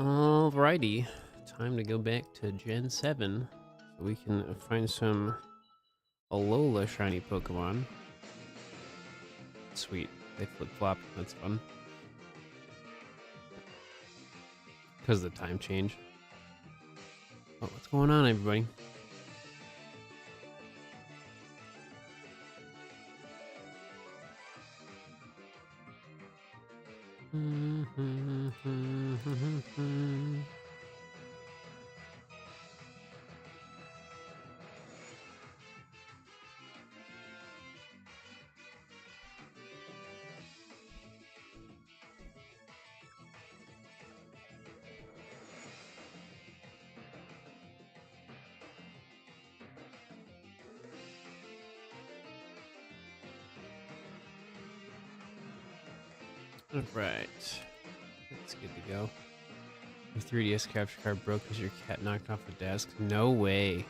Alrighty, time to go back to Gen 7 so we can find some Alola shiny Pokemon. Sweet, they flip-flop, that's fun. Because of the time change. Oh, what's going on, everybody? Alright, that's good to go. Your 3DS capture card broke because your cat knocked off the desk. No way.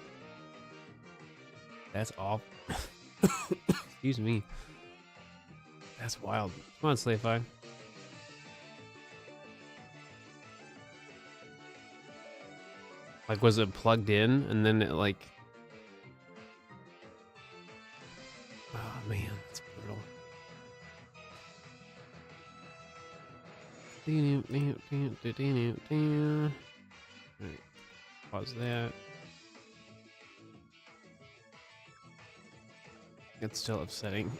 That's awful. Excuse me. That's wild. Come on, Slayfi. Like, was it plugged in and then it like... Oh man, that's brutal. Alright, pause that. It's still upsetting.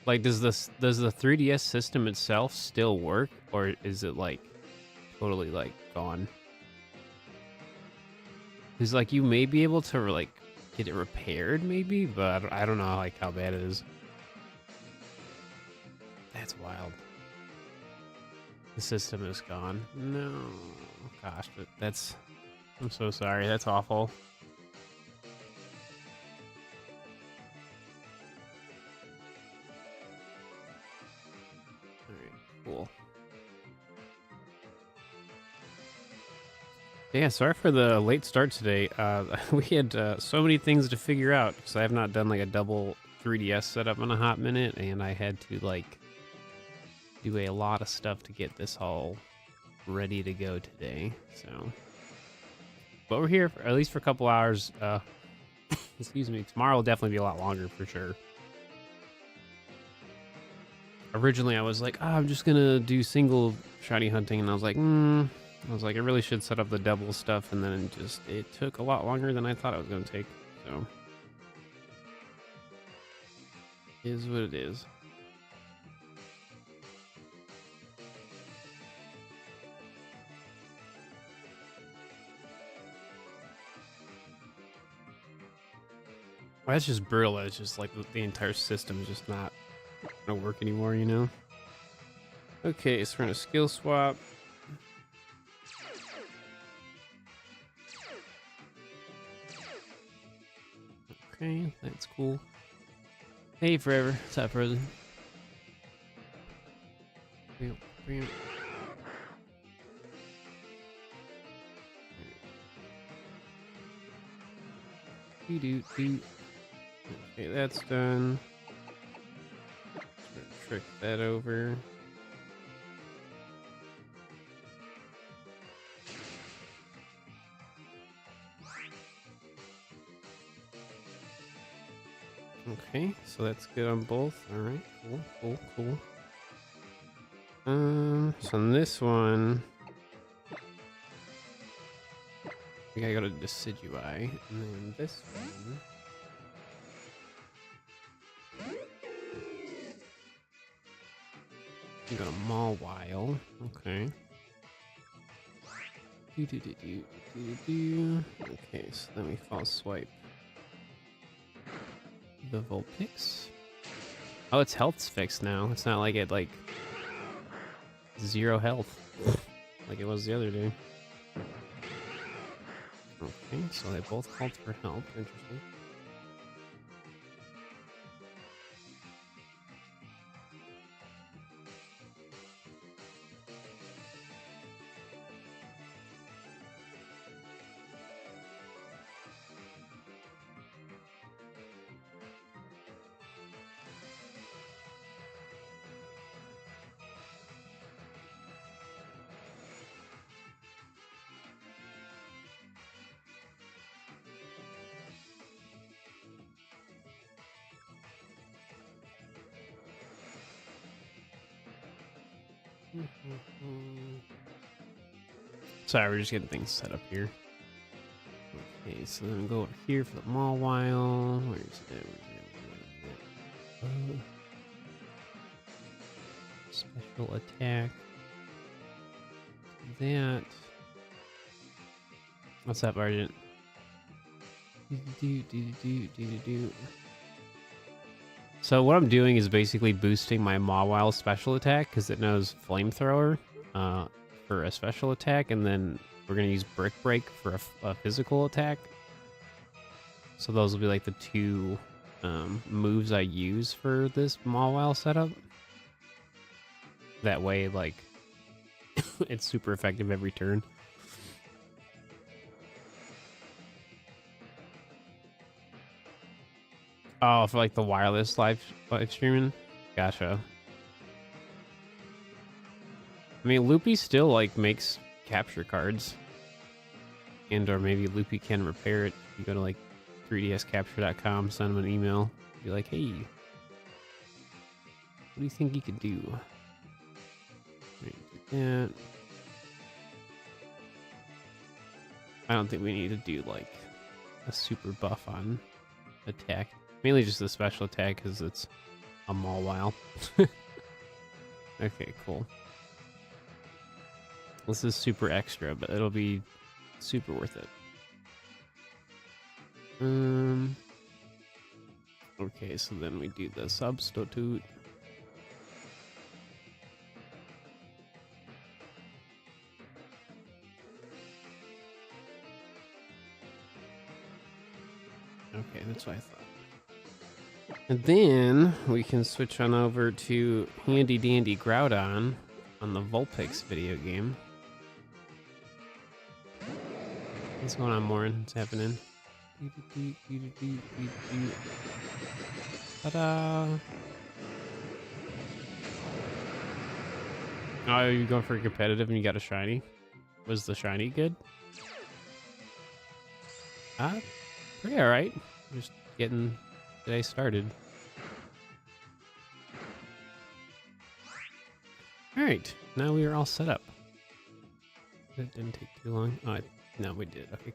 Like, does the 3DS system itself still work, or is it like totally like gone? Because like you may be able to like get it repaired, maybe, but I don't know like how bad it is. That's wild. The system is gone. No, gosh, but that's. I'm so sorry. That's awful. All right, cool. Yeah, sorry for the late start today. We had so many things to figure out because I have not done like a double 3DS setup in a hot minute, and I had to like do a lot of stuff to get this all ready to go today. So, but we're here for, at least for a couple hours. Excuse me. Tomorrow will definitely be a lot longer for sure. Originally, I was like, oh, I'm just gonna do single shiny hunting, and I was like, I really should set up the double stuff, and then it took a lot longer than I thought it was gonna take. So, is what it is. Well, that's just brutal. It's just like the entire system is just not gonna work anymore, you know? Okay, so we're gonna skill swap. Okay, that's cool. Hey, Forever. What's up, Frozen? Okay, that's done. Trick that over. Okay, so that's good on both. All right, cool. So on this one, we gotta go to Decidui, and then this one. I'm gonna Mawile. Okay. Okay, so then we false swipe the Vulpix. Oh, its health's fixed now. It's not like it like 0 health like it was the other day. Okay, so they both called for help. Interesting. Sorry, we're just getting things set up here. Okay, so then we go over here for the Mawile. Where's it? Special attack. That. What's up, Argent? So what I'm doing is basically boosting my Mawile special attack because it knows Flamethrower for a special attack, and then we're going to use Brick Break for a physical attack. So those will be like the two moves I use for this Mawile setup. That way, like, it's super effective every turn. Oh, for like the wireless live streaming? Gotcha. I mean, Loopy still like makes capture cards. And or maybe Loopy can repair it. You go to like 3dscapture.com, send him an email, be like, hey, what do you think you could do? Right, do that. I don't think we need to do like a super buff on attack. Mainly just the special attack because it's a Mawile. Okay, cool. This is super extra, but it'll be super worth it. Okay, so then we do the substitute. Okay, that's what I thought. And then we can switch on over to Handy Dandy Groudon on the Vulpix video game. What's going on, Morin? What's happening? Ta-da! Oh, you going for competitive and you got a shiny? Was the shiny good? Pretty alright. Just getting today started. Alright, now we are all set up. That didn't take too long. Oh, no, we did. Okay,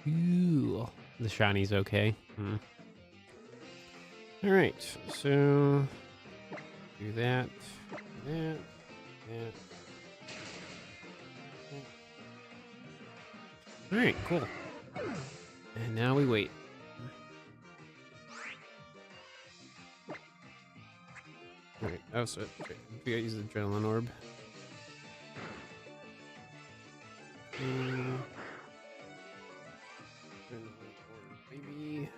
cool. Ooh, the shiny's okay. Alright, so do that, that. Alright, cool. And now we wait. Alright, oh, so we gotta use the Adrenaline Orb. Baby.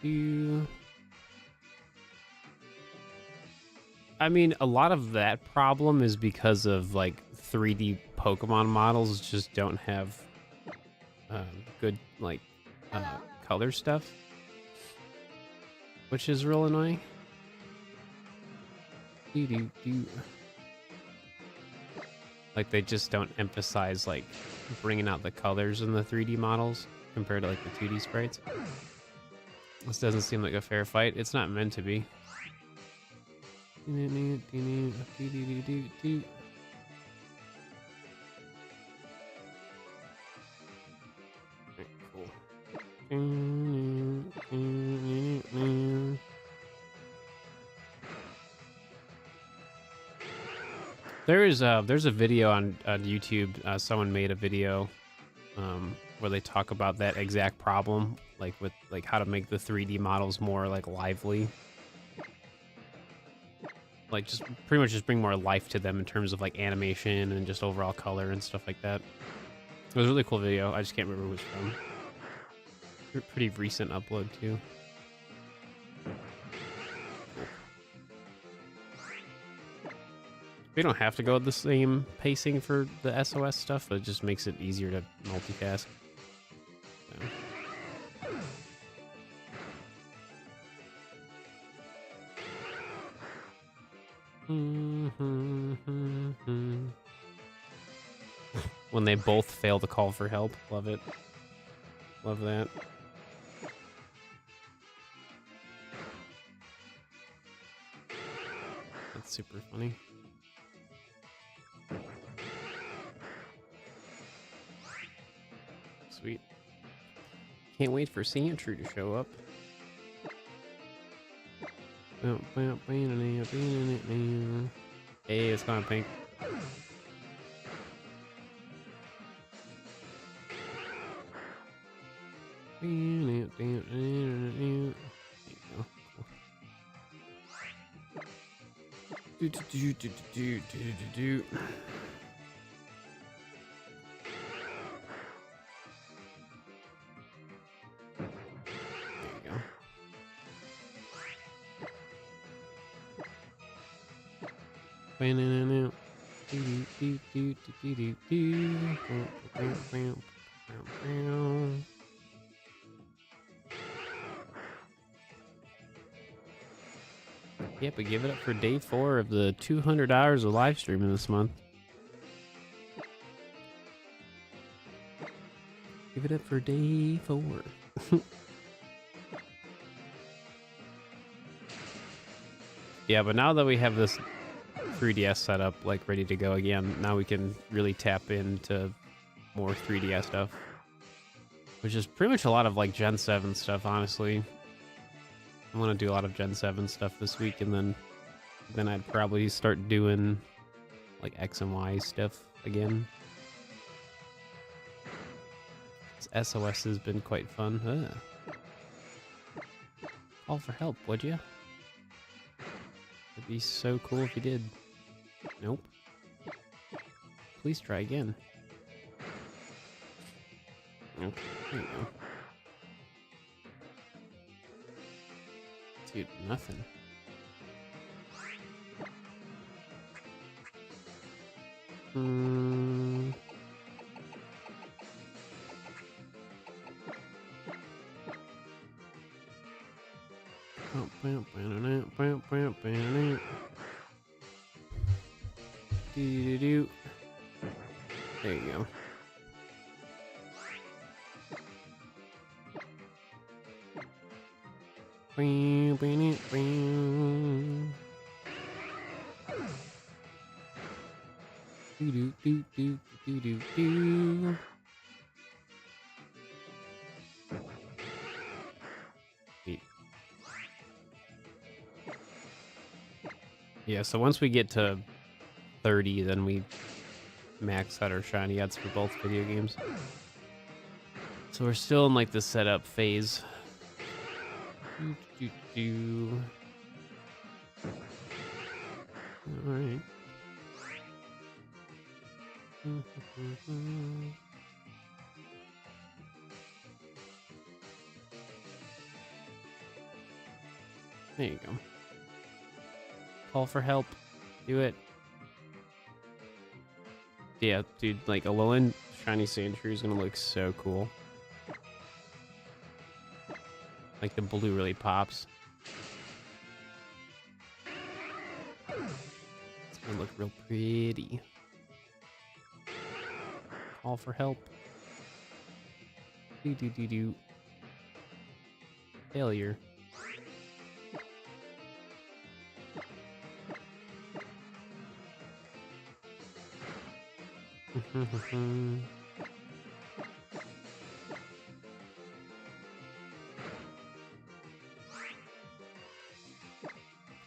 Do. I mean, a lot of that problem is because of like 3D Pokemon models just don't have good like color stuff, which is real annoying. Like they just don't emphasize like bringing out the colors in the 3D models compared to like the 2D sprites. This doesn't seem like a fair fight. It's not meant to be. Right, cool. There's a video on YouTube. Someone made a video where they talk about that exact problem, like with like how to make the 3D models more like lively. Like just pretty much just bring more life to them in terms of like animation and just overall color and stuff like that. It was a really cool video. I just can't remember who it was from. Pretty recent upload too. We don't have to go with the same pacing for the SOS stuff, but it just makes it easier to multitask. So. when they both fail to call for help. Love it. Love that. That's super funny. Sweet. Can't wait for Sandshrew to show up. Hey, it's gone pink. There you go. Yep, but give it up for day 4 of the 200 hours of live streaming this month. Give it up for day 4. Yeah, but now that we have this 3DS setup like ready to go again, now we can really tap into more 3DS stuff, which is pretty much a lot of like Gen 7 stuff, honestly. I want to do a lot of Gen 7 stuff this week, and then I'd probably start doing like X and Y stuff again. This SOS has been quite fun. Call for help, would you? It'd be so cool if you did. Nope. Please try again. Okay, there you go. Dude, nothing. There you go. Yeah, so once we get to 30, then we max out our shiny ads for both video games. So we're still in like the setup phase. All right. There you go. Call for help. Do it. Yeah, dude, like Alolan shiny Sandshrew is gonna look so cool. Like the blue really pops. It's gonna look real pretty. Call for help. Do. Failure.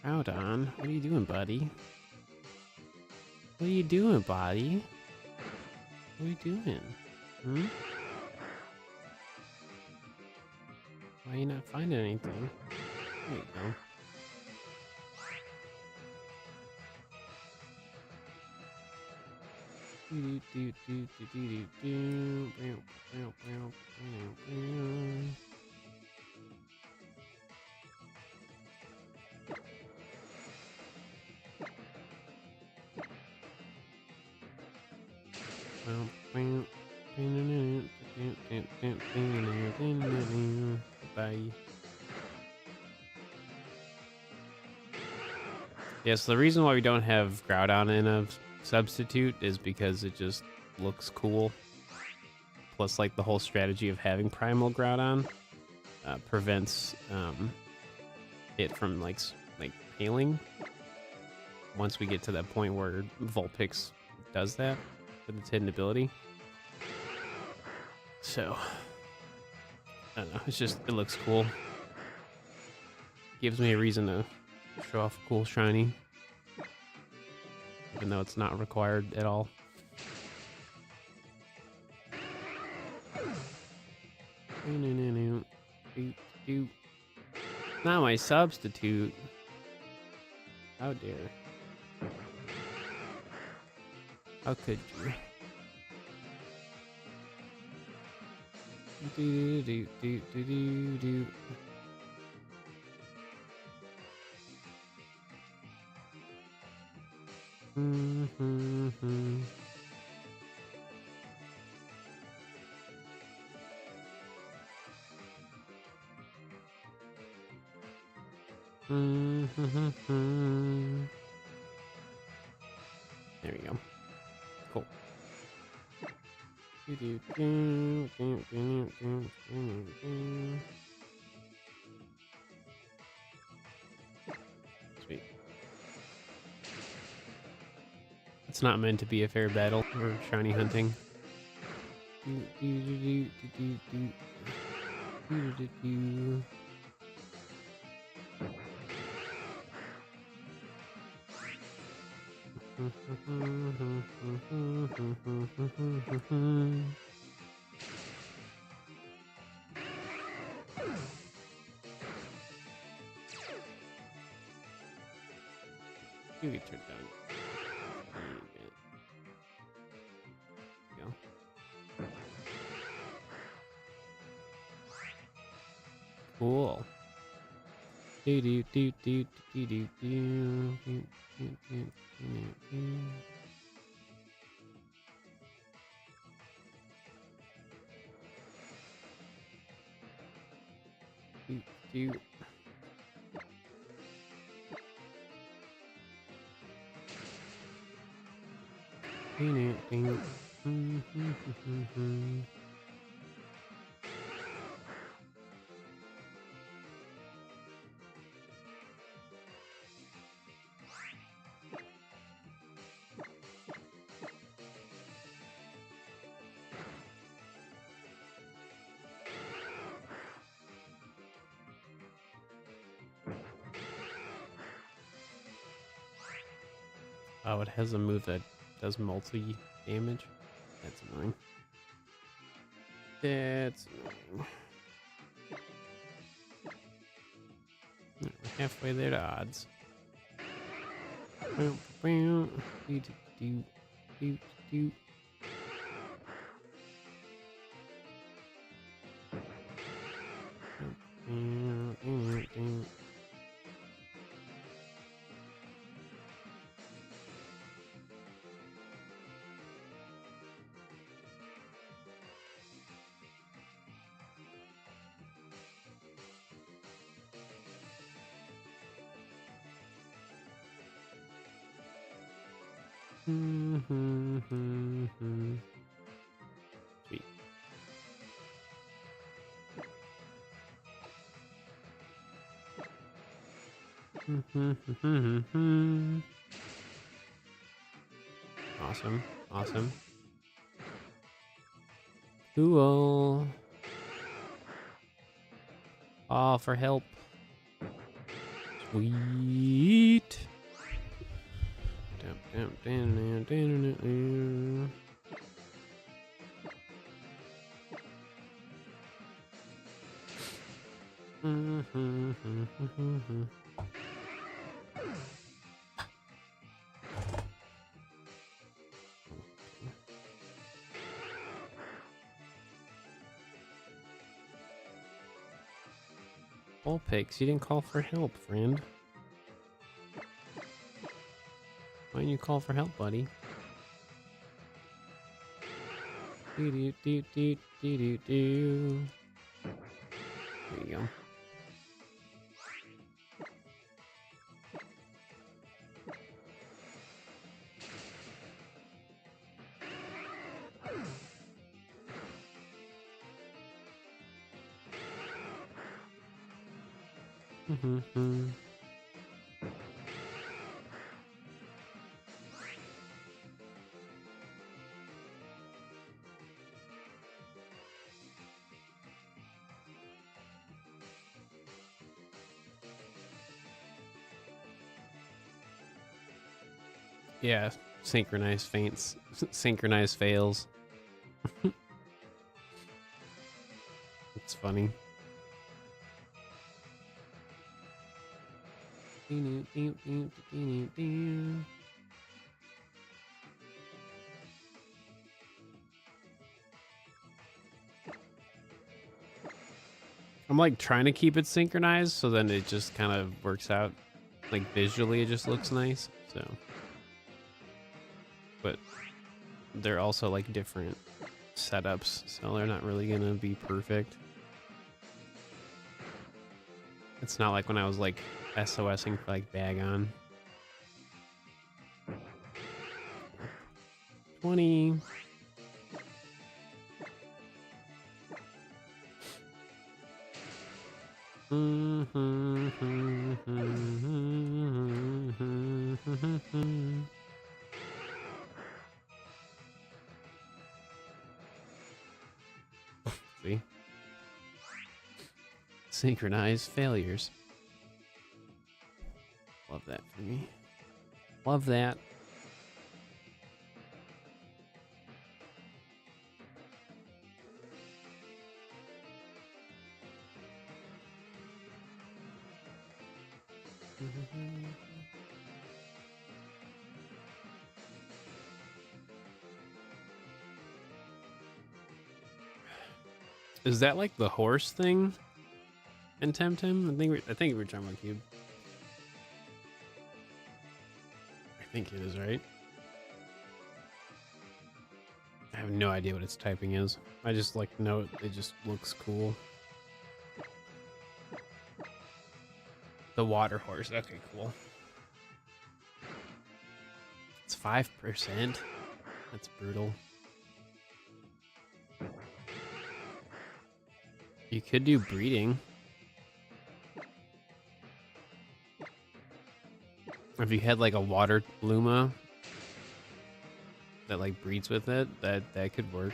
Out on. What are you doing, buddy? What are you doing, buddy? What are you doing? Why are you not finding anything? There you go. Bye. Yeah, so the reason why we don't have Groudon in a substitute is because it just looks cool. Plus, like the whole strategy of having Primal Groudon prevents it from like hailing. Once we get to that point where Vulpix does that with its hidden ability. So, I don't know. It's just, it looks cool. Gives me a reason to show off a cool shiny. Even though it's not required at all. Not my substitute. How dare. How could you? Do do do do do do. Mm-hmm. Mm-hmm. There we go. Cool. Sweet. It's not meant to be a fair battle or shiny hunting. You get turned down. Go. Cool. Do do do do do do do. Do. Oh, it has a move that does multi damage. That's annoying. That's annoying. We're halfway there to odds. Sweet. Awesome. Awesome. Cool. Oh, for help. Sweet. Vulpix, you didn't call for help, friend. Why didn't you call for help, buddy? Do do do do do do do. There you go. Yeah, synchronized feints, synchronized fails. It's funny. I'm like trying to keep it synchronized so then it just kind of works out. Like visually it just looks nice. So, but they're also like different setups, so they're not really gonna be perfect. It's not like when I was like SOSing for like Bagon. 20. See? Synchronized failures. Love that for me. Love that. Is that like the horse thing in Temtem? I think we're talking about Cube. I think it is, right? I have no idea what its typing is. I just like know it just looks cool. The water horse. Okay, cool. It's 5%. That's brutal. You could do breeding. If you had like a water Luma that like breeds with it, that could work.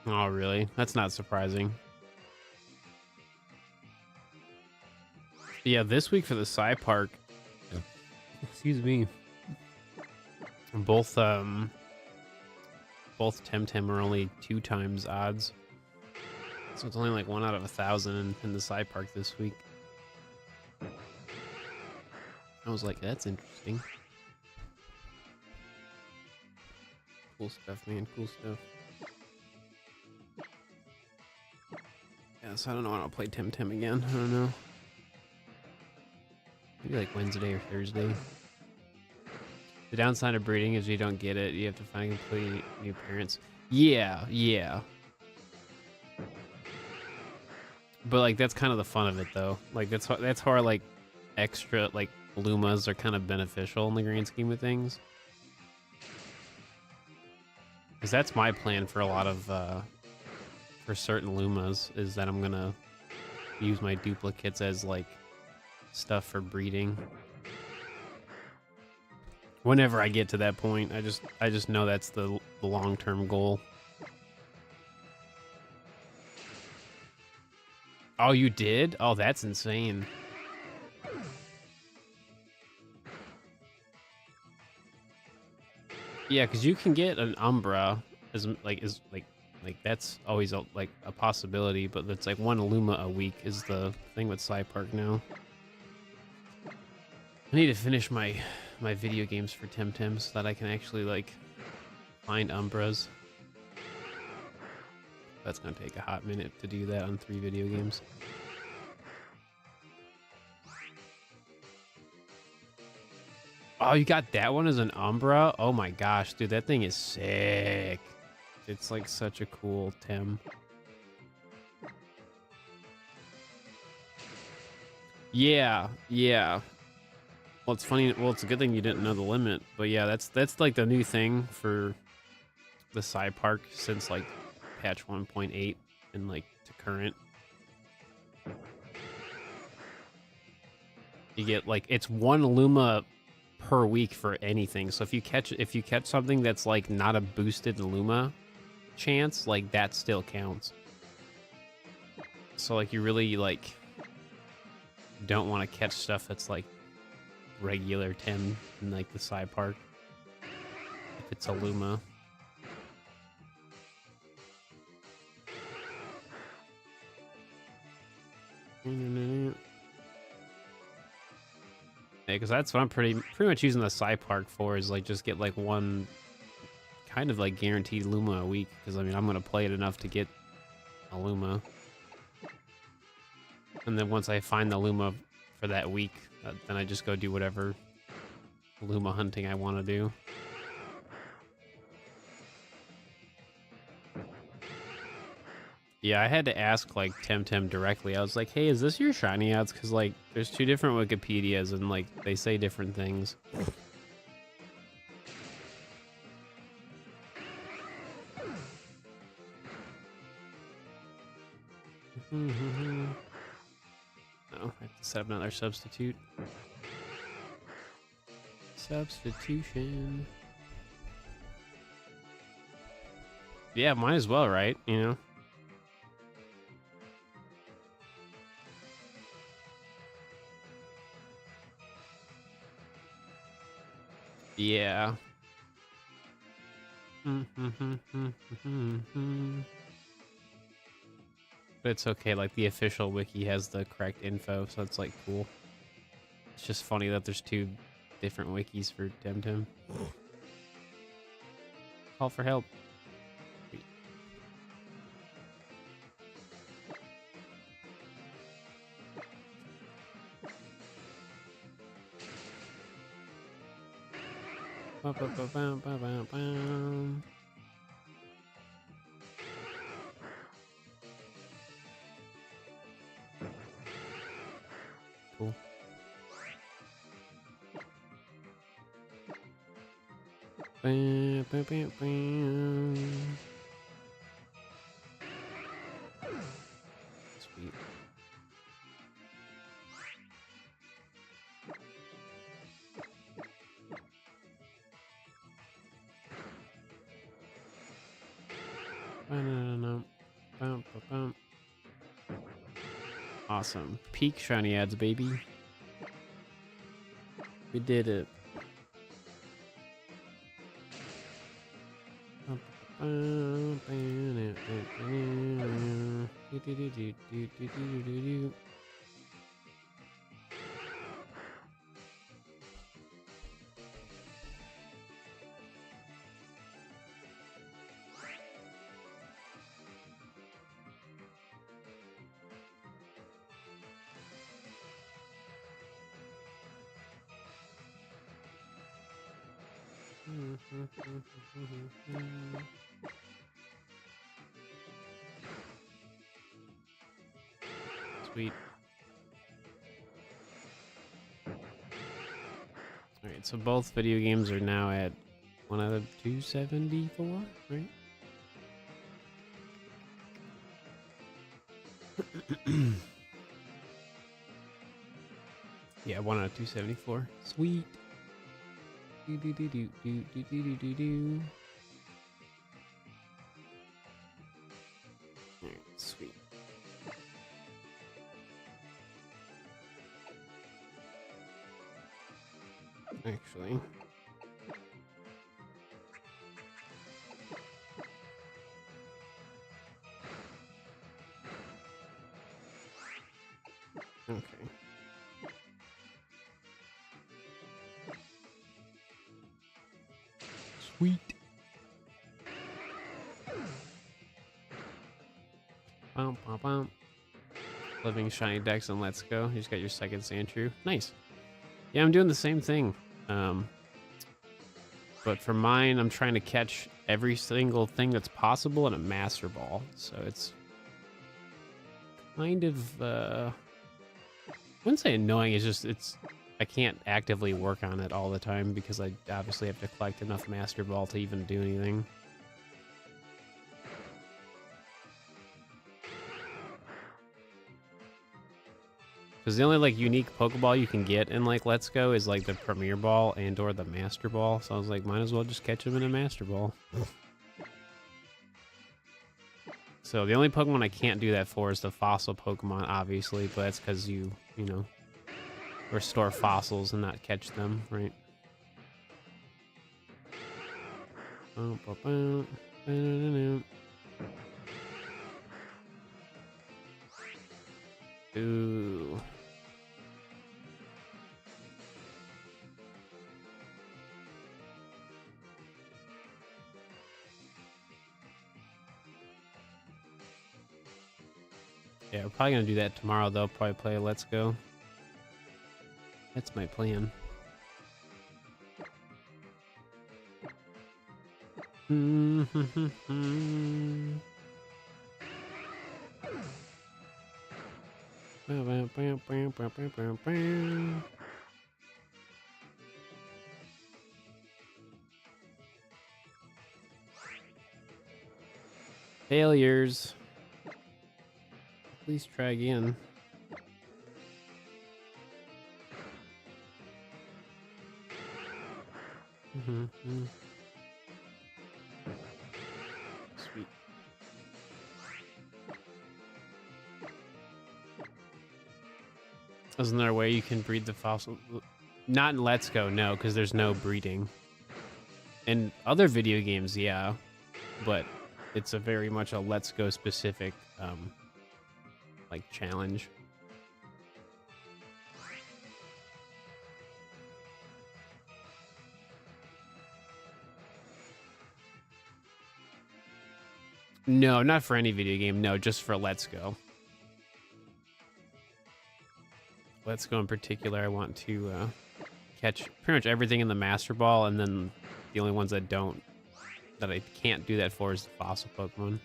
Oh, really? That's not surprising. Yeah, this week for the Sci Park. Excuse me. Both Temtem are only 2 times odds. So it's only like 1 out of 1,000 in the Sci Park this week. I was like, that's interesting. Cool stuff, man. Cool stuff. Yeah, so I don't know when I'll play Temtem again. I don't know. Maybe like Wednesday or Thursday. The downside of breeding is you don't get it. You have to find completely new parents. Yeah, yeah. But like that's kind of the fun of it, though. Like that's how like extra like Lumas are kind of beneficial in the grand scheme of things. Because that's my plan for a lot of for certain Lumas is that I'm gonna use my duplicates as like stuff for breeding. Whenever I get to that point, I just know that's the long-term goal. Oh, you did? Oh, that's insane. Yeah, because you can get an Umbra is like that's always like a possibility, but that's like 1 Luma a week is the thing with Sci Park now. I need to finish my video games for Temtem so that I can actually like find Umbras. That's gonna take a hot minute to do that on 3 video games. Oh, you got that one as an Umbra? Oh my gosh, dude, that thing is sick. It's like such a cool Tem. Yeah, yeah. Well, it's funny. Well, it's a good thing you didn't know the limit. But yeah, that's like the new thing for the Psy Park since like patch 1.8 and like to current. You get like it's 1 Luma per week for anything. So if you catch something that's like not a boosted Luma chance, like that still counts. So like you really like don't want to catch stuff that's like regular 10 in like the Psy Park if it's a Luma. Yeah, because that's what I'm pretty much using the Psy Park for, is like just get like 1 kind of like guaranteed Luma a week, because I mean I'm gonna play it enough to get a Luma, and then once I find the Luma for that week, then I just go do whatever Luma hunting I want to do. Yeah, I had to ask like Temtem directly. I was like, "Hey, is this your shiny ads?" Because like, there's 2 different Wikipedias, and like they say different things. Oh, I have to set up another substitute. Substitution. Yeah, might as well, right? You know. Yeah. But it's okay, like the official wiki has the correct info, so it's like cool. It's just funny that there's 2 different wikis for Temtem. Call for help. Cool. Sweet. Awesome. Peak shiny ads, baby. We did it. Sweet. Alright, so both video games are now at 1 out of 274, right? Yeah, 1 out of 274. Sweet. Do do do do do do do do do do. Alright, sweet. Actually. Okay. Sweet. Bum, bum, bum. Living shiny decks and let's go. You just got your second Sandshrew. Nice. Yeah, I'm doing the same thing. But for mine, I'm trying to catch every single thing that's possible in a Master Ball. So it's kind of, I wouldn't say annoying. It's just, I can't actively work on it all the time because I obviously have to collect enough Master Ball to even do anything. Because the only like unique Pokeball you can get in like Let's Go is like the Premier Ball and or the Master Ball. So I was like, might as well just catch him in a Master Ball. So the only Pokemon I can't do that for is the fossil Pokemon, obviously, but that's because you know, restore fossils and not catch them, right? Ooh. Yeah, we're probably gonna do that tomorrow though. Probably play Let's Go. That's my plan. Failures. Please try again. Sweet. Isn't there a way you can breed the fossil? Not in Let's Go, no, because there's no breeding. In other video games, yeah, but it's a very much a Let's Go specific like challenge. No, not for any video game. No, just for Let's Go. Let's Go in particular, I want to catch pretty much everything in the Master Ball, and then the only ones that I can't do that for is the fossil Pokemon.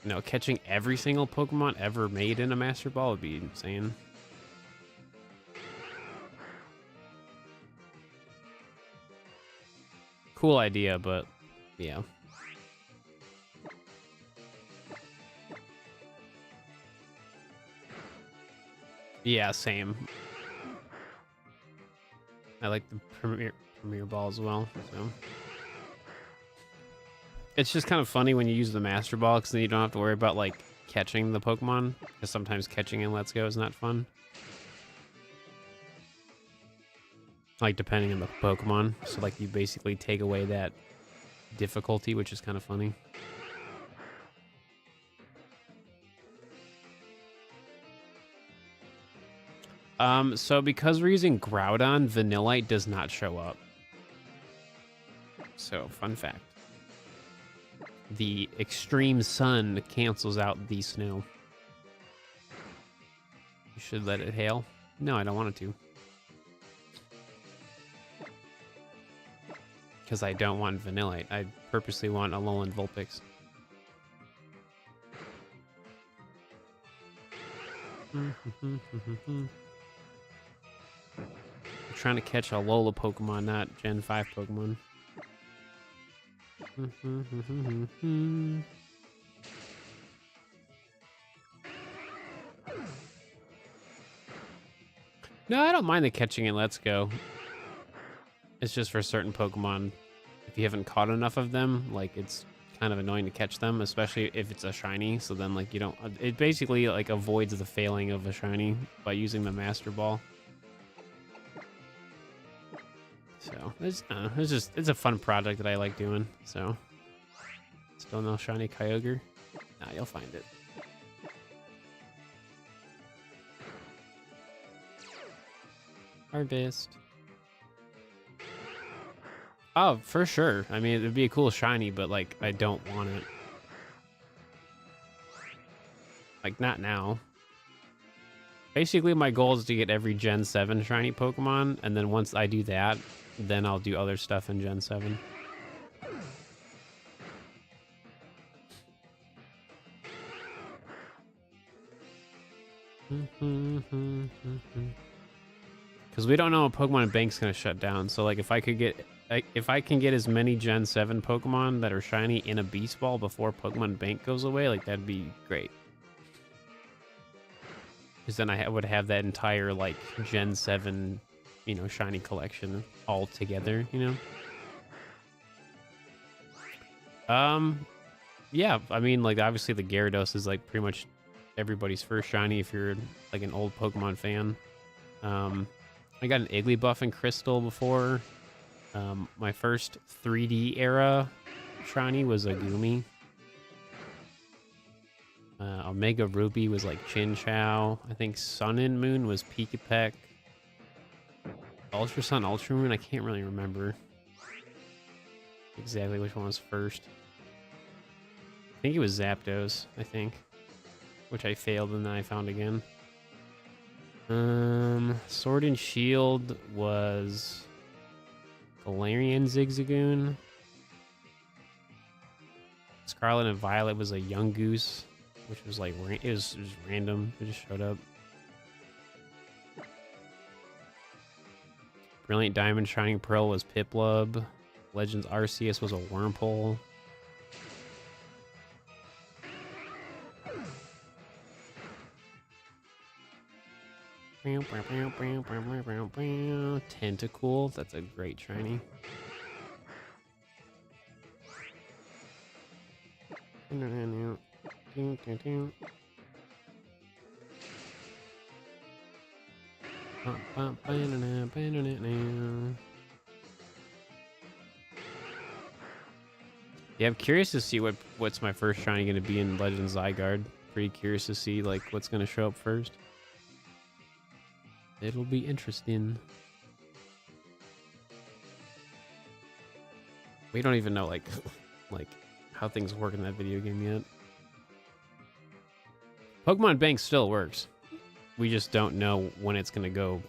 No, catching every single Pokemon ever made in a Master Ball would be insane. Cool idea, but yeah. Yeah, same. I like the Premier Ball as well, so. It's just kind of funny when you use the Master Ball, because then you don't have to worry about, like, catching the Pokemon, because sometimes catching in Let's Go is not fun. Like, depending on the Pokemon. So, like, you basically take away that difficulty, which is kind of funny. So because we're using Groudon, Vanillite does not show up. So, fun fact. The extreme sun cancels out the snow. You should let it hail. No, I don't want it to. Because I don't want Vanillite. I purposely want Alolan Vulpix. I'm trying to catch a Alola Pokemon, not Gen 5 Pokemon. No, I don't mind the catching in Let's Go. It's just for certain Pokemon, if you haven't caught enough of them, like, it's kind of annoying to catch them, especially if it's a shiny. So then, like, you don't... It basically, like, avoids the failing of a shiny by using the Master Ball. So, it's a fun project that I like doing, so... Still no shiny Kyogre? Nah, you'll find it. Harvest. Oh, for sure. I mean, it'd be a cool shiny, but, like, I don't want it. Like, not now. Basically, my goal is to get every Gen 7 shiny Pokemon, and then once I do that, then I'll do other stuff in Gen 7. Because we don't know when Pokemon Bank's gonna shut down. So, like, if I can get as many Gen 7 Pokemon that are shiny in a Beast Ball before Pokemon Bank goes away, like, that'd be great. Because then I would have that entire like Gen 7, you know, shiny collection all together, you know? Yeah, I mean, like, obviously the Gyarados is like pretty much everybody's first shiny if you're like an old Pokemon fan. I got an Igglybuff and Crystal before. My first 3D era shiny was a Gumi. Omega Ruby was like Chinchou. I think Sun and Moon was Pikipek. Ultra Sun, Ultra Moon, I can't really remember exactly which one was first. I think it was Zapdos, I think. Which I failed and then I found again. Sword and Shield was Galarian Zigzagoon. Scarlet and Violet was a Young Goose, which was like it was random. It just showed up. Brilliant Diamond Shining Pearl was Piplup. Legends Arceus was a Wurmple. Tentacool, that's a great shiny. Yeah, I'm curious to see what's my first shiny going to be in Legends Zygarde. Pretty curious to see like what's going to show up first. It'll be interesting. We don't even know like like how things work in that video game yet. Pokemon Bank still works. We just don't know when it's gonna go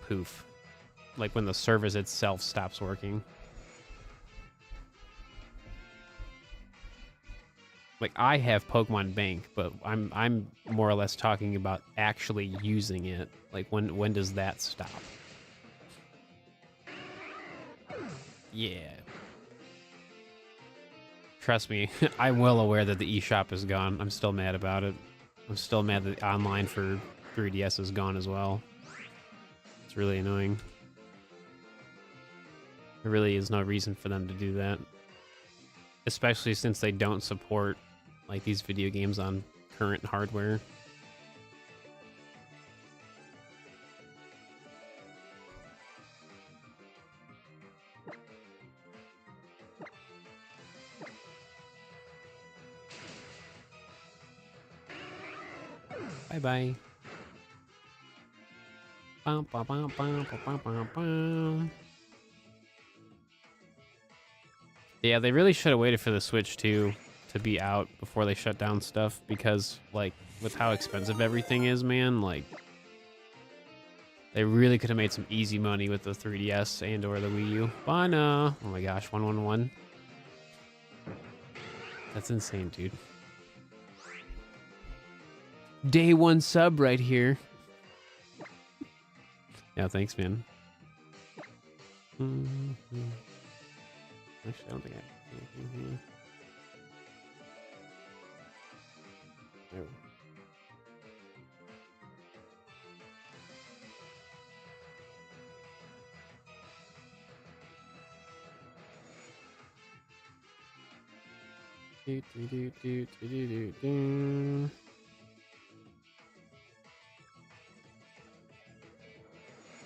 poof. Like when the service itself stops working. Like I have Pokemon Bank, but I'm more or less talking about actually using it. Like when does that stop? Yeah. Trust me, I'm well aware that the eShop is gone. I'm still mad about it. I'm still mad that online for 3DS is gone as well. It's really annoying. There really is no reason for them to do that. Especially since they don't support like these video games on current hardware. Bye-bye. Yeah, they really should have waited for the Switch 2 to be out before they shut down stuff, because like with how expensive everything is, man, like they really could have made some easy money with the 3DS and or the Wii U. Bana. Oh my gosh, 111. That's insane, dude. Day one sub right here. Yeah, thanks, man. Actually, I don't think I have anything here. Oh.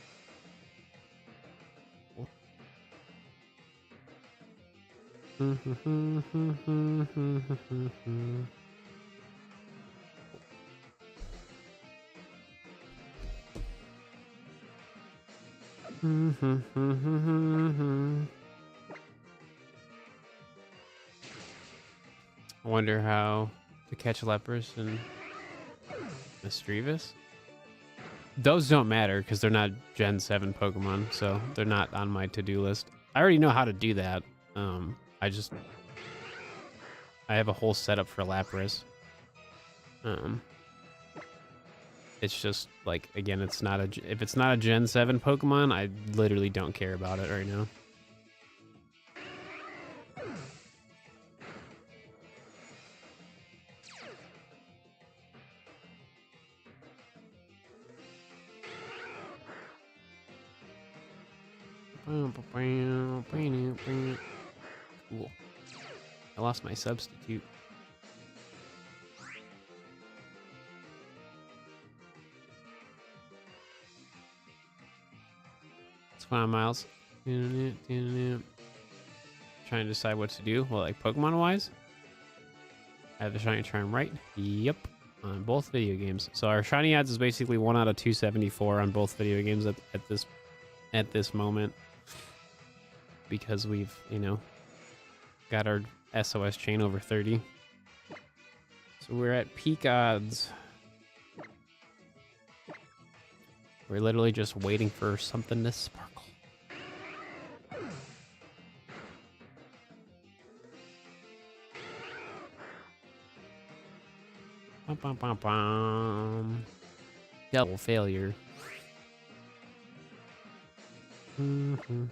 Do. I wonder how to catch lepers and Misdreavus. Those don't matter because they're not Gen 7 Pokemon, so they're not on my to-do list. I already know how to do that. I have a whole setup for Lapras. It's just like, again, if it's not a Gen 7 Pokemon, I literally don't care about it right now. Cool. I lost my substitute. What's going on, Miles? Trying to decide what to do. Well, like Pokemon wise, I have the shiny charm, right? Yep, on both video games. So our shiny odds is basically 1 out of 274 on both video games at this moment, because we've, you know, got our SOS chain over 30. So we're at peak odds. We're literally just waiting for something to sparkle. Bum, bum, bum, bum. Double failure. Mm-hmm.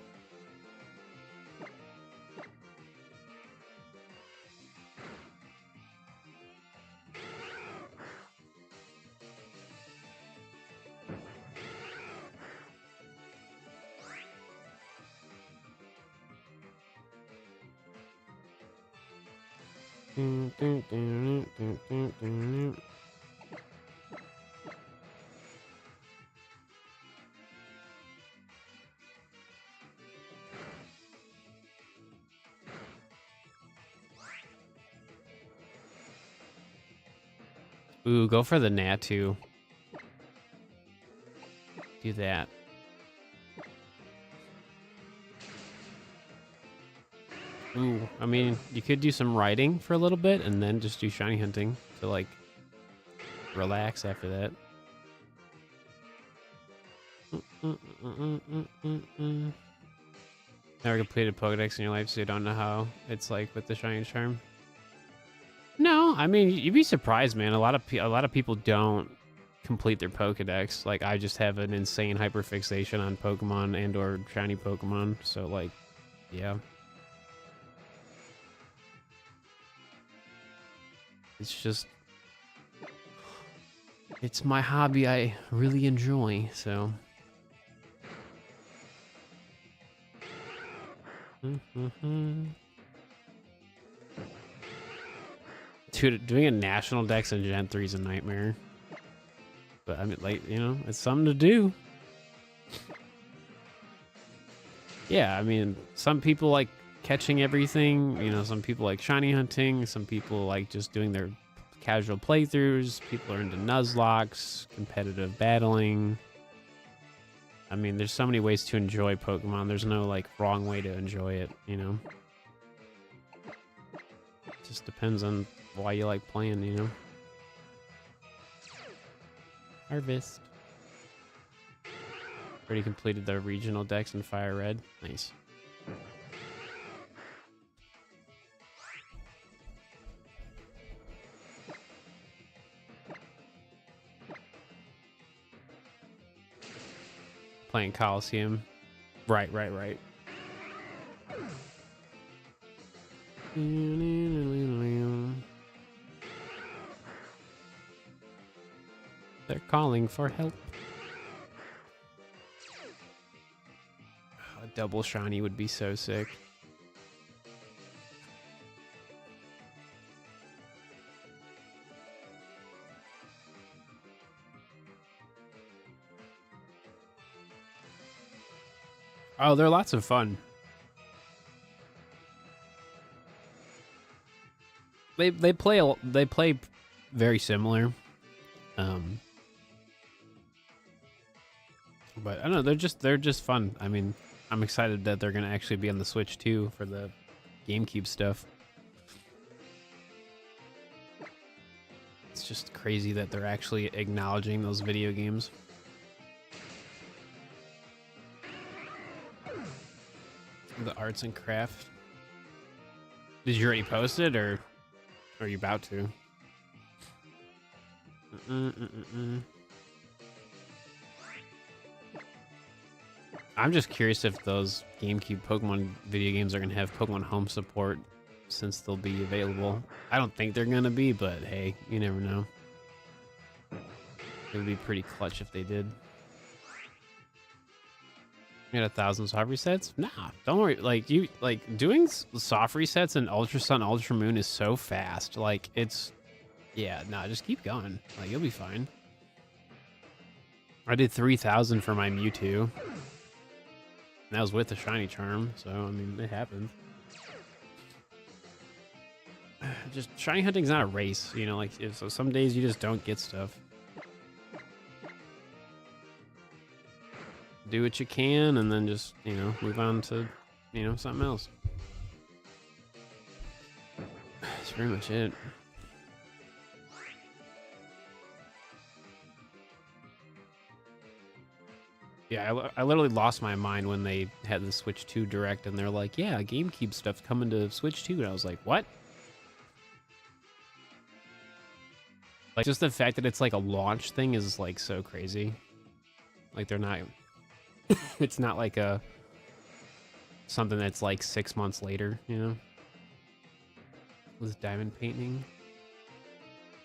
Ooh, go for the Natu. Do that. Ooh, I mean, you could do some riding for a little bit and then just do shiny hunting to, like, relax after that. Never completed Pokedex in your life, so you don't know how it's like with the shiny charm. No, I mean, you'd be surprised, man. A lot of people don't complete their Pokedex. Like, I just have an insane hyperfixation on Pokemon and or shiny Pokemon, so, like, yeah. It's just, it's my hobby I really enjoy, so. Dude, doing a national dex in Gen 3 is a nightmare. But I mean, like, you know, it's something to do. Yeah, I mean, some people like catching everything. You know, some people like shiny hunting. Some people like just doing their casual playthroughs. People are into Nuzlocks, competitive battling. I mean, there's so many ways to enjoy Pokemon. There's no, like, wrong way to enjoy it, you know? It just depends on why you like playing, you know? Harvest. Already completed the regional decks in Fire Red. Nice. Playing Coliseum. Right. They're calling for help. A double shiny would be so sick. Oh, they're lots of fun. They play very similar. But I don't know, they're just fun. I mean, I'm excited that they're gonna actually be on the Switch too for the GameCube stuff. It's just crazy that they're actually acknowledging those video games. The arts and craft. Did you already post it, or are you about to? I'm just curious if those GameCube Pokemon video games are going to have Pokemon Home support, since they'll be available. I don't think they're going to be, but hey, you never know. It would be pretty clutch if they did. You had 1,000 soft resets? Nah, don't worry. Like you like doing soft resets in Ultra Sun, Ultra Moon is so fast. Like it's yeah, nah, just keep going. Like you'll be fine. I did 3,000 for my Mewtwo. And that was with the shiny charm, so I mean it happened. Just shiny hunting's not a race, you know, like so some days you just don't get stuff. Do what you can and then just, you know, move on to, you know, something else. That's pretty much it. Yeah, I literally lost my mind when they had the Switch 2 Direct and they're like, yeah, GameCube stuff's coming to Switch 2. And I was like, what? Like, just the fact that it's like a launch thing is like so crazy. Like, they're not, it's not like a, something that's like 6 months later, you know? With diamond painting.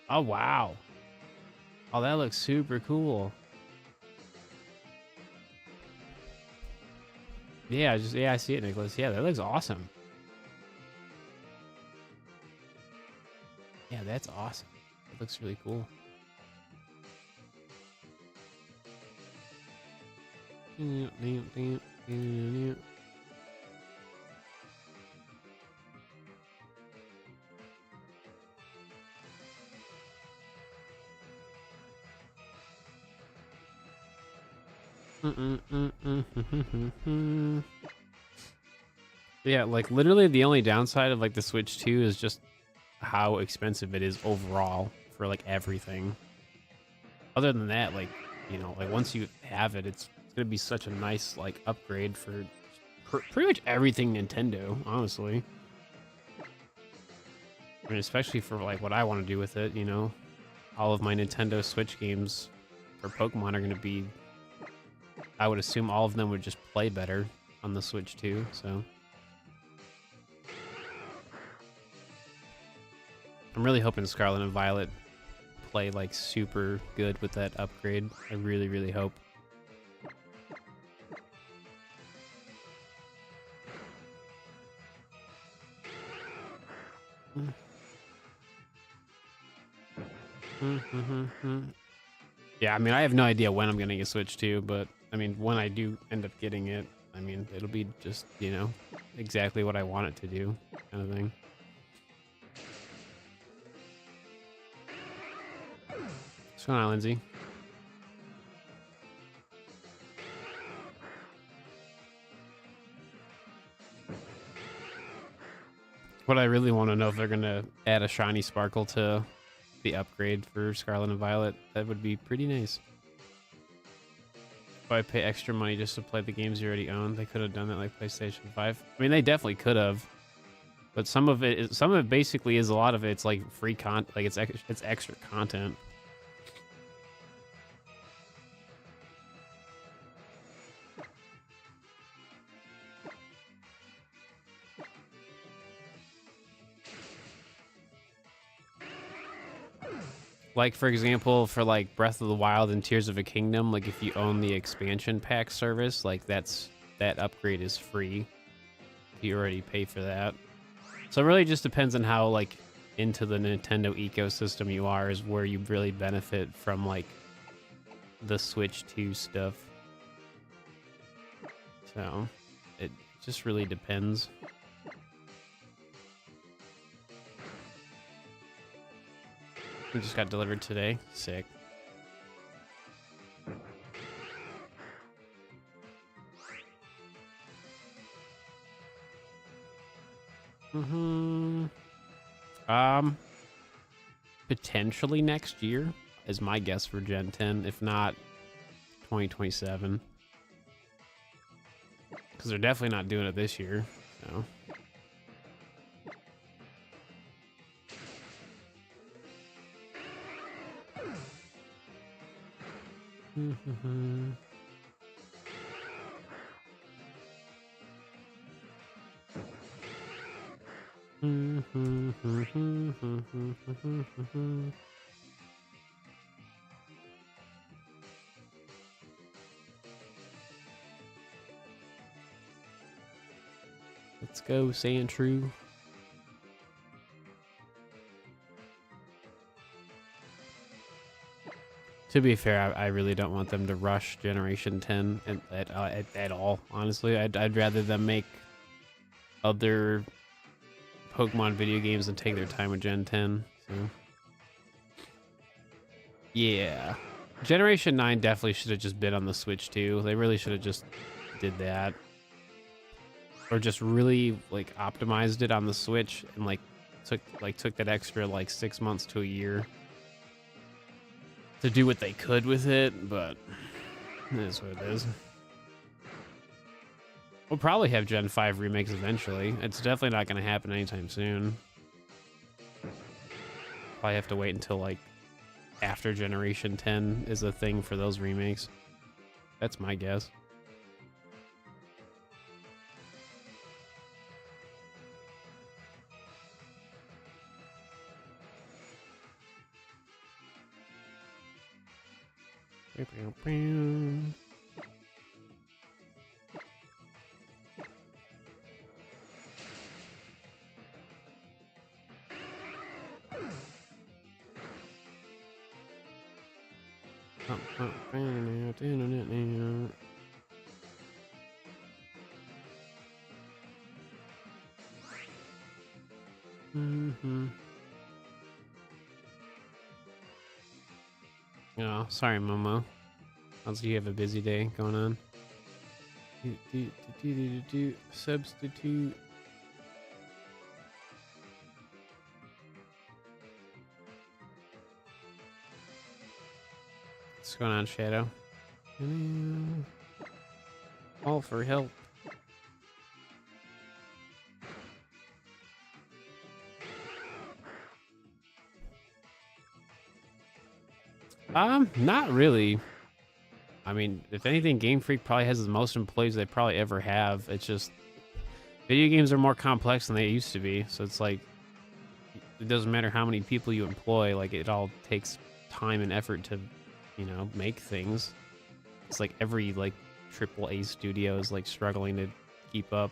Oh, wow. Oh, that looks super cool. Yeah, I see it, Nicholas. Yeah, that looks awesome. Yeah, that's awesome. It looks really cool. Yeah, like literally the only downside of like the Switch 2 is just how expensive it is overall for like everything. Other than that, like, you know, like once you have it, it's gonna be such a nice like upgrade for pretty much everything Nintendo, honestly. I mean, especially for like what I want to do with it, you know, all of my Nintendo Switch games for Pokemon are gonna be, I would assume all of them would just play better on the Switch 2, so. I'm really hoping Scarlet and Violet play like super good with that upgrade. I really, really hope. Yeah, I mean, I have no idea when I'm gonna get Switch 2, but I mean, when I do end up getting it, I mean, it'll be just, you know, exactly what I want it to do, kind of thing. What's going on, Lindsay? What I really want to know if they're gonna add a shiny sparkle to the upgrade for Scarlet and Violet. That would be pretty nice. If I pay extra money just to play the games you already own, they could have done that like PlayStation 5. I mean, they definitely could have. But some of it basically is a lot of it's like free content, like it's extra content. Like, for example, for like Breath of the Wild and Tears of a Kingdom, like if you own the expansion pack service, like that upgrade is free. You already pay for that. So it really just depends on how like into the Nintendo ecosystem you are, is where you really benefit from like the Switch 2 stuff. So it just really depends. It just got delivered today. Sick. Potentially next year is my guess for Gen 10, if not 2027. Because they're definitely not doing it this year. So. go, saying true. To be fair, I really don't want them to rush Generation 10 at all. Honestly, I'd rather them make other Pokemon video games and take their time with Gen 10. So yeah, Generation 9 definitely should have just been on the Switch too. They really should have just did that, or just really like optimized it on the Switch and like took that extra like 6 months to a year to do what they could with it. But it is what it is. We'll probably have Gen 5 remakes eventually. It's definitely not going to happen anytime soon. Probably have to wait until like after Generation 10 is a thing for those remakes. That's my guess. Oh, sorry, Momo. You have a busy day going on. Substitute. What's going on, Shadow? All for help. Not really. I mean, if anything, Game Freak probably has the most employees they probably ever have. It's just video games are more complex than they used to be. So it's like it doesn't matter how many people you employ. Like it all takes time and effort to, you know, make things. It's like every like AAA studio is like struggling to keep up.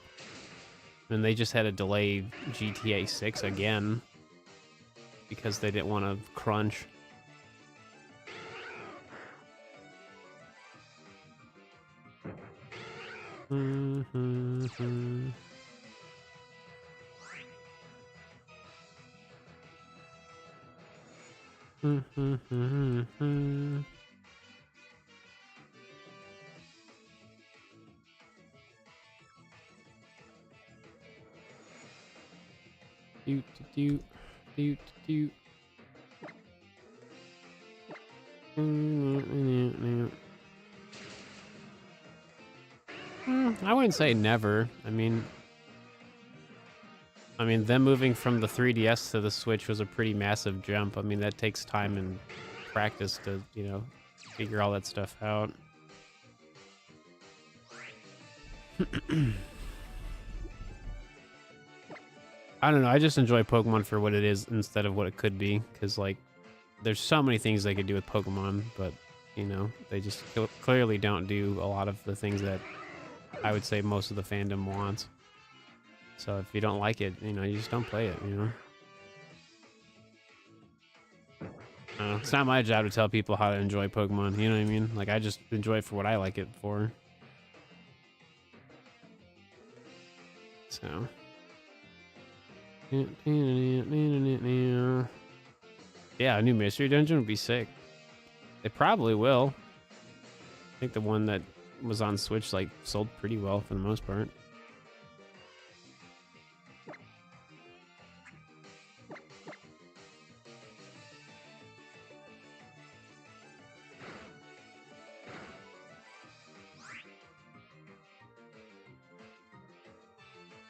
And they just had to delay GTA 6 again because they didn't want to crunch. I wouldn't say never. I mean, them moving from the 3DS to the Switch was a pretty massive jump. I mean, that takes time and practice to, you know, figure all that stuff out. I don't know. I just enjoy Pokemon for what it is instead of what it could be. Because, like, there's so many things they could do with Pokemon, but, you know, they just clearly don't do a lot of the things that I would say most of the fandom wants. So if you don't like it, you know, you just don't play it, you know? It's not my job to tell people how to enjoy Pokemon, you know what I mean? Like, I just enjoy it for what I like it for. So. Yeah, a new mystery dungeon would be sick. It probably will. I think the one that was on Switch, like, sold pretty well for the most part.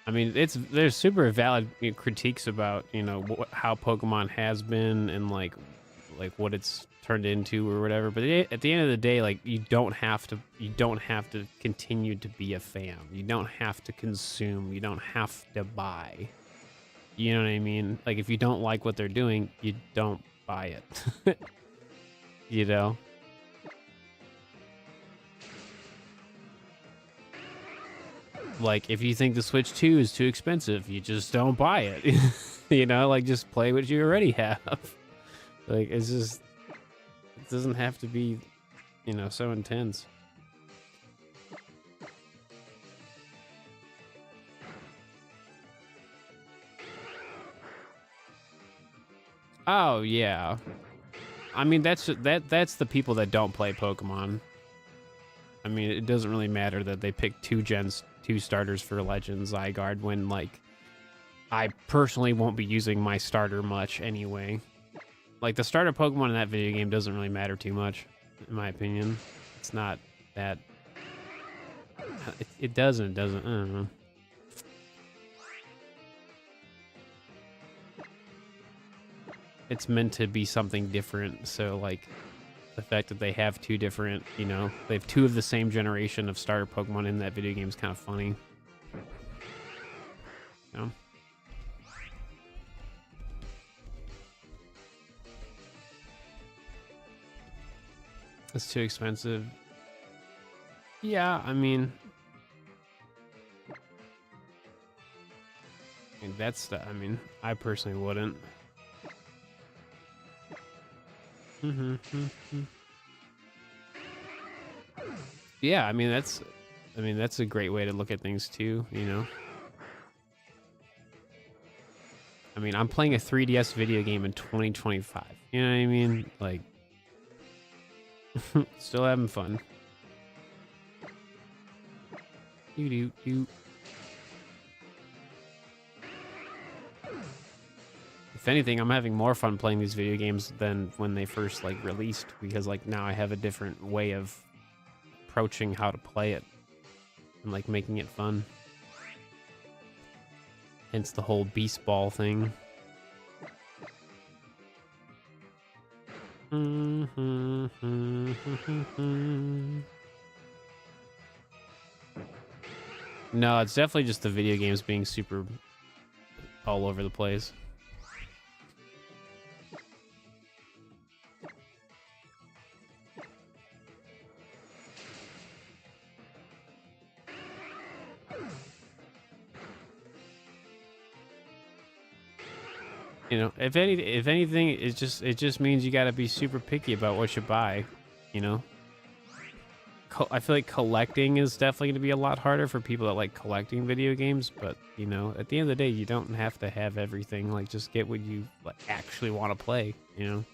I mean, there's super valid critiques about, you know, how Pokemon has been and like what it's turned into or whatever. But at the end of the day, like you don't have to continue to be a fan. You don't have to consume. You don't have to buy. You know what I mean? Like if you don't like what they're doing, you don't buy it. You know? Like, if you think the Switch 2 is too expensive, you just don't buy it. You know, like, just play what you already have. Like, it's just, it doesn't have to be, you know, so intense. Oh, yeah. I mean, that's the people that don't play Pokemon. I mean, it doesn't really matter that they pick two starters for Legends Zygarde when, like, I personally won't be using my starter much anyway. Like, the starter Pokemon in that video game doesn't really matter too much, in my opinion. It's not that... It doesn't, I don't know. It's meant to be something different, so, like, the fact that they have two different, you know, they have two of the same generation of starter Pokemon in that video game is kind of funny. You know? It's too expensive. Yeah, I mean, that's the, I mean, I personally wouldn't. Yeah, I mean, that's a great way to look at things too, you know? I mean, I'm playing a 3DS video game in 2025. You know what I mean? Like, still having fun. If anything, I'm having more fun playing these video games than when they first, like, released, because, like, now I have a different way of approaching how to play it and, like, making it fun. Hence the whole Beast Ball thing. No, it's definitely just the video games being super all over the place. You know, if anything, it just means you got to be super picky about what you buy. You know, I feel like collecting is definitely going to be a lot harder for people that like collecting video games. But you know, at the end of the day, you don't have to have everything. Like, just get what you like, actually want to play. You know.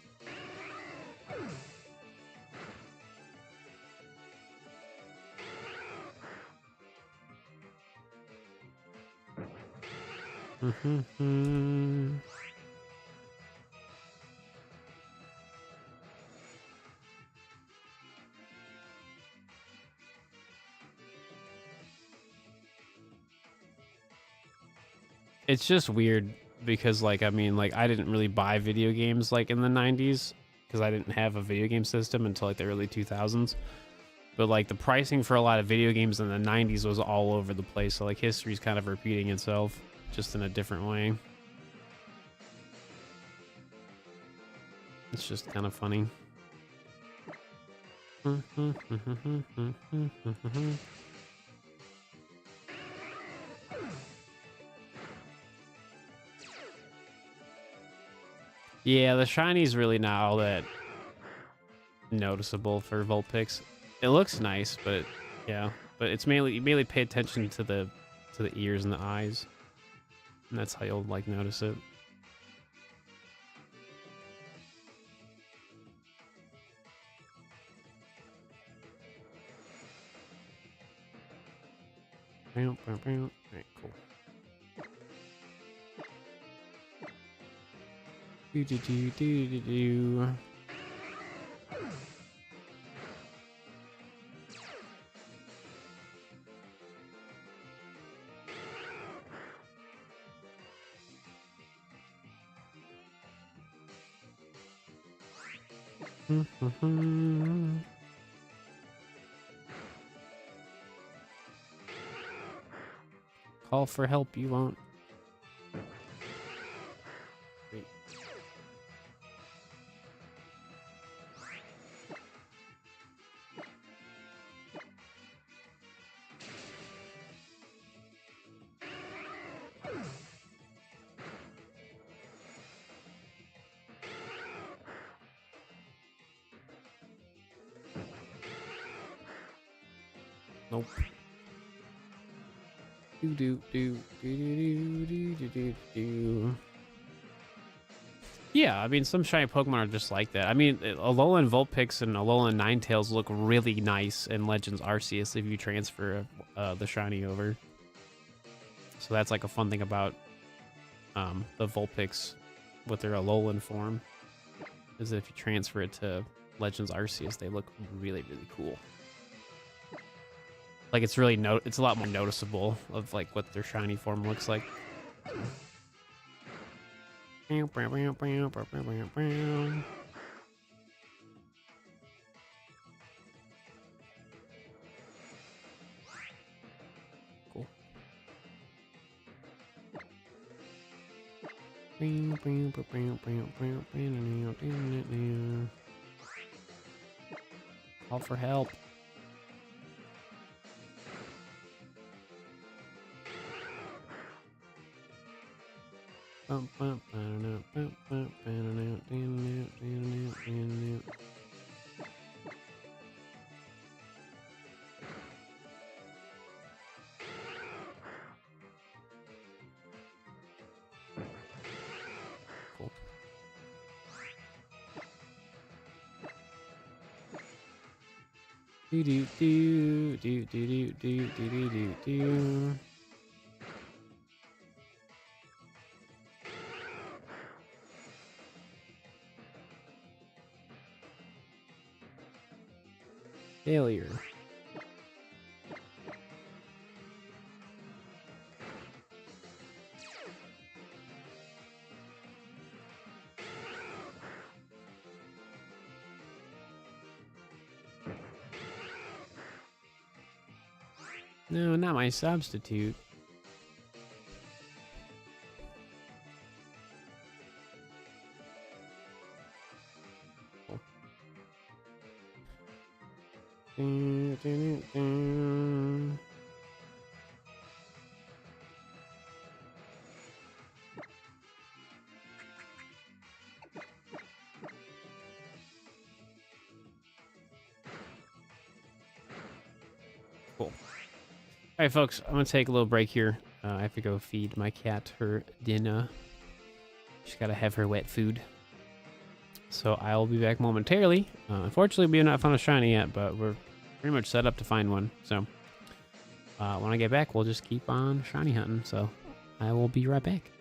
It's just weird because, like, I mean, like, I didn't really buy video games like in the 90s because I didn't have a video game system until like the early 2000s. But like the pricing for a lot of video games in the 90s was all over the place. So like history's kind of repeating itself just in a different way. It's just kind of funny. Yeah, the shiny's really not all that noticeable for Vulpix. It looks nice, but yeah, but it's mainly you mainly pay attention to the ears and the eyes, and that's how you'll like notice it. All right, cool. Do do do do do do. Call for help, you won't. Wait. Nope. Do do do do do do do do do. Yeah, I mean, some shiny Pokemon are just like that. I mean, Alolan Vulpix and Alolan Ninetales look really nice in Legends Arceus if you transfer the shiny over. So that's like a fun thing about the Vulpix with their Alolan form, is that if you transfer it to Legends Arceus, they look really, really cool. Like it's really it's a lot more noticeable of like what their shiny form looks like. Cool. Call for help. Cool. Do do do do do do do do do do. Failure. No, not my substitute. Cool. All right, folks, I'm gonna take a little break here. I have to go feed my cat her dinner. She's gotta have her wet food. So I will be back momentarily. Unfortunately, we have not found a shiny yet, but we're pretty much set up to find one. So when I get back, we'll just keep on shiny hunting. So I will be right back.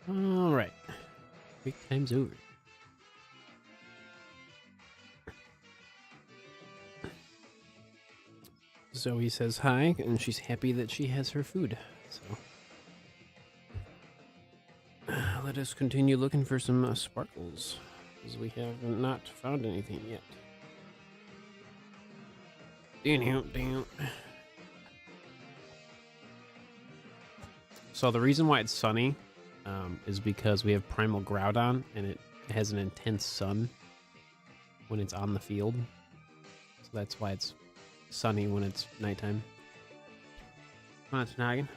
All right. Break time's over. Zoe says hi, and she's happy that she has her food. So let us continue looking for some sparkles, because we have not found anything yet. Damn. So the reason why it's sunny is because we have Primal Groudon, and it has an intense sun when it's on the field. So that's why it's sunny when it's nighttime. Come on, Snoggin.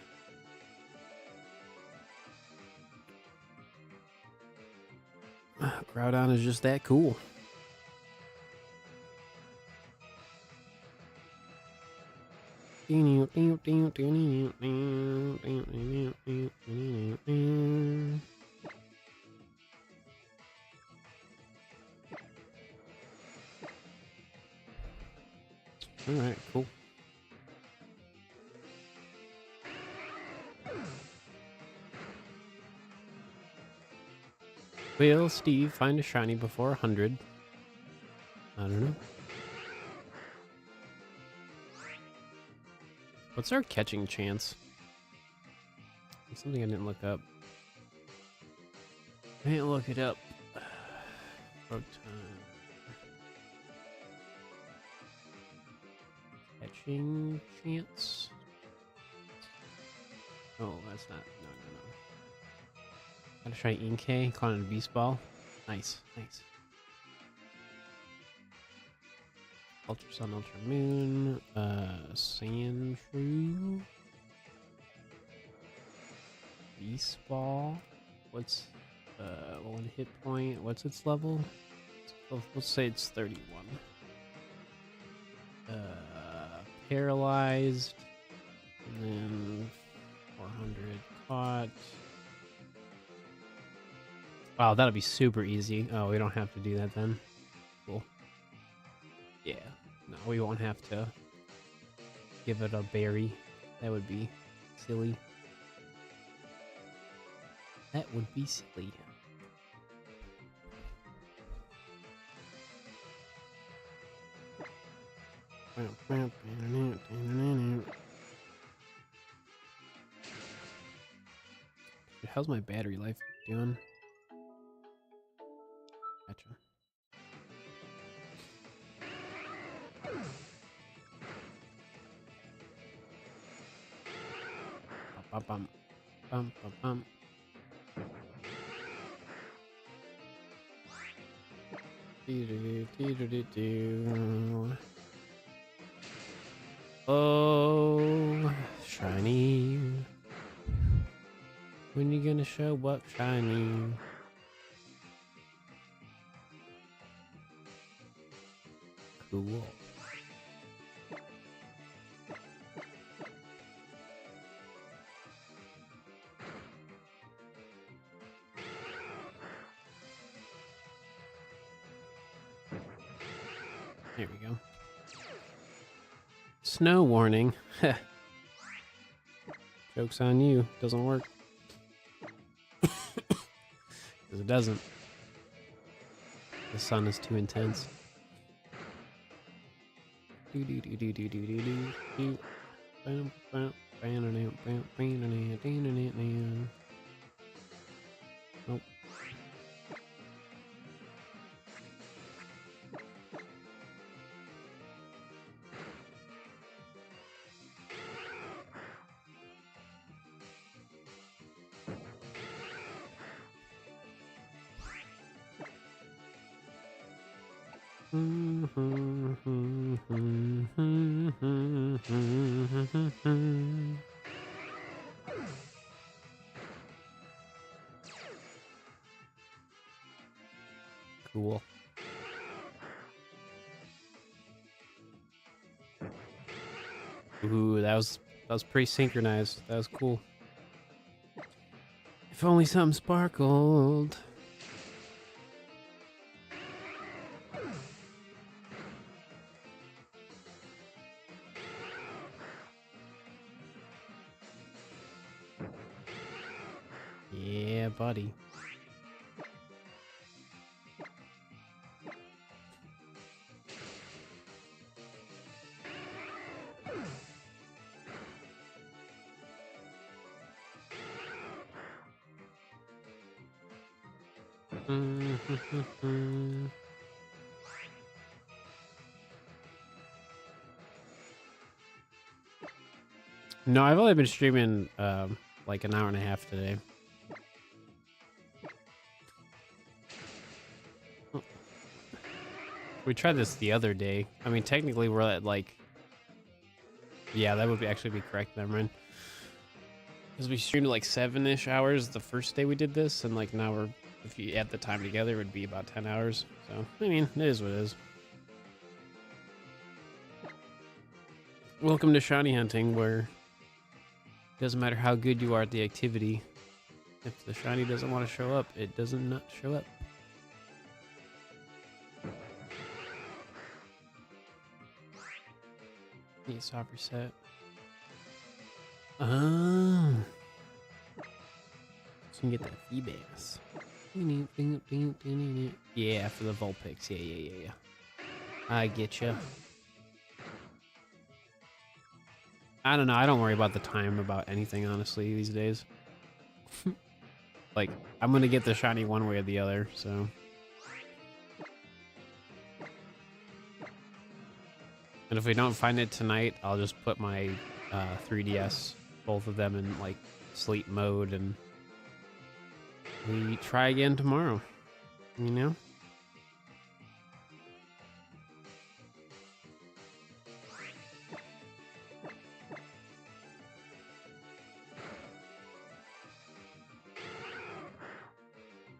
Groudon is just that cool. Alright, cool. Will Steve find a shiny before 100? I don't know. What's our catching chance? It's something I didn't look up. I didn't look it up. Road time. Catching chance? Oh, that's not. No. Gotta try Inkay, Clown and Beast Ball. Nice. Ultra Sun, Ultra Moon, Sandshrew, Beast Ball. What's 1 hit point? What's its level? Let's say it's 31. Paralyzed, and then 400 caught. Wow, that'll be super easy. Oh, we don't have to do that then. Cool. Yeah, no, we won't have to give it a berry. That would be silly. That would be silly. How's my battery life doing? Gotcha. Bum. Oh, shiny. When you gonna show up, shiny? Cool. There we go. Snow warning. Joke's on you. Doesn't work. Because it doesn't. The sun is too intense. Nope. Cool. Ooh, that was pretty synchronized. That was cool. If only something sparkled. Yeah. Yeah, buddy. No, I've only been streaming like an hour and a half today. We tried this the other day. I mean, technically we're at like, yeah, that would actually be correct. Never mind. Because we streamed like 7-ish hours the first day we did this, and like now we're, if you add the time together, it would be about 10 hours. So, I mean, it is what it is. Welcome to shiny hunting, where it doesn't matter how good you are at the activity. If the shiny doesn't want to show up, it doesn't not show up. Need soft reset. Oh. So you can get that Feebas. Yeah, for the Vulpix. Yeah. I get you. I don't know. I don't worry about the time about anything, honestly, these days. Like, I'm going to get the shiny one way or the other, so. And if we don't find it tonight, I'll just put my 3DS, both of them in, like, sleep mode, and we try again tomorrow, you know?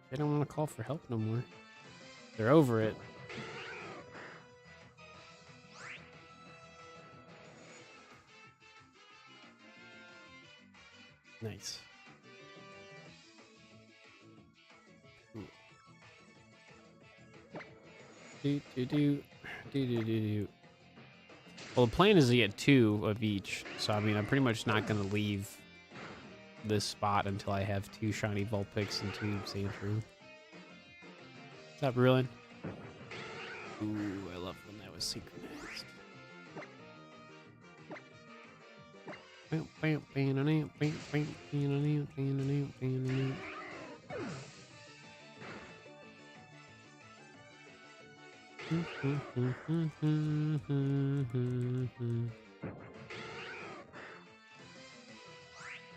They don't want to call for help no more. They're over it. Nice. Cool. Do. Well, the plan is to get 2 of each, so I mean, I'm pretty much not going to leave this spot until I have 2 shiny Vulpix and 2 Sandshrew. What's up, Ruin? Ooh, I love when that was synchronized.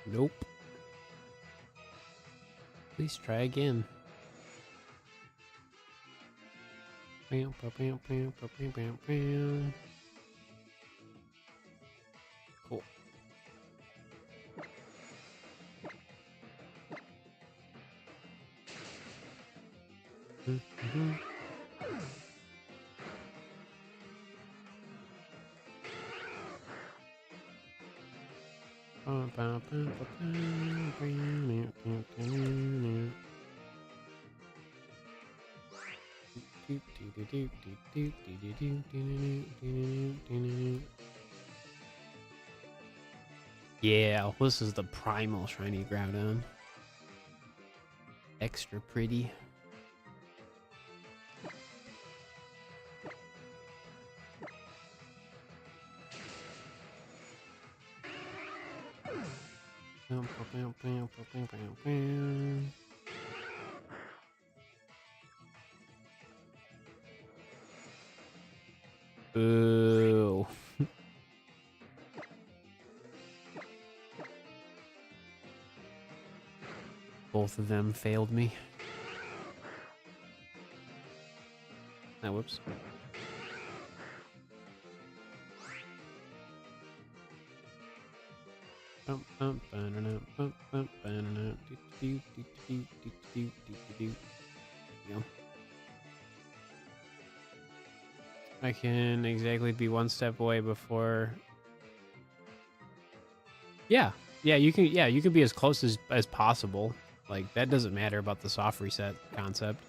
Nope. Please try again. Cool. Yeah, this is the primal shiny Groudon. Extra pretty. Boo. Both of them failed me. Ah, whoops. I can exactly be 1 step away before. Yeah, you can. Yeah, you can be as close as possible. Like, that doesn't matter about the soft reset concept.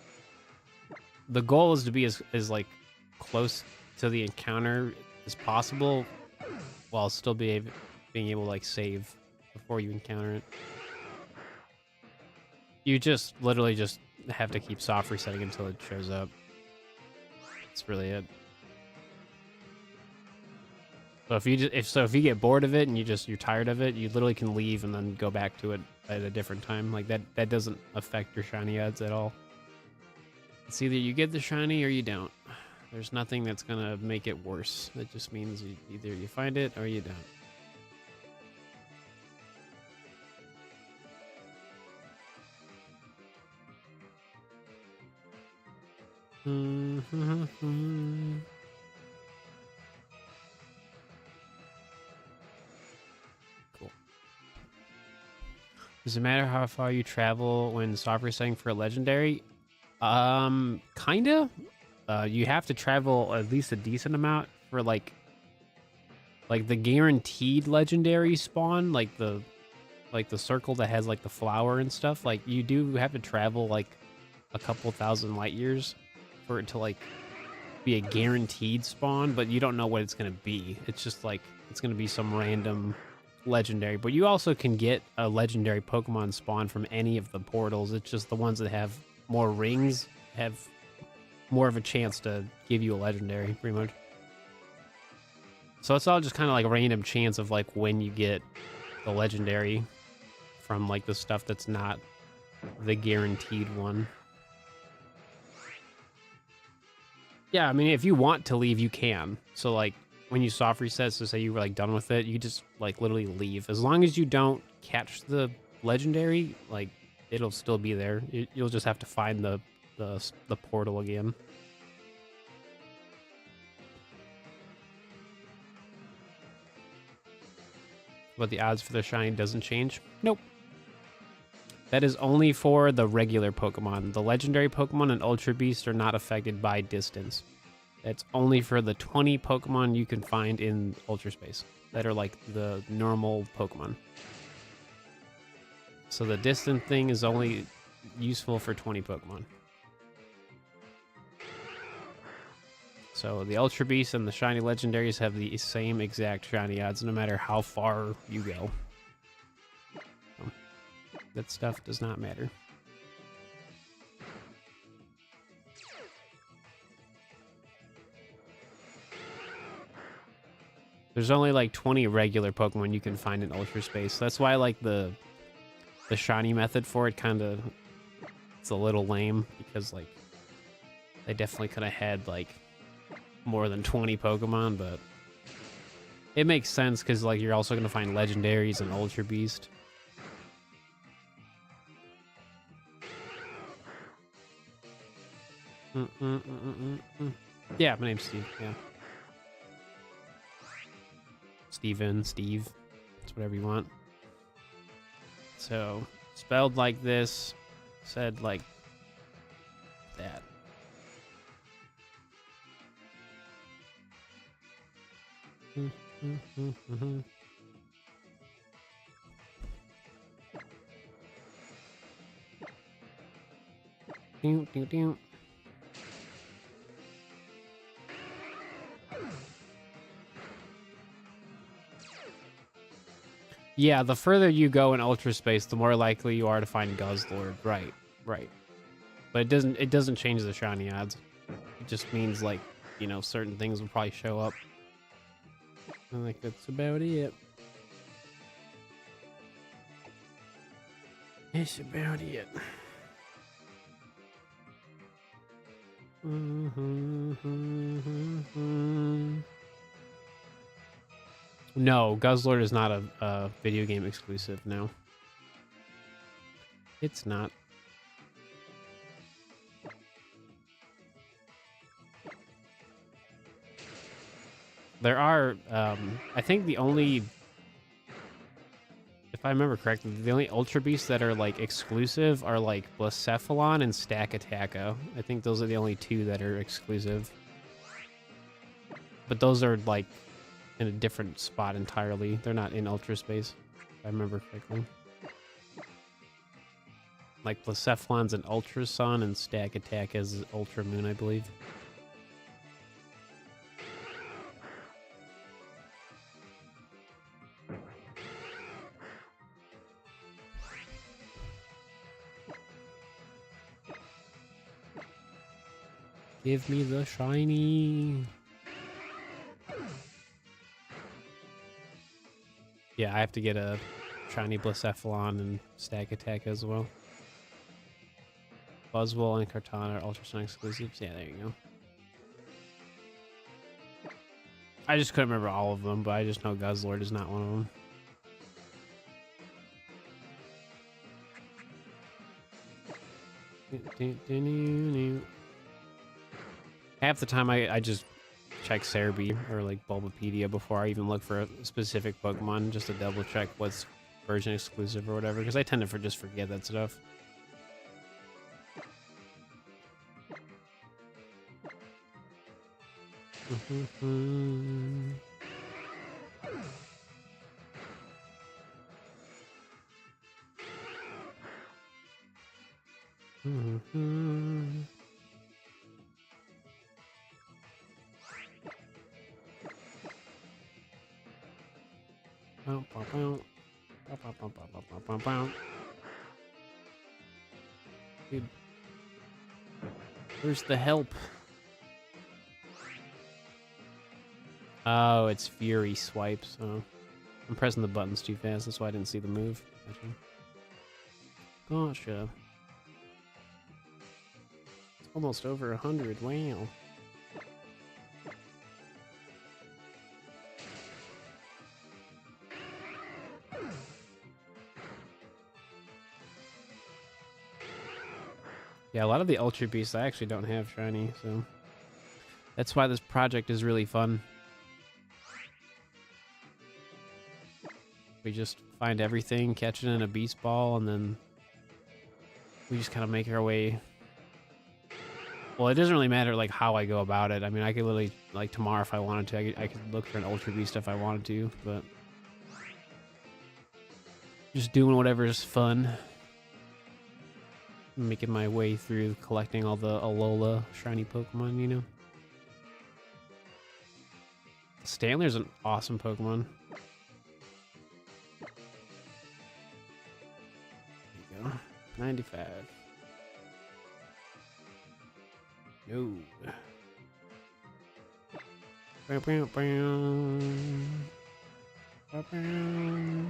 The goal is to be as like close to the encounter as possible, while still being able to like save before you encounter it. You just literally just have to keep soft resetting until it shows up. That's really it. So if you get bored of it and you're tired of it, you literally can leave and then go back to it at a different time. Like that doesn't affect your shiny odds at all. It's either you get the shiny or you don't. There's nothing that's gonna make it worse. It just means either you find it or you don't. Cool. Does it matter how far you travel when software setting for a legendary? Kinda. You have to travel at least a decent amount for like the guaranteed legendary spawn, like the circle that has like the flower and stuff. Like you do have to travel like a couple thousand light years for it to like be a guaranteed spawn, but you don't know what it's gonna be. It's just like it's gonna be some random legendary. But you also can get a legendary Pokemon spawn from any of the portals. It's just the ones that have more rings have more of a chance to give you a legendary, pretty much. So it's all just kind of like a random chance of like when you get the legendary from like the stuff that's not the guaranteed one. Yeah, I mean, if you want to leave, you can. So like when you soft reset, so say you were like done with it, you just like literally leave. As long as you don't catch the legendary, like it'll still be there. You'll just have to find the portal again. But the odds for the shiny doesn't change? Nope. That is only for the regular Pokemon. The legendary Pokemon and Ultra Beast are not affected by distance. That's only for the 20 Pokemon you can find in Ultra Space that are like the normal Pokemon. So the distant thing is only useful for 20 Pokemon. So the Ultra Beast and the shiny legendaries have the same exact shiny odds no matter how far you go. So that stuff does not matter. There's only like 20 regular Pokemon you can find in Ultra Space. That's why like the shiny method for it kind of it's a little lame because like they definitely could have had like more than 20 Pokemon, but it makes sense because like you're also going to find legendaries and Ultra Beast. Yeah, my name's Steve. Yeah, Steve. It's whatever you want. So spelled like this, said like that. Yeah, the further you go in Ultra Space, the more likely you are to find Guzzlord. Right. But it doesn't change the shiny odds. It just means like, you know, certain things will probably show up. I think that's about it. That's about it. No, Guzzlord is not a video game exclusive, no. It's not. There are, I think the only, if I remember correctly, the only Ultra Beasts that are like exclusive are like Blacephalon and Stakataka. I think those are the only two that are exclusive. But those are like in a different spot entirely. They're not in Ultra Space, if I remember correctly. Like Blacephalon's an Ultra Sun and Stakataka is Ultra Moon, I believe. Give me the shiny. Yeah, I have to get a shiny Blacephalon and Stack Attack as well. Buzzwole and Kartana are Ultrasun exclusives. Yeah, there you go. I just couldn't remember all of them, but I just know Guzzlord is not one of them. Half the time I just check Cerebi or like Bulbapedia before I even look for a specific Pokemon, just to double check what's version exclusive or whatever, because I tend to just forget that stuff. Dude, where's the help? Oh, it's Fury swipes. Oh, I'm pressing the buttons too fast. That's why I didn't see the move. Gotcha. It's almost over 100. Wow. Yeah, a lot of the Ultra Beasts I actually don't have shiny, so that's why this project is really fun. We just find everything, catch it in a Beast Ball, and then we just kind of make our way. Well, it doesn't really matter like how I go about it. I mean, I could literally, like tomorrow if I wanted to, I could look for an Ultra Beast if I wanted to, but just doing whatever is fun. Making my way through collecting all the Alola shiny Pokemon, you know. Stanley's an awesome Pokemon. There you go. 95. No. Bow, bow, bow. Bow, bow.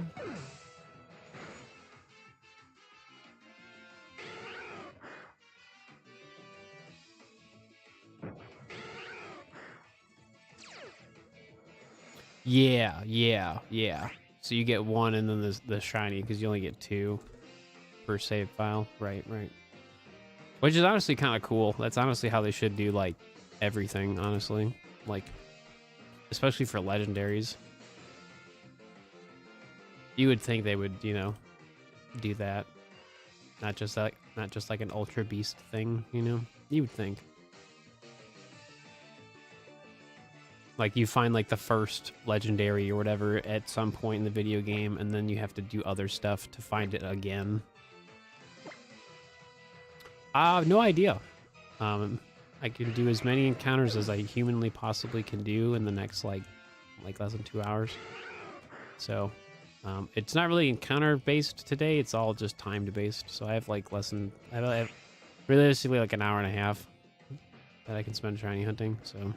Yeah. So you get one and then the shiny, because you only get 2 per save file. Right. Which is honestly kind of cool. That's honestly how they should do, like, everything, honestly. Like, especially for legendaries. You would think they would, you know, do that. Not just like an Ultra Beast thing, you know? You would think. Like, you find, like, the first legendary or whatever at some point in the video game, and then you have to do other stuff to find it again. No idea. I can do as many encounters as I humanly possibly can do in the next, like less than 2 hours. So, it's not really encounter-based today. It's all just timed-based. So I have, like, I have realistically, like, an hour and a half that I can spend shiny hunting, so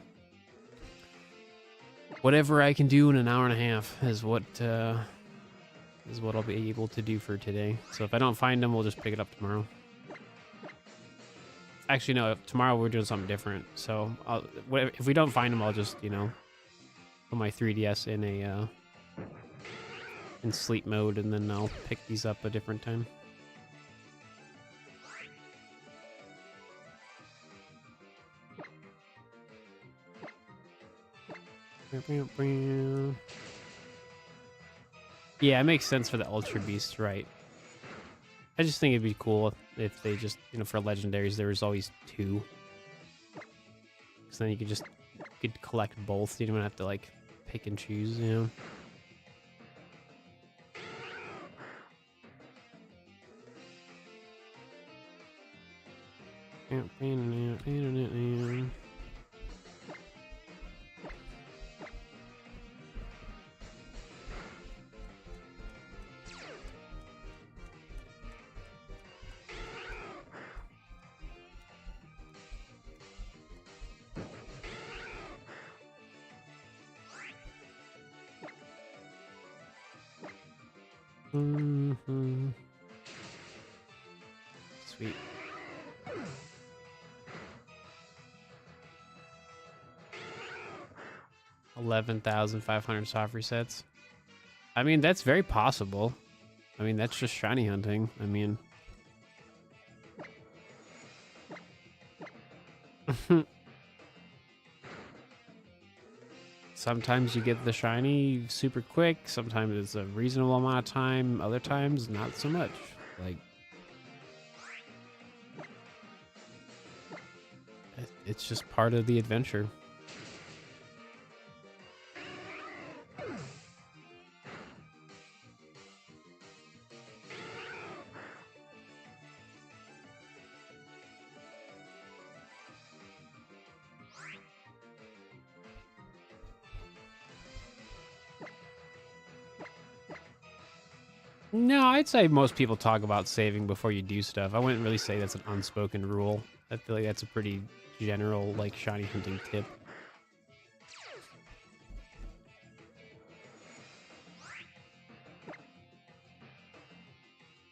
whatever I can do in an hour and a half is what I'll be able to do for today. So if I don't find them, we'll just pick it up tomorrow. Actually, no, tomorrow we're doing something different. So if we don't find them, I'll just, you know, put my 3DS in sleep mode, and then I'll pick these up a different time. Yeah, it makes sense for the Ultra Beast, right? I just think it'd be cool if they just, you know, for legendaries, there was always 2. So then you could collect both. You don't have to, like, pick and choose, you know? Sweet. $11,500 soft resets. I mean, that's very possible. I mean, that's just shiny hunting. I mean, sometimes you get the shiny super quick. Sometimes it's a reasonable amount of time. Other times, not so much. Like, it's just part of the adventure. No, I'd say most people talk about saving before you do stuff. I wouldn't really say that's an unspoken rule. I feel like that's a pretty general, like, shiny hunting tip.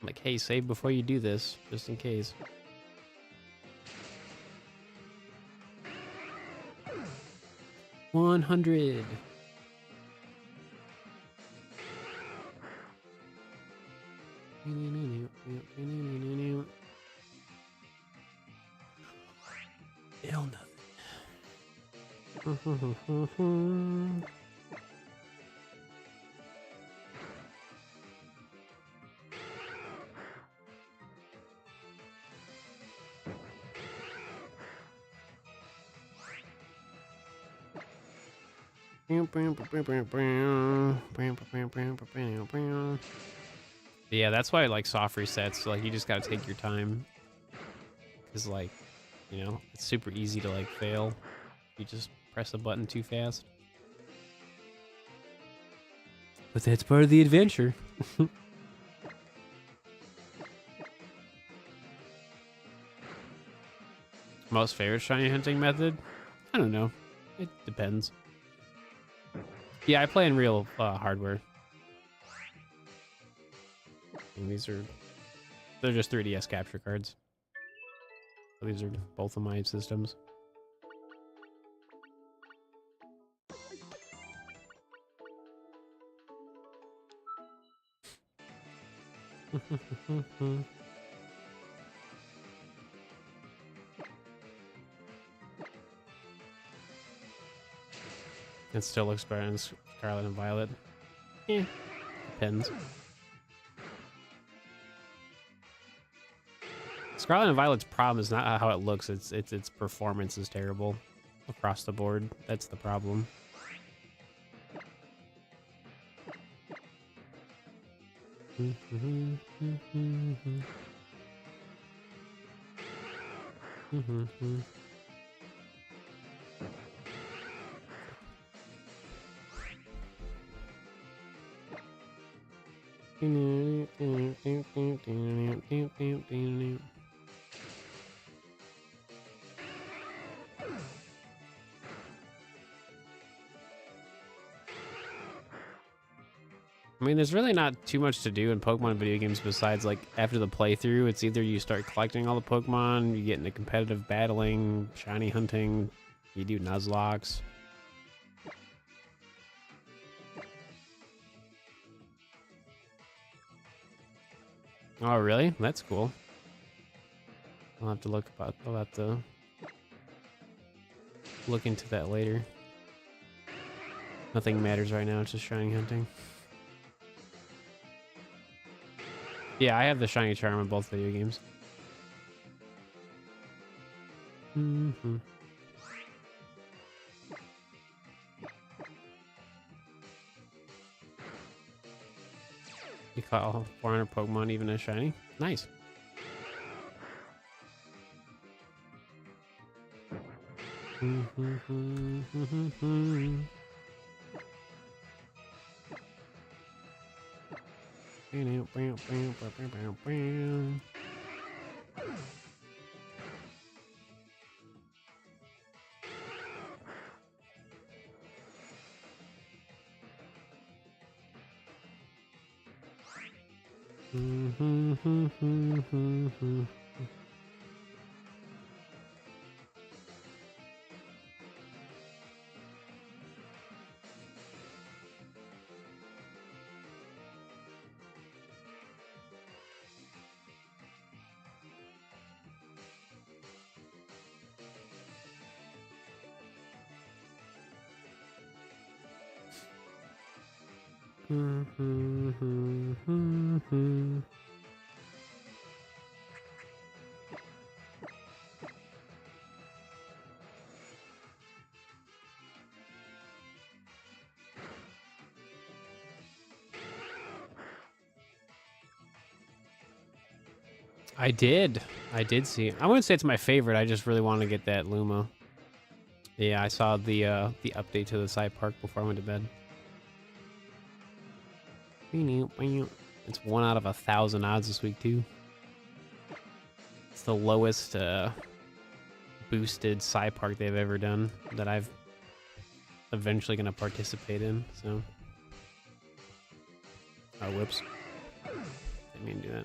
Like, hey, save before you do this, just in case. $100. Hell nothing. Yeah, that's why I like soft resets. Like, you just gotta take your time. Because, like, you know, it's super easy to, like, fail. You just press a button too fast. But that's part of the adventure. Most favorite shiny hunting method? I don't know. It depends. Yeah, I play in real hardware. And they're just 3DS capture cards. So these are both of my systems. It still looks better in Scarlet and Violet. Eh, depends. Scarlet and Violet's problem is not how it looks, it's its performance is terrible across the board. That's the problem. I mean, there's really not too much to do in Pokemon video games besides, like, after the playthrough, it's either you start collecting all the Pokemon, you get into competitive battling, shiny hunting, you do Nuzlocks. Oh, really? That's cool. I'll have to look into that later. Nothing matters right now, it's just shiny hunting. Yeah, I have the shiny charm in both video games. You caught all 400 Pokemon, even as shiny. Nice. I did see. I wouldn't say it's my favorite. I just really want to get that Luma. Yeah, I saw the update to the side park before I went to bed. It's 1 out of 1,000 odds this week too. It's the lowest boosted side park they've ever done that I've eventually gonna participate in. So, oh whoops, didn't mean to do that.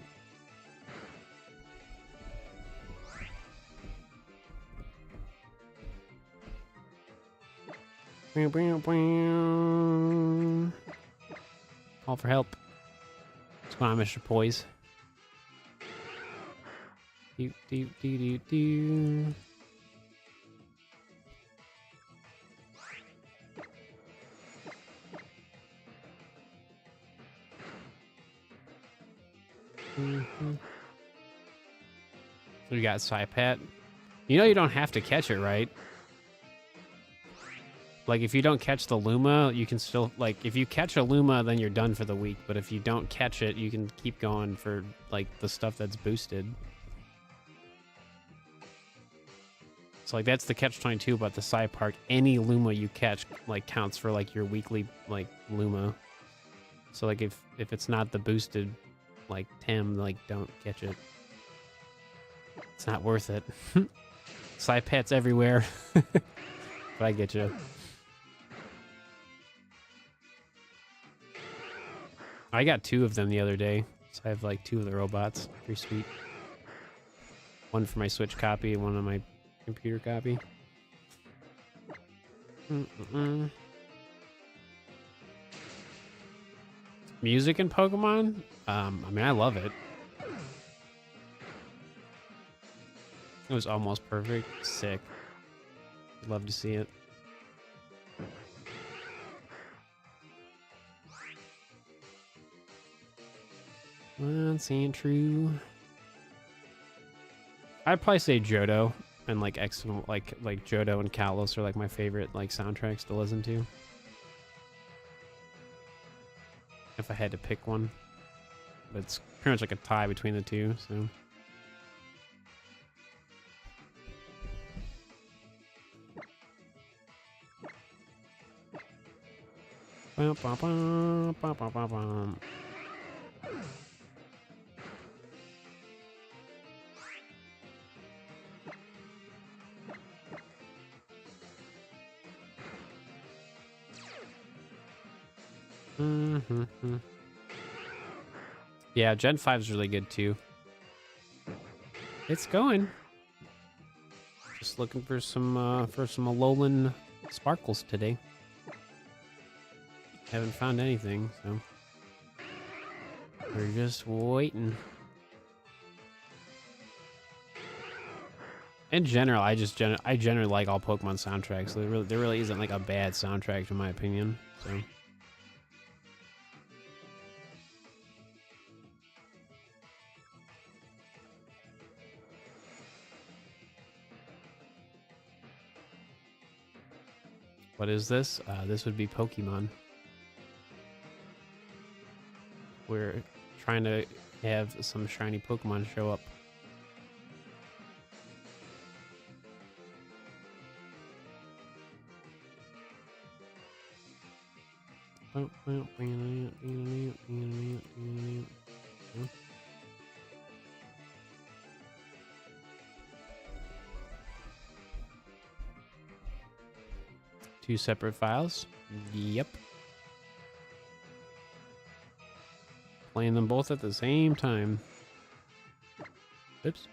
Call for help. What's going on, Mr. Poise? Do. We got Psypat. You know you don't have to catch it, right? Like, if you don't catch the Luma, you can still, like, if you catch a Luma, then you're done for the week. But if you don't catch it, you can keep going for, like, the stuff that's boosted. So, like, that's the catch-22 about the side park. Any Luma you catch, like, counts for, like, your weekly, like, Luma. So, like, if it's not the boosted, like, Tim, like, don't catch it. It's not worth it. Psypats everywhere. But I get you. I got 2 of them the other day, so I have like 2 of the robots. Pretty sweet. 1 for my Switch copy and 1 on my computer copy. Music in Pokemon? I mean, I love it. It was almost perfect. Sick. Love to see it. Once and true. I'd probably say Johto and like like Johto and Kalos are like my favorite like soundtracks to listen to. If I had to pick one, but it's pretty much like a tie between the two. So. Bum, bum, bum, bum, bum, bum, bum. Yeah, Gen 5 is really good too. It's going. Just looking for some Alolan sparkles today. Haven't found anything, so we're just waiting. In general, I generally like all Pokemon soundtracks. So there really isn't like a bad soundtrack in my opinion. So. What is this? This would be Pokemon. We're trying to have some shiny Pokemon show up. Two separate files. Yep. playing them both at the same time. Oops.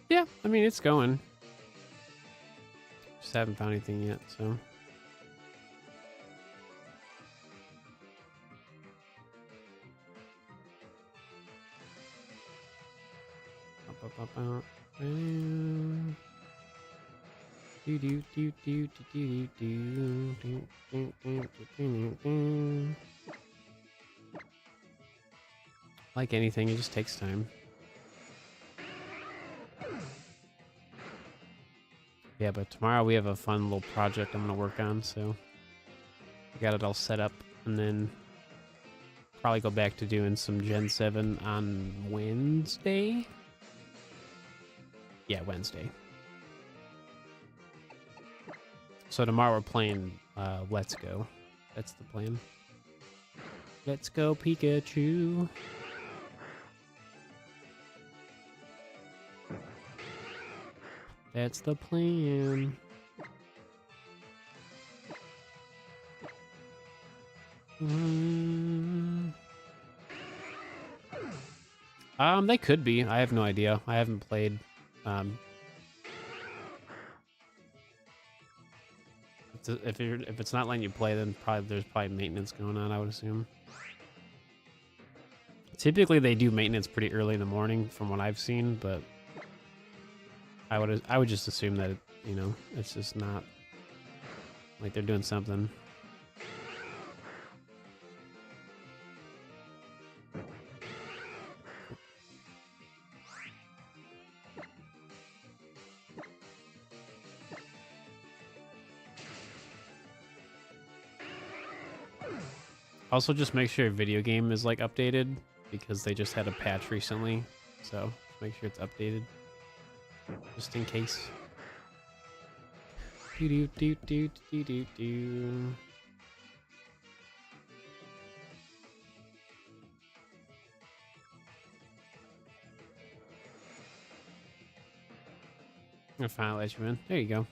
Yeah, I mean, it's going. Just haven't found anything yet, so. Like anything, it just takes time. Yeah, but tomorrow we have a fun little project I'm gonna work on, so I got it all set up, and then probably go back to doing some Gen 7 on Wednesday. Yeah, Wednesday. So tomorrow we're playing Let's Go. That's the plan. Let's go, Pikachu. That's the plan. They could be. I have no idea. I haven't played. If it's not letting you play, then there's probably maintenance going on, I would assume. Typically, they do maintenance pretty early in the morning, from what I've seen, but I would just assume that it's just not like they're doing something. Also, just make sure your video game is like updated, because they just had a patch recently, so make sure it's updated, just in case. Do do do do do do. I'm gonna finally let you in. There you go.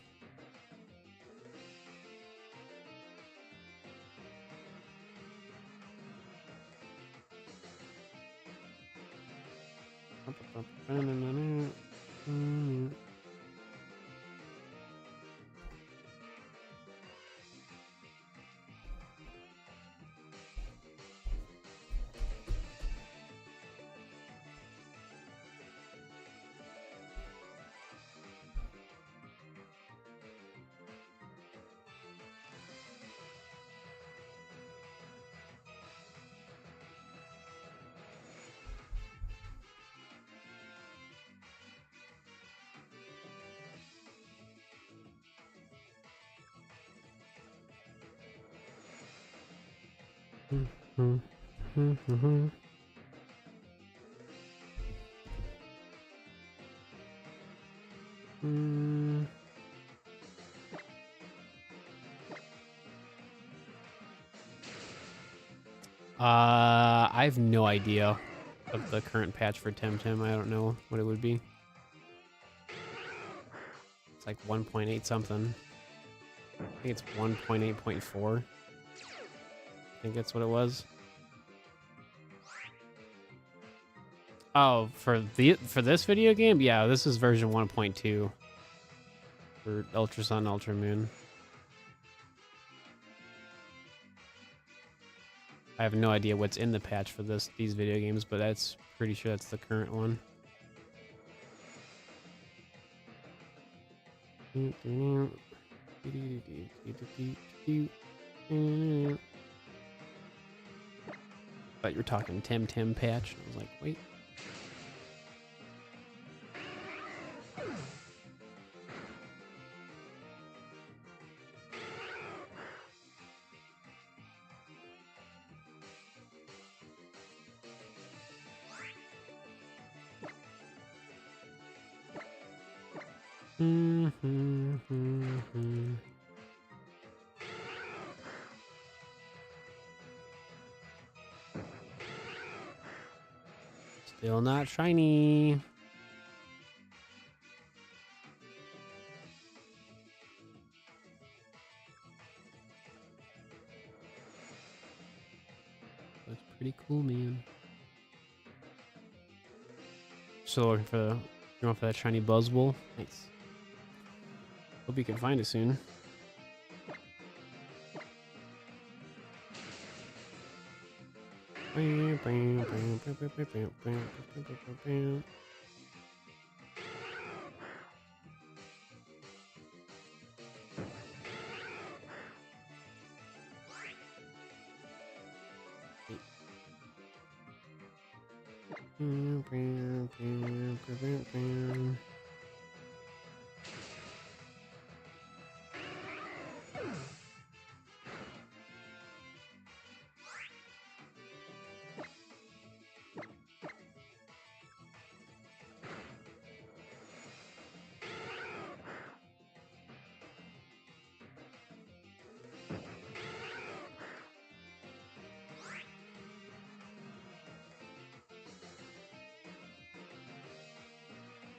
I have no idea of the current patch for Temtem. I don't know what it would be. It's like 1.8 something. I think it's 1.8.4. I think that's what it was. Oh, for this video game, yeah, this is version 1.2 for Ultra Sun, Ultra Moon. I have no idea what's in the patch for these video games, but that's pretty sure that's the current one. Thought you were talking Temtem patch. I was like, wait. Still not shiny. That's pretty cool, man. Still looking for the, going for that shiny Buzzwole. Nice. Hope you can find it soon.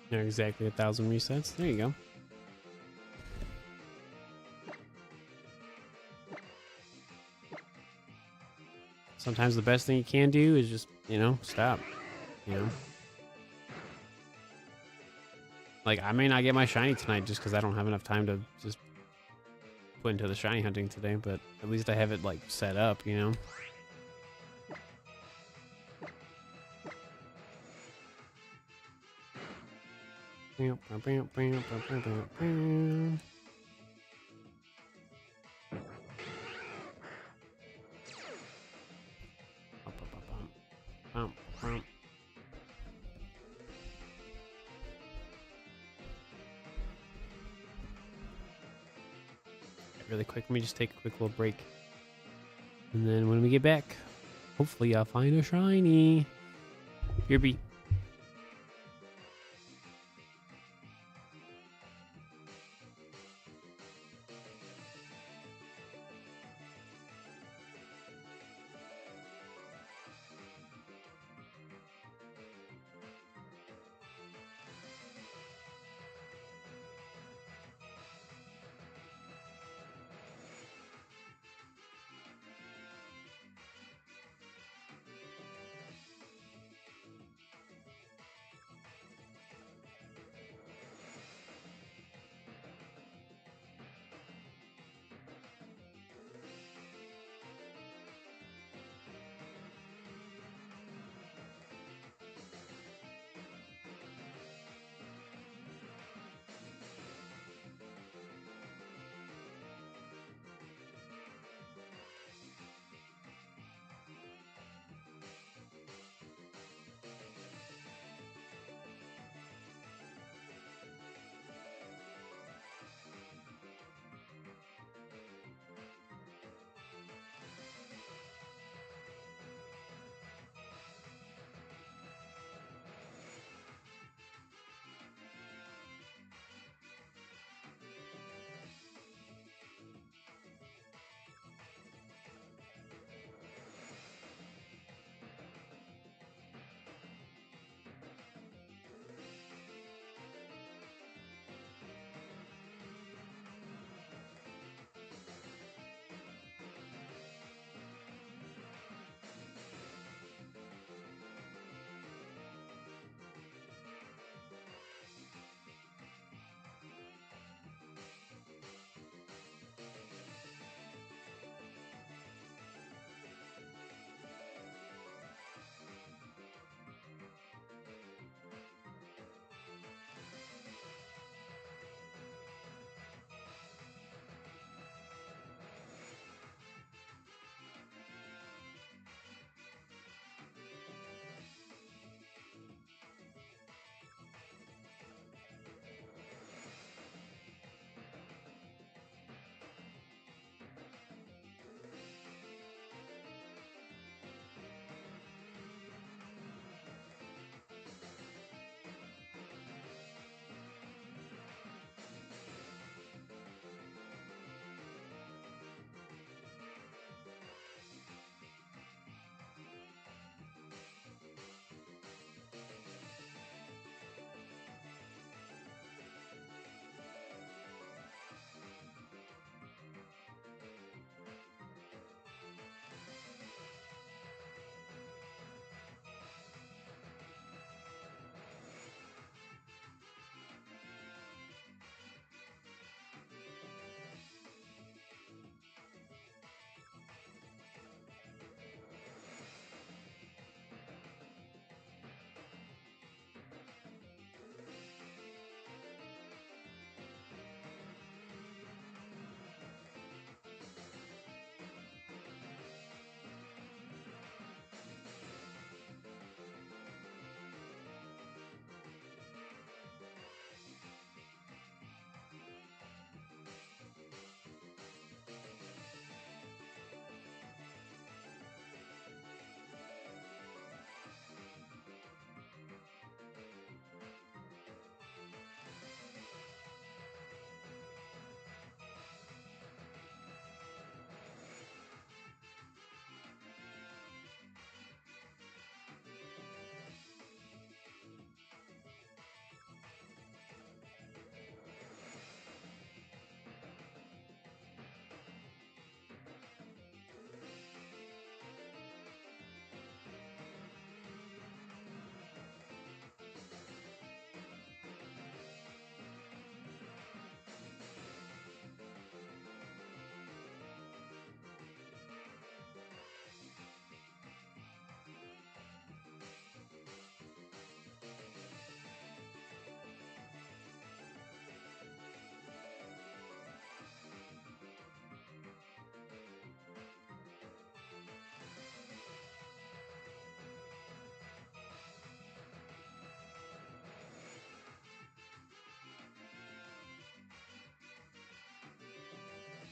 Yeah, exactly 1,000 resets. There you go. Sometimes the best thing you can do is just, stop. You know? Like, I may not get my shiny tonight just because I don't have enough time to just put into the shiny hunting today, but at least I have it, like, set up, you know? Really quick, let me just take a quick little break. And then when we get back, hopefully I'll find a shiny. Here be.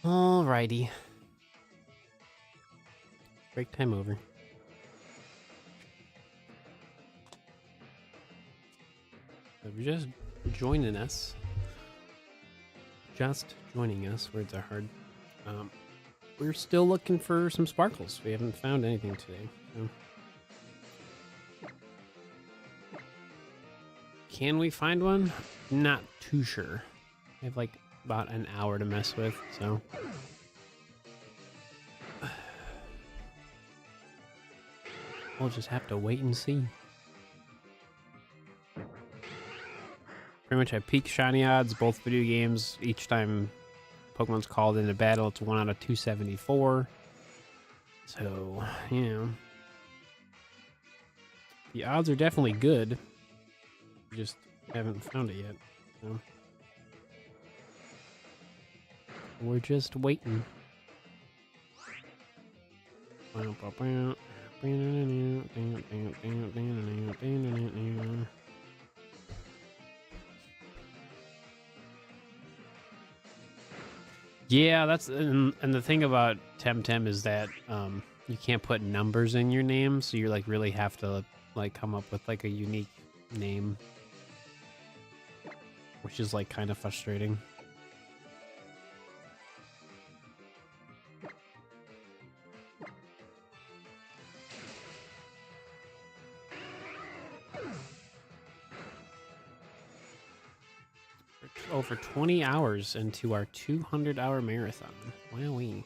Alrighty. Break time over. If you're just joining us, words are hard. We're still looking for some sparkles. We haven't found anything today. So. Can we find one? Not too sure. I have like about an hour to mess with, so. We'll just have to wait and see. Pretty much have peak shiny odds, both video games. Each time Pokemon's called into battle, it's 1 out of 274. So, you know. The odds are definitely good. We just haven't found it yet. So. We're just waiting. Yeah, that's and the thing about Temtem is that you can't put numbers in your name, so you like really have to like come up with like a unique name, which is like kind of frustrating. Over 20 hours into our 200-hour marathon. Wowee.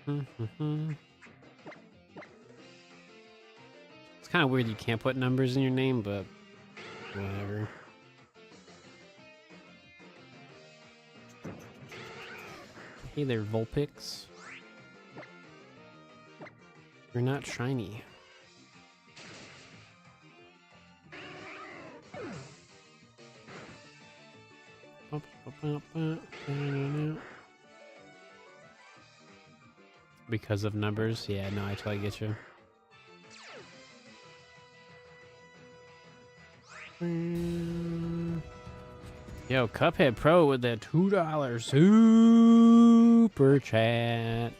It's kind of weird you can't put numbers in your name, but whatever. Hey there, Vulpix. You're not shiny. Because of numbers? Yeah, no, I totally get you. Yo, Cuphead Pro with that $2 super chat.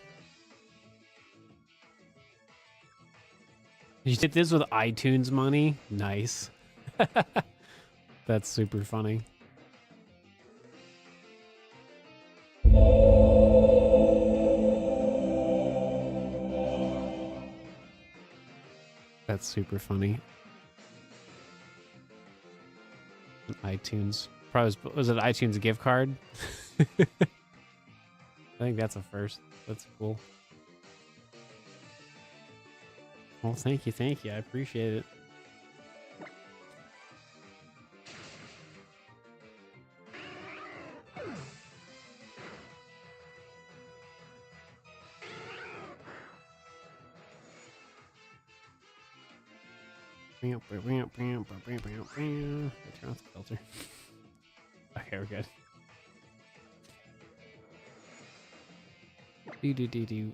You did this with iTunes money? Nice. That's super funny. That's super funny. iTunes. Probably was it an iTunes gift card? I think that's a first. That's cool. Well, thank you. I appreciate it. Turn off the filter. Okay, we're good. Do.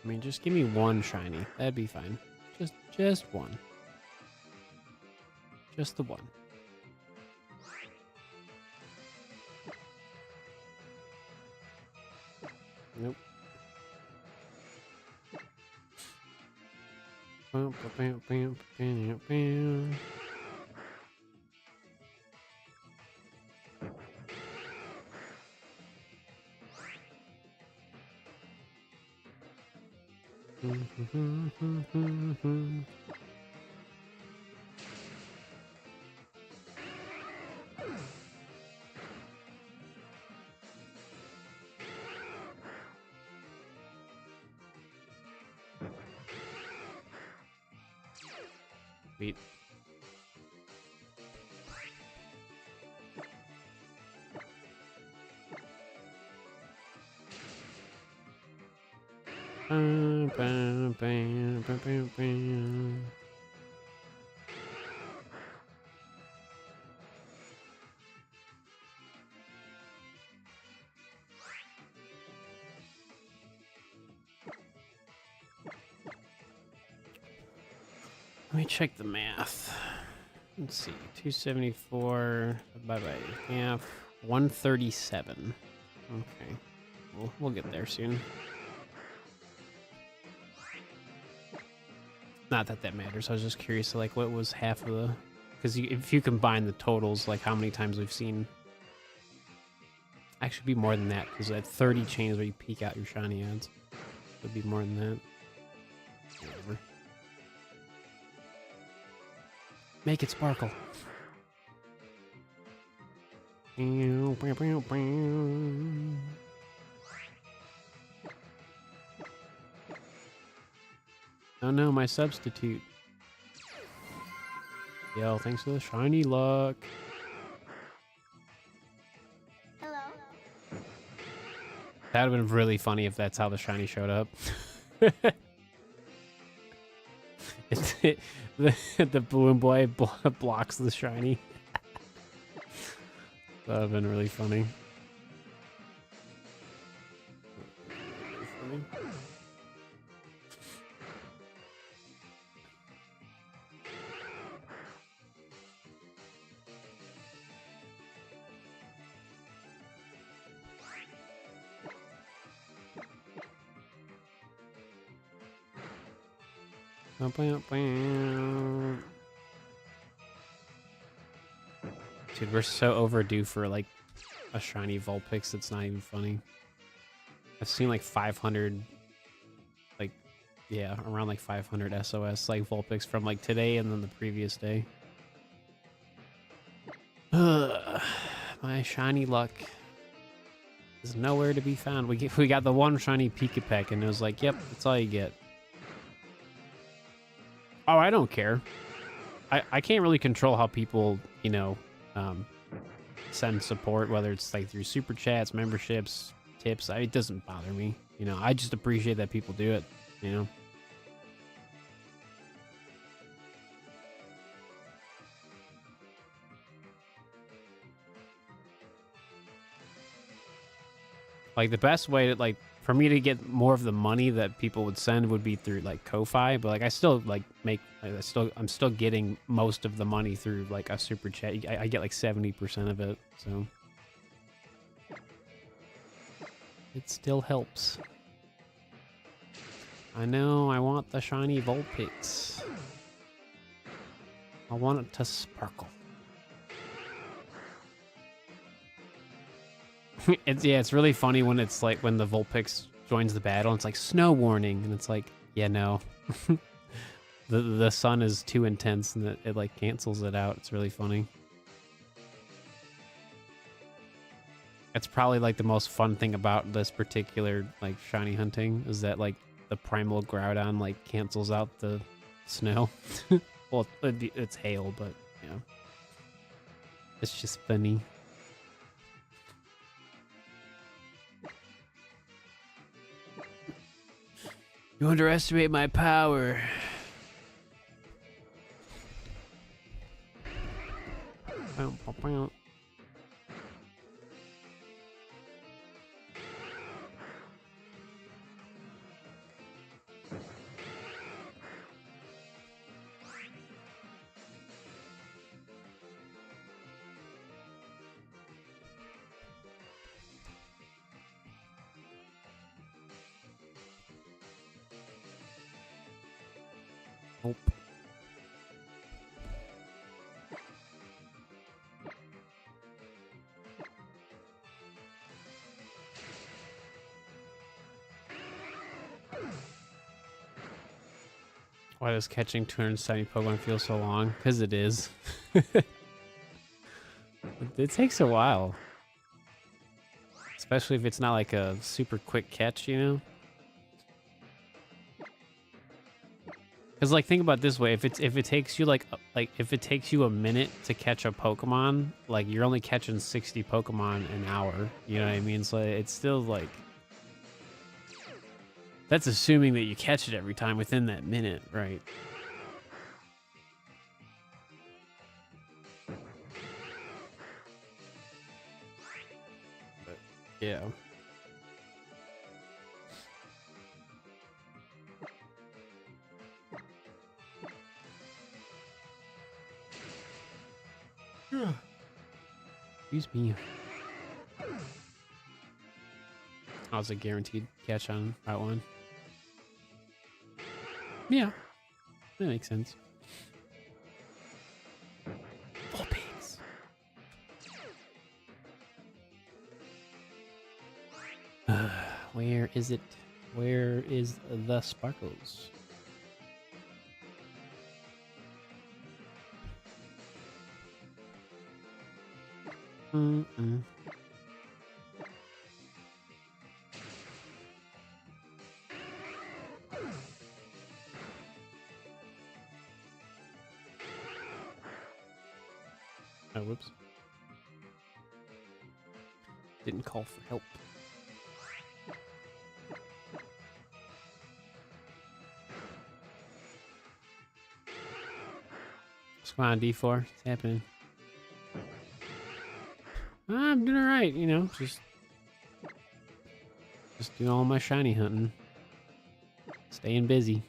I mean, just give me one shiny. That'd be fine. Just one. Just the one. Nope. Beat. Let me check the math. Let's see, 274 divided by half, 137. Okay, we'll get there soon. Not that that matters. I was just curious, like, what was half of the? Because if you combine the totals, like how many times we've seen. Actually, be more than that, because at 30 chains where you peek out your shiny ads, it would be more than that. Whatever. Make it sparkle. Oh no, my substitute. Yo, thanks for the shiny luck. Hello. That would have been really funny if that's how the shiny showed up. The balloon boy blocks the shiny. That would have been really funny. Dude, we're so overdue for like a shiny Vulpix. It's not even funny. I've seen like 500, like, yeah, around like 500 SOS like Vulpix from like today and then the previous day. My shiny luck is nowhere to be found. We got the one shiny Pikachu and it was like, yep, that's all you get. Oh, I don't care. I can't really control how people, you know, send support, whether it's like through super chats, memberships, tips. It doesn't bother me. You know, I just appreciate that people do it, you know. Like the best way to like for me to get more of the money that people would send would be through like Ko-Fi, but like I still like I'm still getting most of the money through like a super chat. I get like 70% of it, so it still helps. I know, I want the shiny Vulpix. I want it to sparkle. It's really funny when it's like when the Vulpix joins the battle and it's like snow warning and it's like, yeah, no. the sun is too intense and it like cancels it out. It's really funny. It's probably like the most fun thing about this particular like shiny hunting is that like the primal Groudon like cancels out the snow. Well, it's hail, but yeah. It's just funny. You underestimate my power. Nope. Why does catching 270 Pokemon feel so long? Because it is. It takes a while. Especially if it's not like a super quick catch, you know? Because like think about it this way, if it takes you like if it takes you a minute to catch a Pokemon, like you're only catching 60 Pokemon an hour. You know what I mean? So it's still like That's assuming that you catch it every time within that minute, right? But yeah. Excuse me. I was a guaranteed catch on that one. Yeah, that makes sense. Full pigs. Where is it? Where is the sparkles? Mm-mm. Oh, whoops. Didn't call for help. Come on, D4. It's happening. I'm doing alright, you know, just doing all my shiny hunting. Staying busy.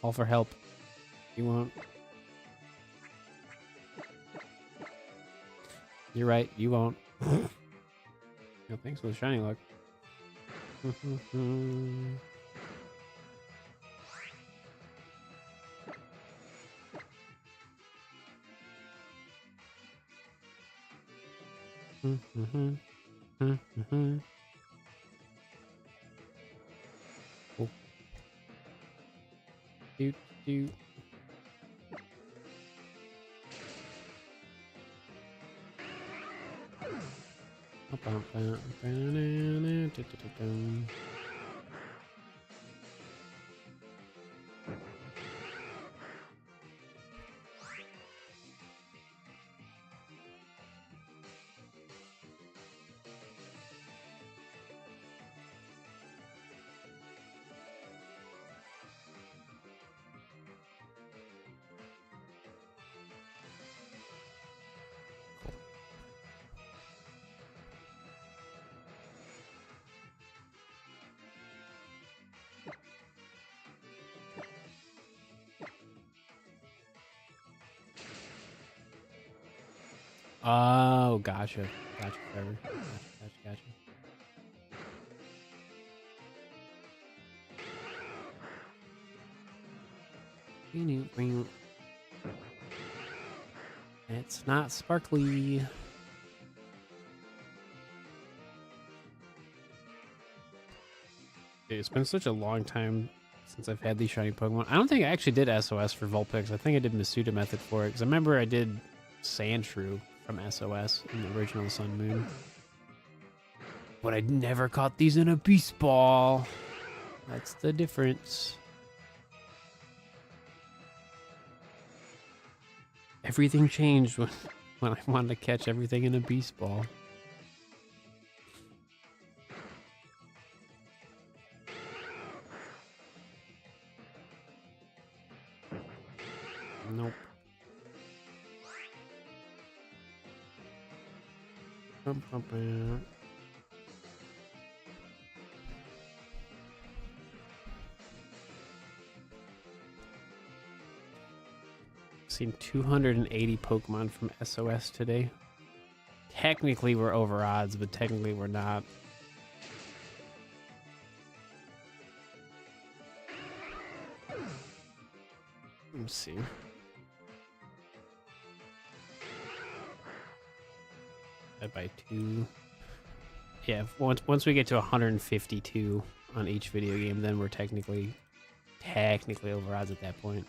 Call for help. You won't. You're right, you won't. No, thanks for the shiny luck. Cool. Do. Oh, gotcha. Gotcha, Trevor. Gotcha. It's not sparkly. Dude, it's been such a long time since I've had these shiny Pokemon. I don't think I actually did SOS for Vulpix. I think I did Masuda Method for it, because I remember I did Sandshrew from SOS in the original Sun Moon. But I never caught these in a Beast Ball. That's the difference. Everything changed when I wanted to catch everything in a Beast Ball. Nope. Seen 280 Pokemon from SOS today. Technically we're over odds, but technically we're not. Let's see. That by 2. Yeah, once we get to 152 on each video game, then we're technically over odds at that point.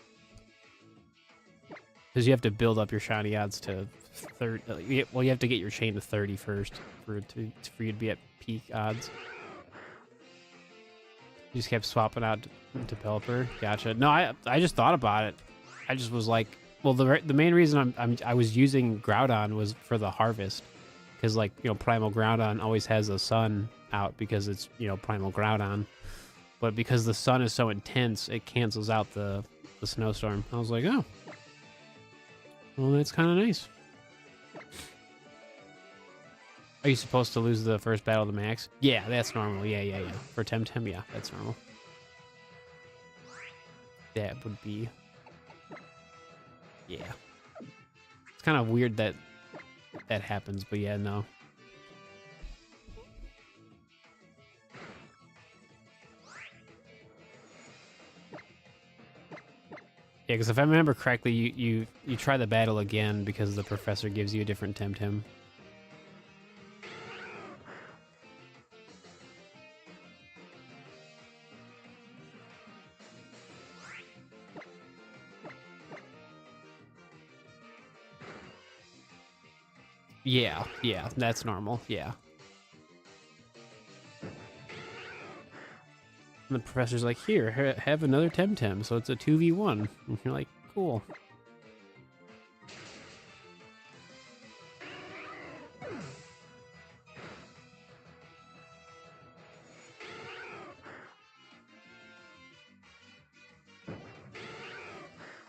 Because you have to build up your shiny odds to 30. Well, you have to get your chain to 30 first for you to be at peak odds. You just kept swapping out Developer. Gotcha. No, I just thought about it. I just was like, well, the main reason I was using Groudon was for the harvest, because like Primal Groudon always has the sun out because it's Primal Groudon, but because the sun is so intense, it cancels out the snowstorm. I was like, oh, well, that's kind of nice. Are you supposed to lose the first battle to max? Yeah, that's normal. Yeah. For Temtem, yeah, that's normal. That would be... Yeah. It's kind of weird that happens, but yeah, no. Yeah, because if I remember correctly, you try the battle again because the professor gives you a different Temtem. Yeah, that's normal, yeah. And the professor's like, here, have another Temtem, so it's a 2v1. And you're like, cool.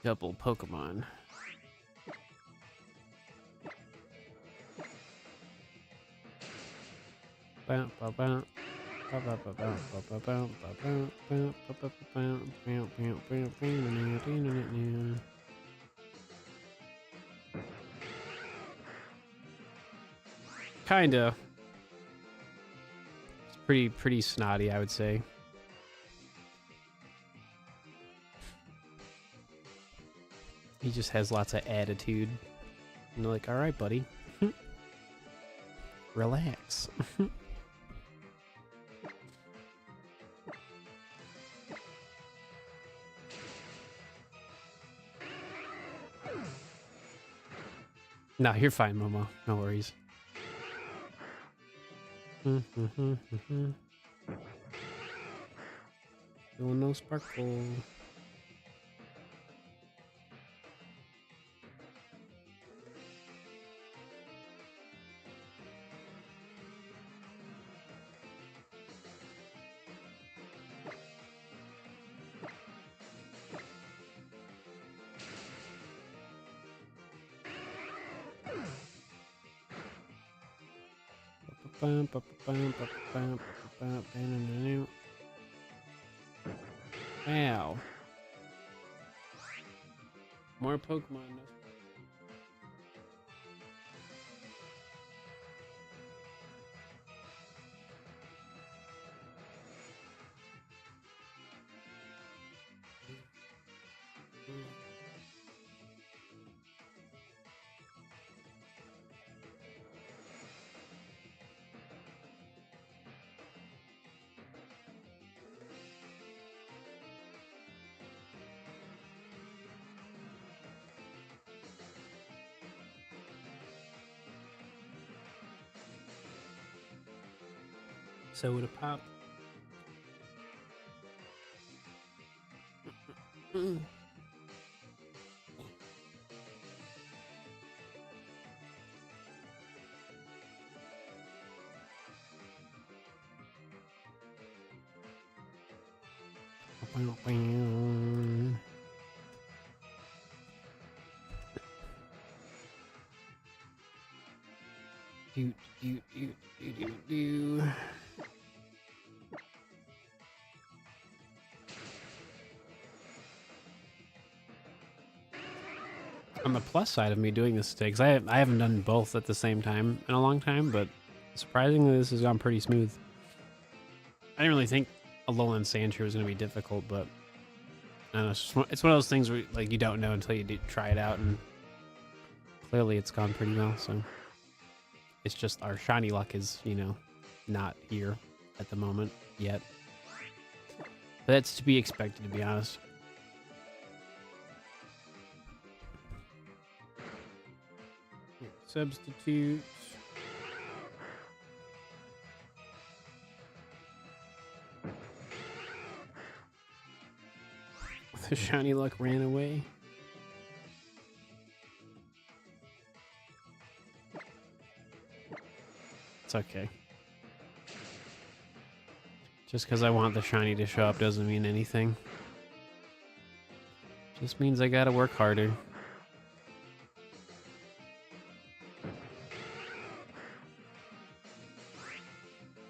Double Pokemon. Kinda. It's pretty snotty, I would say. He just has lots of attitude. And they're like, all right, buddy. Relax. No, you're fine, Momo. No worries. Doing no sparkle. Wow. More Pokemon. Soda pop. Do. On the plus side of me doing this today, because I haven't done both at the same time in a long time, but surprisingly this has gone pretty smooth. I didn't really think Alolan Sandshrew was going to be difficult, but I don't know, it's one of those things where like you don't know until you try it out, and clearly it's gone pretty well. So it's just our shiny luck is not here at the moment yet. But that's to be expected, to be honest. Substitute. The shiny luck ran away. It's okay. Just because I want the shiny to show up doesn't mean anything. Just means I gotta work harder.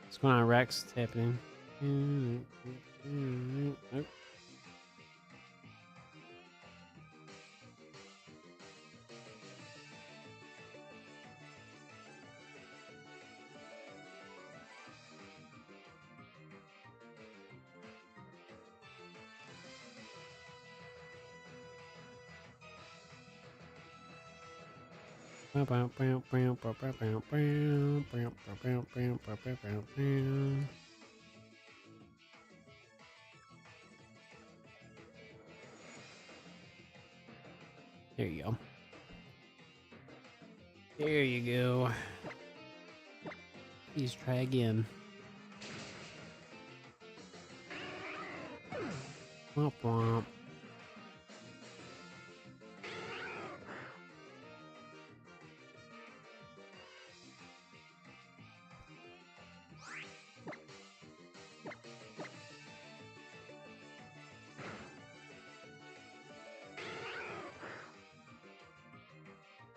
What's going on, Rex? What's happening? Oh. There you go. There you go. Please try again. Womp womp.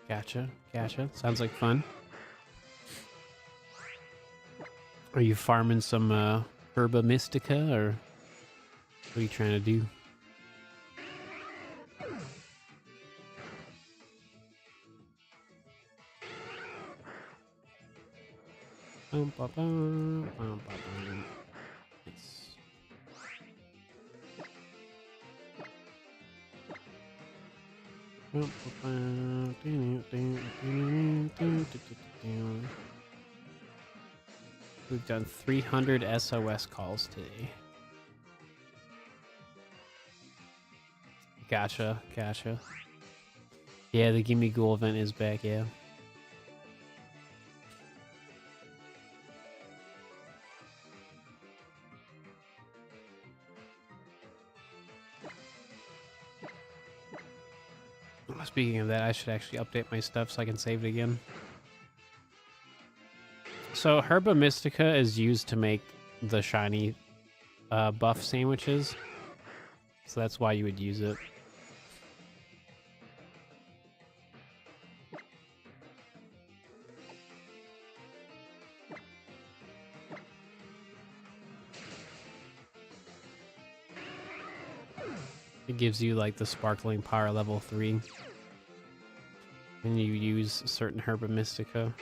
Gotcha, gotcha. Sounds like fun. Are you farming some Herba Mystica, or what are you trying to do? Nice. We've done 300 SOS calls today. Gotcha, gotcha. Yeah, the Gimme Ghoul event is back, yeah. Speaking of that, I should actually update my stuff so I can save it again. So Herba Mystica is used to make the shiny buff sandwiches. So that's why you would use it. It gives you like the sparkling power level 3 when you use certain Herba Mystica.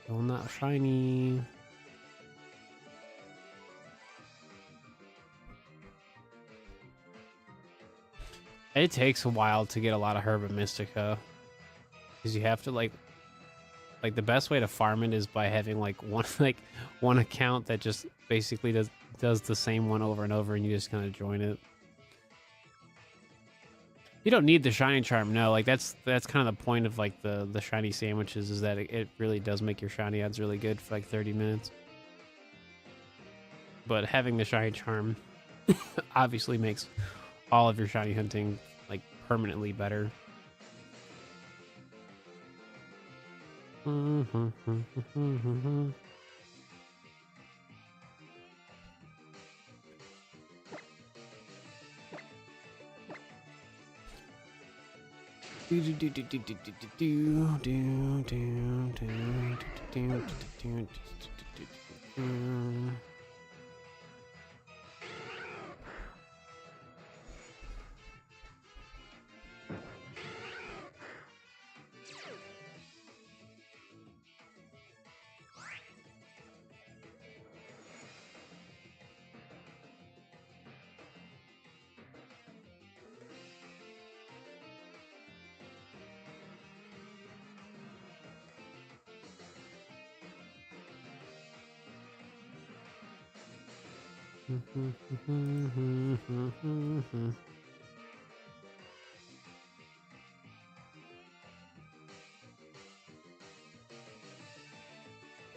Still not shiny. It takes a while to get a lot of Herba Mystica because you have to like the best way to farm it is by having like one account that just basically does the same one over and over, and you just kind of join it. You don't need the shiny charm, no. Like that's kind of the point of like the shiny sandwiches, is that it really does make your shiny odds really good for like 30 minutes. But having the shiny charm obviously makes all of your shiny hunting like permanently better.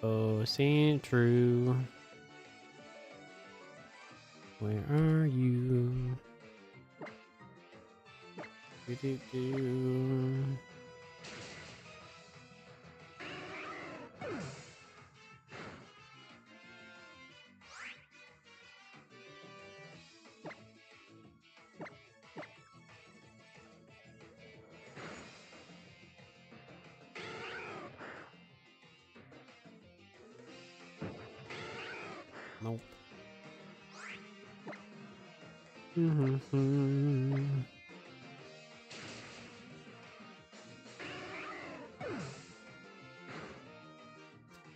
Oh, Saint True. Where are you? Do, do, do. Nope.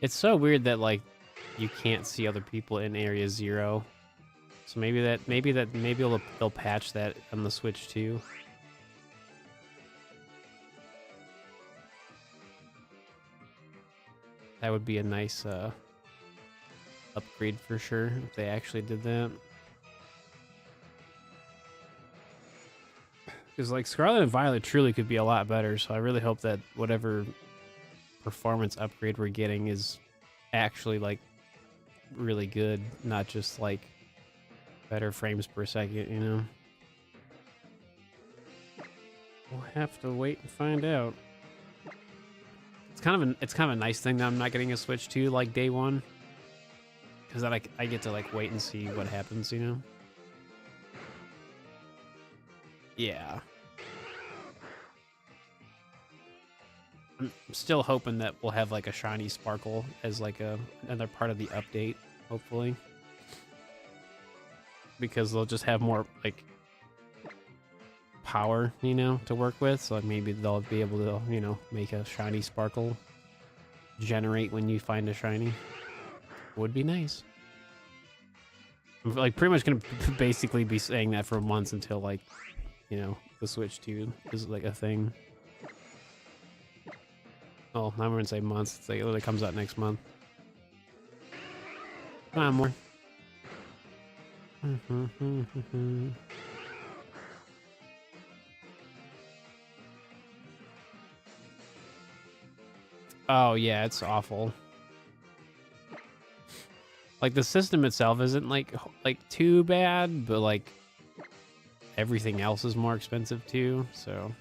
It's so weird that like you can't see other people in Area 0. So maybe they'll patch that on the Switch too. That would be a nice upgrade for sure if they actually did that. Because like Scarlet and Violet truly could be a lot better, so I really hope that whatever performance upgrade we're getting is actually like really good, not just like better frames per second, you know? We'll have to wait and find out. It's kind of a nice thing that I'm not getting a Switch 2 like day one, because then I get to like wait and see what happens, you know? Yeah. I'm still hoping that we'll have like a shiny sparkle as like another part of the update, hopefully. Because they'll just have more like power, you know, to work with. So maybe they'll be able to, you know, make a shiny sparkle generate when you find a shiny. Would be nice. I'm like pretty much gonna basically be saying that for months until like, you know, the Switch 2 is like a thing. Oh, I'm gonna say months. It's like it literally comes out next month. Come on, more. Oh yeah, it's awful. Like the system itself isn't like too bad, but like everything else is more expensive too. So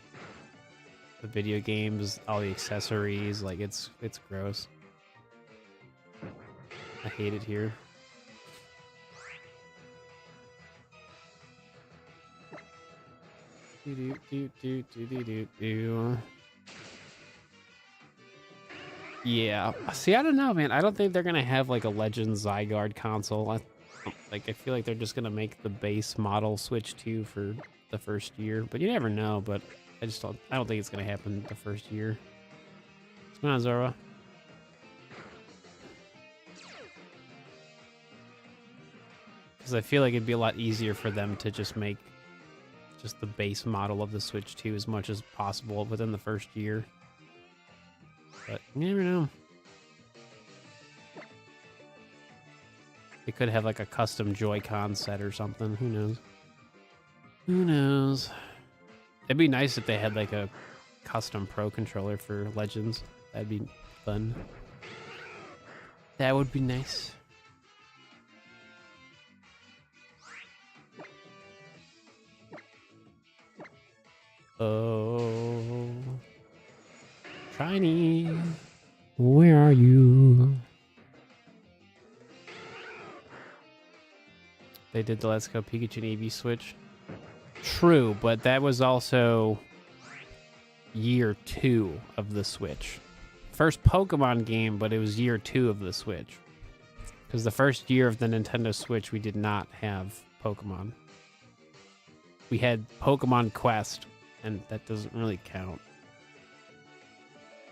the video games, all the accessories, like it's gross. I hate it here. Yeah. See, I don't know, man. I don't think they're gonna have like a Legends Zygarde console. I feel like they're just gonna make the base model Switch 2 for the first year, but you never know. But I don't think it's gonna happen the first year. What's going on, Zora? Because I feel like it'd be a lot easier for them to just make just the base model of the Switch 2 as much as possible within the first year. But you never know. They could have like a custom Joy-Con set or something. Who knows? Who knows? It'd be nice if they had like a custom Pro controller for Legends. That'd be fun. That would be nice. Oh, shiny, where are you? They did the Let's Go Pikachu and Eevee Switch. True, but that was also year 2 of the Switch. First Pokemon game, but it was year 2 of the Switch. Because the first year of the Nintendo Switch, we did not have Pokemon. We had Pokemon Quest, and that doesn't really count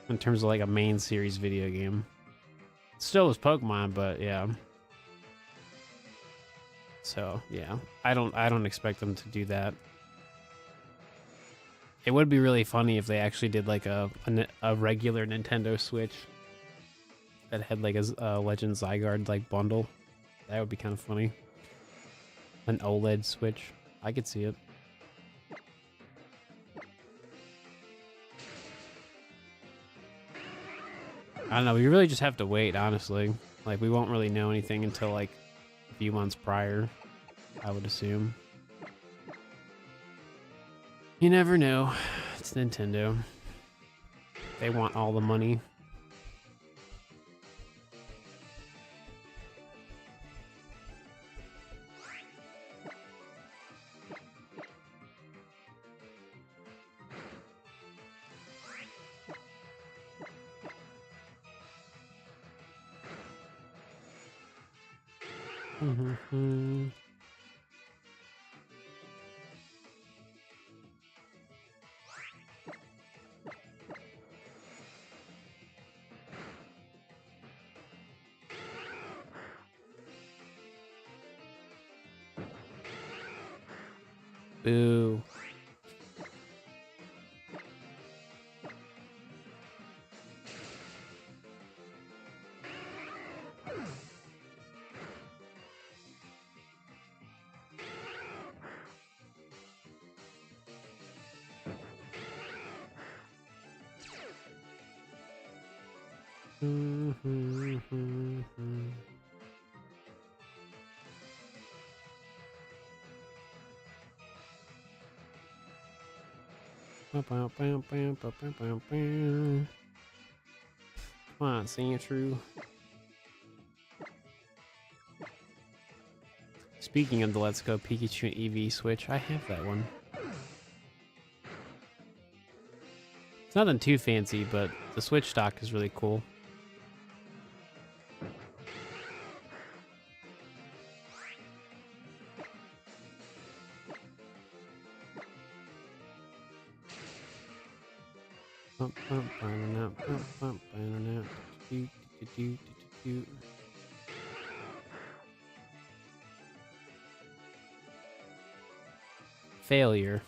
in terms of like a main series video game. It still was Pokemon, but yeah. So yeah, I don't expect them to do that. It would be really funny if they actually did like a regular Nintendo Switch that had like a Legend Zygarde like bundle. That would be kind of funny. An OLED Switch. I could see it. I don't know. We really just have to wait, honestly. Like, we won't really know anything until, like, a few months prior, I would assume. You never know. It's Nintendo. They want all the money. Mm-hmm. Boo. Mm-hmm. Come on, sing it true. Speaking of the Let's Go Pikachu EV Switch, I have that one. It's nothing too fancy, but the Switch stock is really cool. Failure.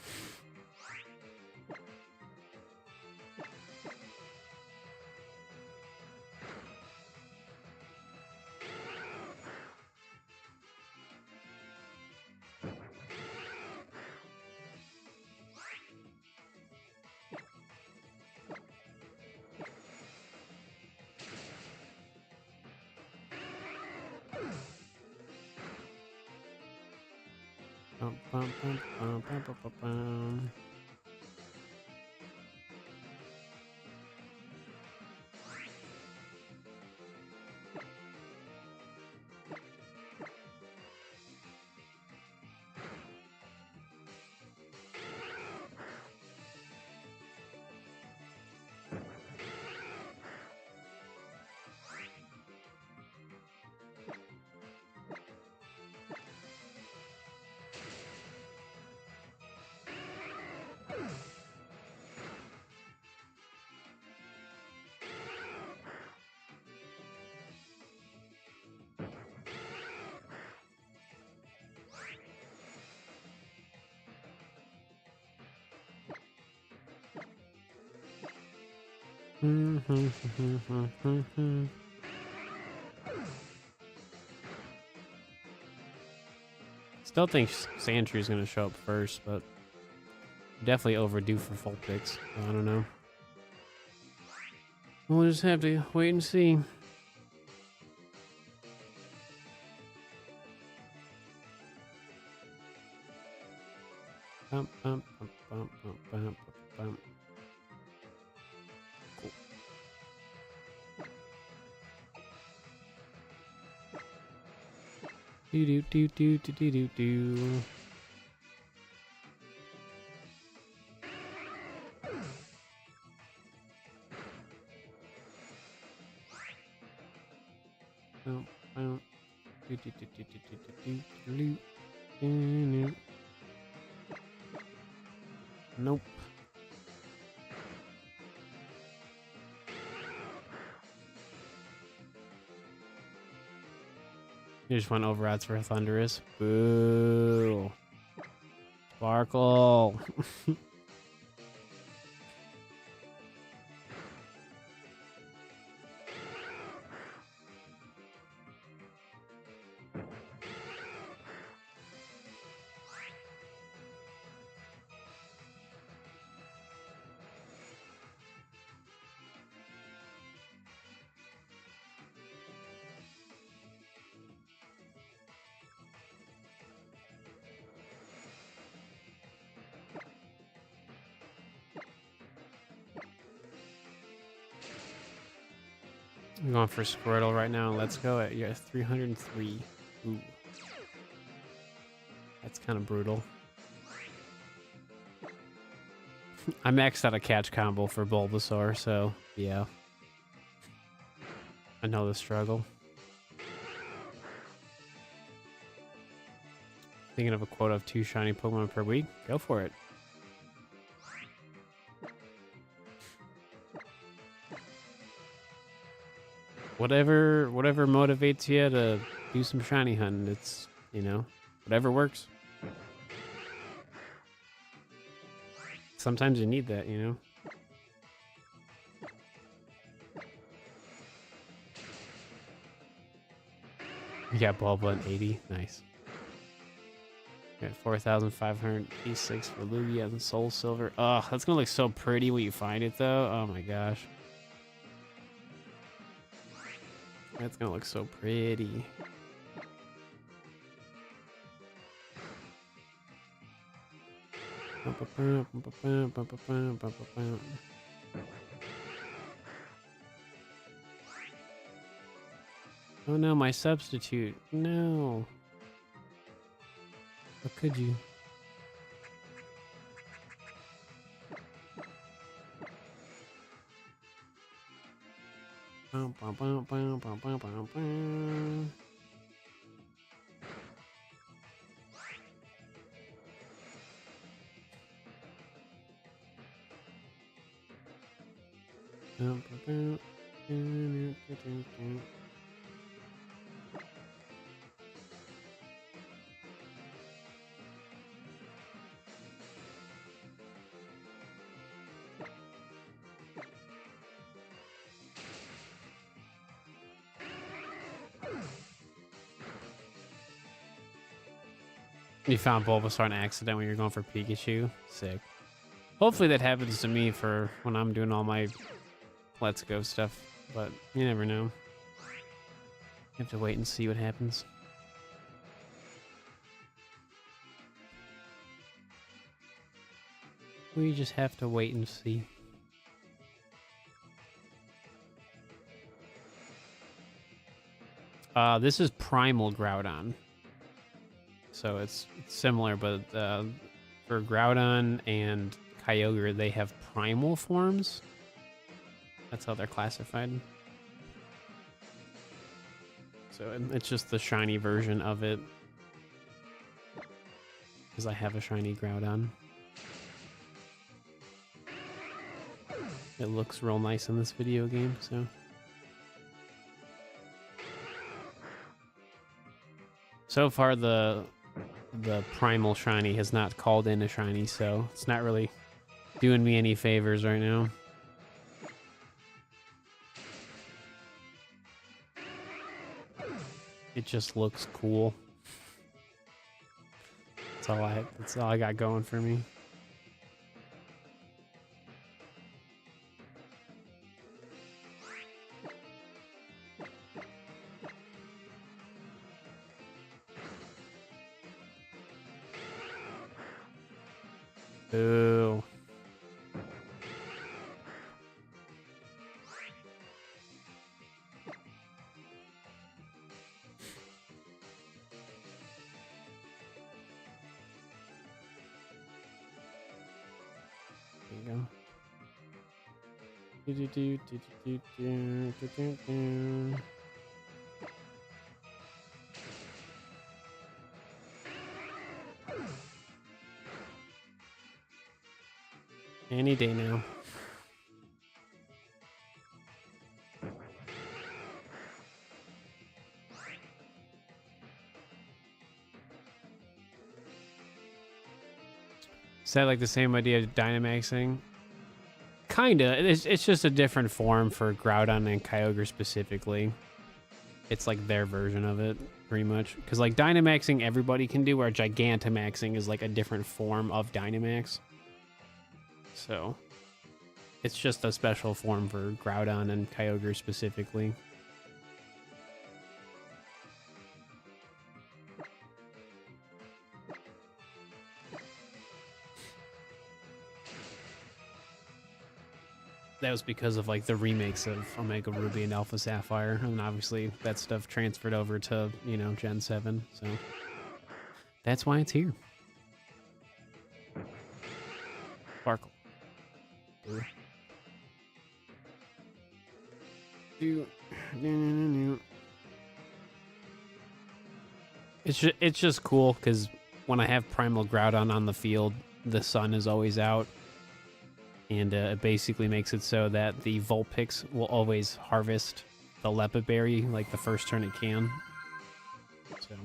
Still think Sandshrew is going to show up first, but definitely overdue for full picks. I don't know. We'll just have to wait and see. Bump, bump, bump, bump, bump, bump, bump. Cool. Do do do do do do do do. Bump, bump. Do do do do do do do do do do. Nope. You just went over odds for Thunderous. Boo. Sparkle. I'm going for Squirtle right now. Let's go at 303. Ooh. That's kind of brutal. I maxed out a catch combo for Bulbasaur, so yeah. I know the struggle. Thinking of a quota of 2 shiny Pokemon per week? Go for it. Whatever motivates you to do some shiny hunting, it's, you know, whatever works. Sometimes you need that, you know? You got Bulba at 80. Nice. Got 4,586 for Lugia and Soul Silver. Oh, that's gonna look so pretty when you find it, though. Oh my gosh. That's gonna look so pretty. Oh no, my substitute. No. How could you? You found Bulbasaur on accident when you're going for Pikachu? Sick. Hopefully that happens to me for when I'm doing all my Let's Go stuff, but you never know. You have to wait and see what happens. We just have to wait and see. This is Primal Groudon. So it's similar, but for Groudon and Kyogre, they have primal forms. That's how they're classified. So it's just the shiny version of it. Because I have a shiny Groudon. It looks real nice in this video game, so... So far, the primal shiny has not called in a shiny, so it's not really doing me any favors right now. It just looks cool. That's all I got going for me. Ooh. There you go. Any day now. Is that like the same idea of Dynamaxing? Kinda. It's just a different form for Groudon and Kyogre specifically. It's like their version of it, pretty much. Because like Dynamaxing everybody can do, where Gigantamaxing is like a different form of Dynamax. So it's just a special form for Groudon and Kyogre specifically. that was because of like the remakes of Omega Ruby and Alpha Sapphire, and obviously that stuff transferred over to, you know, Gen 7, so that's why it's here. Sparkle. It's just cool because when I have Primal Groudon on the field, the sun is always out, and it basically makes it so that the Vulpix will always harvest the Lepid Berry like the first turn it can. So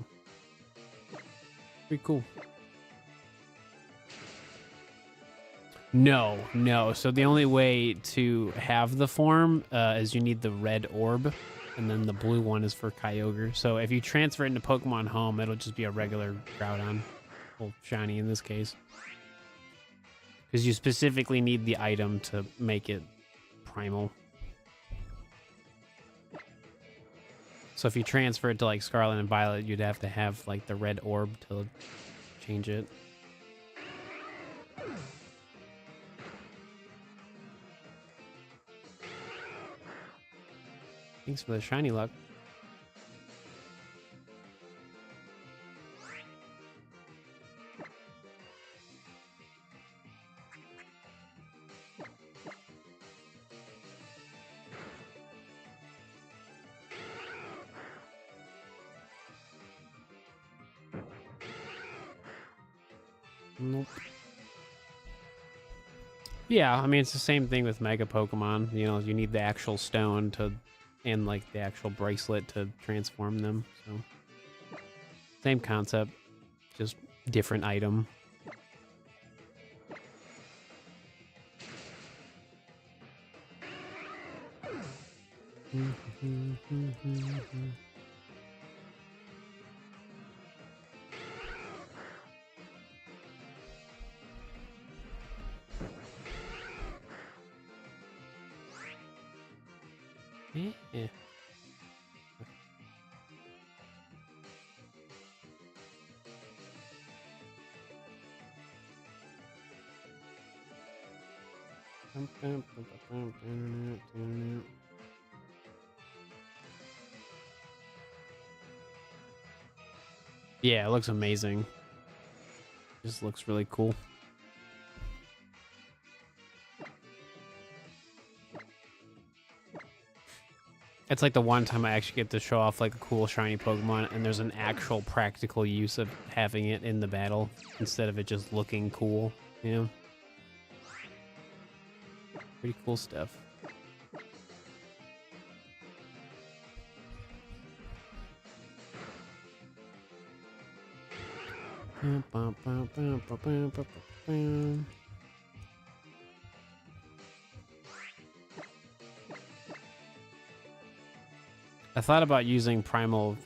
pretty cool. No. So the only way to have the form is you need the red orb, and then the blue one is for Kyogre. So if you transfer it into Pokemon Home, it'll just be a regular Groudon. Well, shiny in this case. Because you specifically need the item to make it primal. So if you transfer it to like Scarlet and Violet, you'd have to have like the red orb to change it. Thanks for the shiny luck. Nope. Yeah, I mean, it's the same thing with Mega Pokemon. You know, you need the actual stone to, and like the actual bracelet to transform them. So, same concept, just different item. Yeah. Yeah, it looks amazing. Just looks really cool. It's like the one time I actually get to show off like a cool shiny Pokemon, and there's an actual practical use of having it in the battle instead of it just looking cool, you know? Pretty cool stuff. I thought about using Primal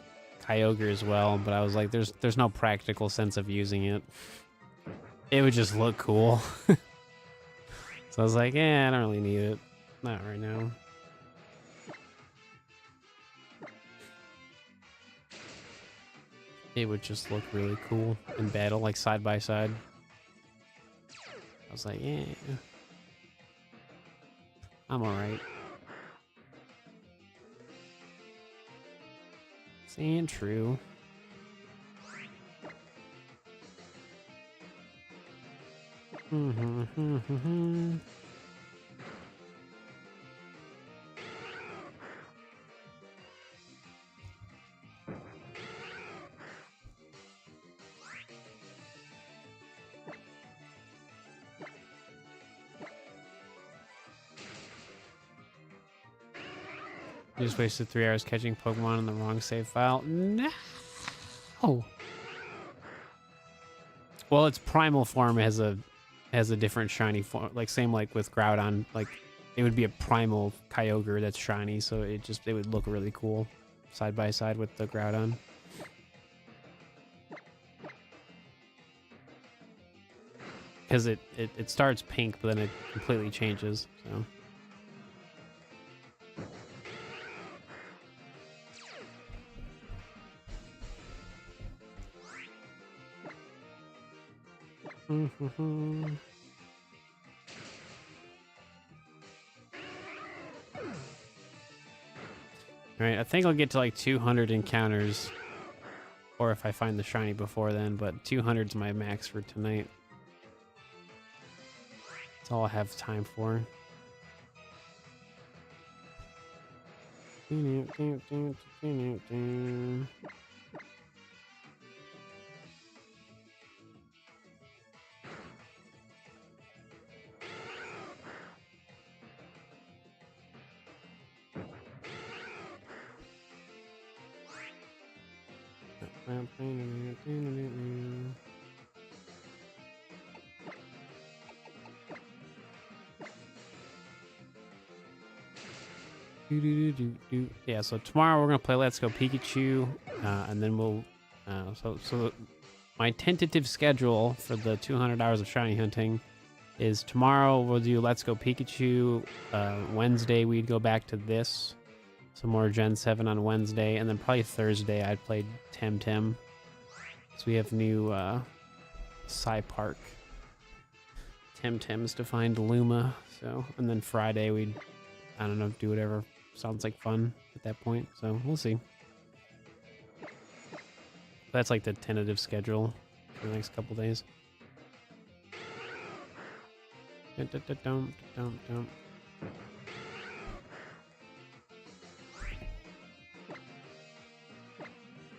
Kyogre as well, but I was like, there's no practical sense of using it. It would just look cool. So I was like, I don't really need it. Not right now. It would just look really cool in battle, like side by side. I was like, I'm alright. Saying true. You just wasted 3 hours catching Pokemon in the wrong save file. No. Well, its primal form has a different shiny form. Like same like with Groudon. Like it would be a primal Kyogre that's shiny, so it would look really cool side by side with the Groudon. Because it starts pink, but then it completely changes. So. Right, I think I'll get to like 200 encounters, or if I find the shiny before then, but 200's my max for tonight. That's all I have time for. Yeah, so tomorrow we're gonna play Let's Go Pikachu, and then we'll. So my tentative schedule for the 200 hours of shiny hunting is tomorrow we'll do Let's Go Pikachu. Wednesday we'd go back to this, some more Gen 7 on Wednesday, and then probably Thursday I'd play Temtem. So we have new Psy Park Temtems to find Luma. So, and then Friday we'd, I don't know, do whatever sounds like fun at that point. So we'll see. That's like the tentative schedule for the next couple days.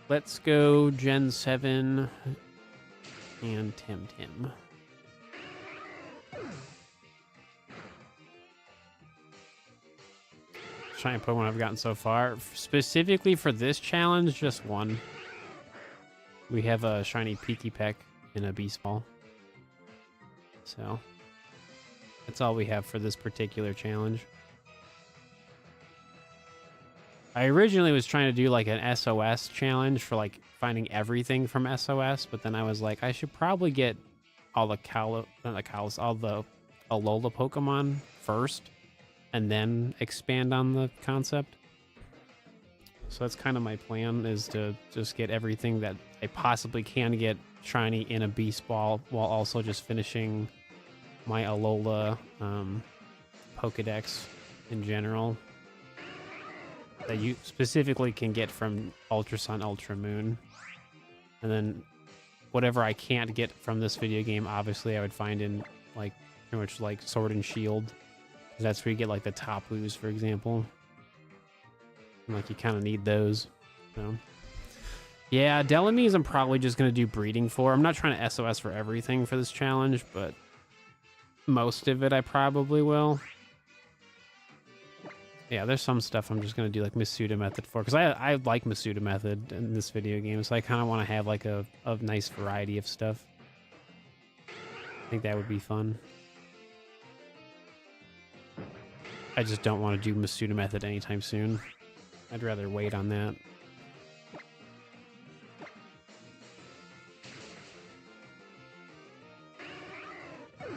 Let's go Gen 7 and Temtem. Shiny Pokemon I've gotten so far. Specifically for this challenge, just one. We have a shiny Pikipek and a Beast Ball. So that's all we have for this particular challenge. I originally was trying to do like an SOS challenge for like finding everything from SOS, but then I was like, I should probably get all the all the Alola Pokemon first, and then expand on the concept. So that's kind of my plan, is to just get everything that I possibly can get shiny in a Beast Ball, while also just finishing my Alola Pokedex in general, that you specifically can get from Ultra Sun, Ultra Moon. And then whatever I can't get from this video game, obviously I would find in like pretty much like Sword and Shield. That's where you get like the Tapus, for example. And, like, you kind of need those. So yeah, Delamies I'm probably just going to do breeding for. I'm not trying to SOS for everything for this challenge, but most of it I probably will. Yeah, there's some stuff I'm just going to do like Masuda method for, because I like Masuda method in this video game, so I kind of want to have like a nice variety of stuff. I think that would be fun. I just don't want to do Masuda method anytime soon. I'd rather wait on that.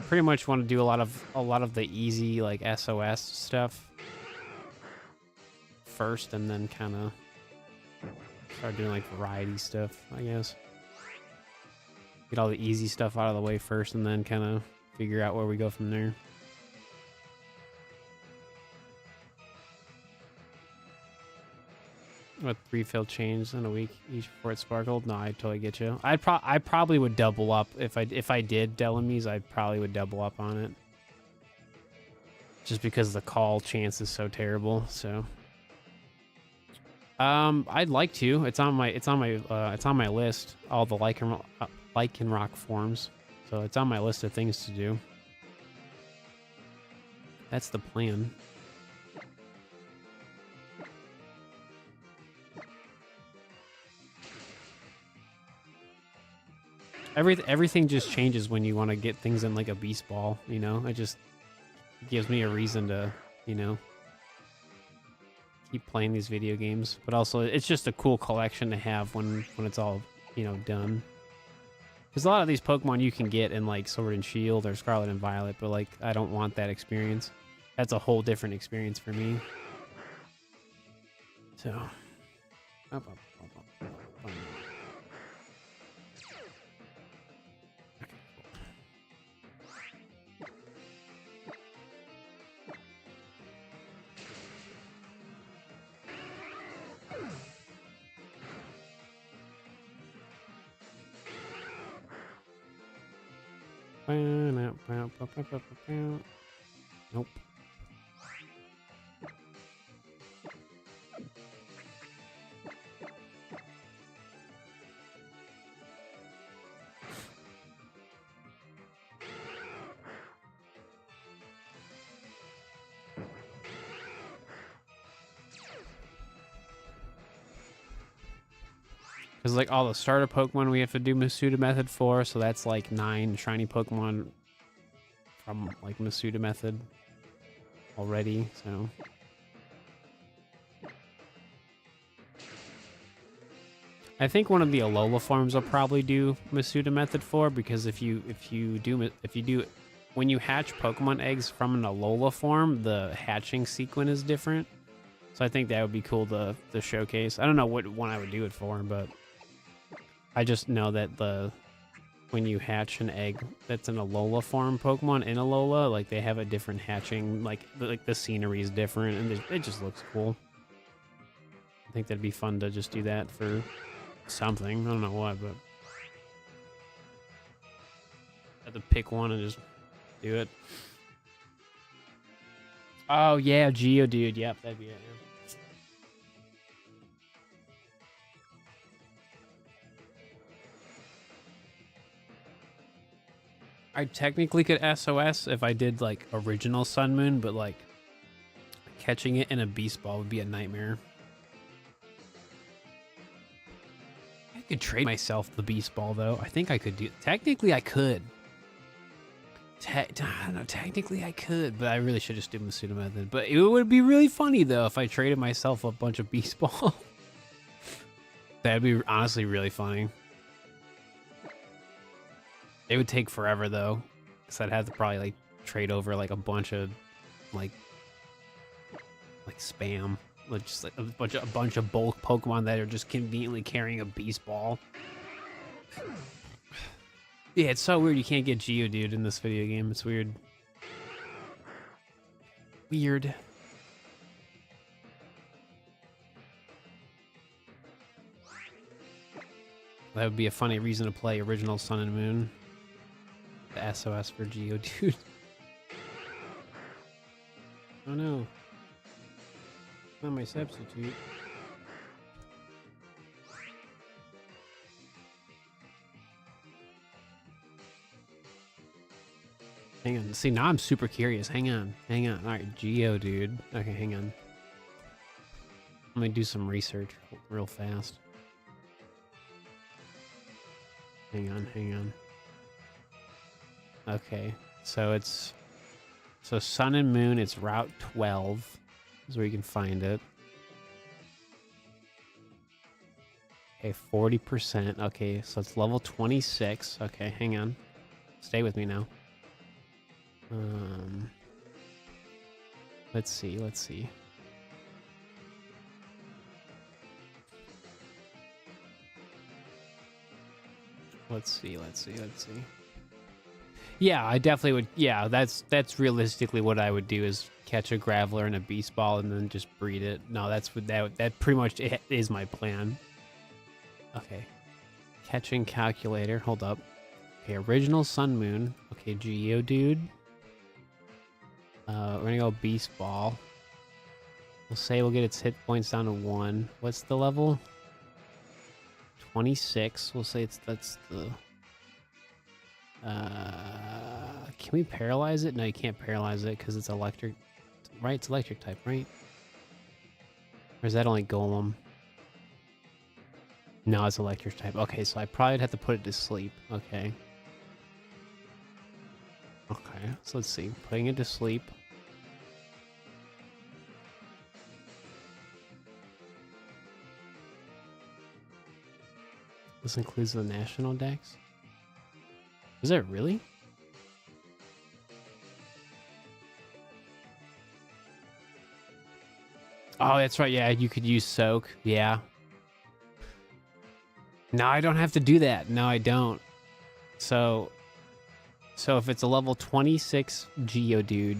Pretty much want to do a lot of the easy like SOS stuff first, and then kind of start doing like variety stuff, I guess. Get all the easy stuff out of the way first, and then kind of figure out where we go from there. What, refill change in a week each before it sparkled? No, I totally get you. I probably would double up if I did Delamies. I probably would double up on it, just because the call chance is so terrible. So I'd like to. It's on my list. All the Lycanroc forms. So it's on my list of things to do. That's the plan. Everything just changes when you want to get things in like a Beast Ball, you know? It just gives me a reason to, you know, keep playing these video games. But also, it's just a cool collection to have when it's all, you know, done. Because a lot of these Pokemon you can get in like Sword and Shield or Scarlet and Violet, but like, I don't want that experience. That's a whole different experience for me. So... Nope. Because like all the starter Pokemon we have to do Masuda method for, so that's like 9 shiny Pokemon from like Masuda method already, so. I think one of the Alola farms will probably do Masuda method for, because if you do when you hatch Pokemon eggs from an Alola form, the hatching sequence is different. So I think that would be cool to showcase. I don't know what one I would do it for, but I just know that when you hatch an egg that's an Alola form Pokemon in Alola, like they have a different hatching, like the scenery is different, and it just looks cool. I think that'd be fun to just do that for something. I don't know what, but I have to pick one and just do it. Oh yeah, Geodude. Yep, that'd be it. Yeah. I technically could SOS if I did like original Sun Moon, but like catching it in a Beast Ball would be a nightmare. I could trade myself the Beast Ball though. I think I could do. Technically, I could. I don't know. Technically, I could, but I really should just do Masuda method. But it would be really funny though if I traded myself a bunch of Beast Ball. That'd be honestly really funny. It would take forever though, because I'd have to probably like trade over like a bunch of like spam, like just like a bunch of bulk Pokemon that are just conveniently carrying a Beast Ball. Yeah, it's so weird you can't get Geodude in this video game. It's weird. Weird. That would be a funny reason to play original Sun and Moon. The SOS for Geodude. Oh no. Not my substitute. Hang on. See, now I'm super curious. Hang on. Hang on. Alright, Geodude. Okay, hang on. Let me do some research real fast. Hang on, hang on. Okay, so Sun and Moon, it's Route 12 is where you can find it. Okay, 40%. Okay, so it's level 26. Okay, hang on. Stay with me now. Let's see. Let's see. Yeah, I definitely would. Yeah, that's realistically what I would do, is catch a Graveler and a Beast Ball and then just breed it. No, that pretty much is my plan. Okay. Catching calculator. Hold up. Okay, original Sun Moon. Okay, Geodude. We're gonna go Beast Ball. We'll say we'll get its hit points down to 1. What's the level? 26. We'll say that's the... can we paralyze it? No, you can't paralyze it because it's electric. Right? It's electric type, right? Or is that only Golem? No, it's electric type. Okay, so I probably would have to put it to sleep. Okay. Okay, so let's see. Putting it to sleep. This includes the national decks? Is it really? Oh, that's right. Yeah, you could use Soak. Yeah. No, I don't have to do that. No, I don't. So if it's a level 26 Geodude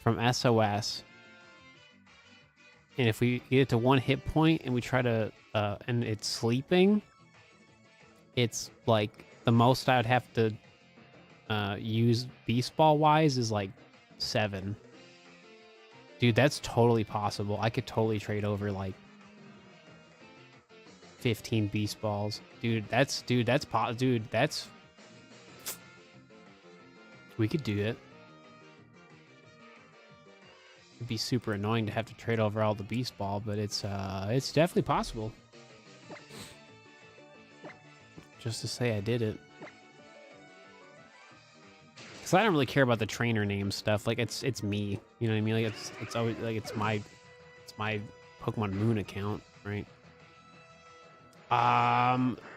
from SOS, and if we get it to 1 hit point and we try to, and it's sleeping, it's like the most I would have to used beast ball wise is like 7. Dude, that's totally possible. I could totally trade over like 15 beast balls. Dude, that's we could do it. It'd be super annoying to have to trade over all the beast ball, but it's definitely possible. Just to say I did it. Cause I don't really care about the trainer name stuff. Like it's me. You know what I mean? Like it's always like it's my Pokemon Moon account, right?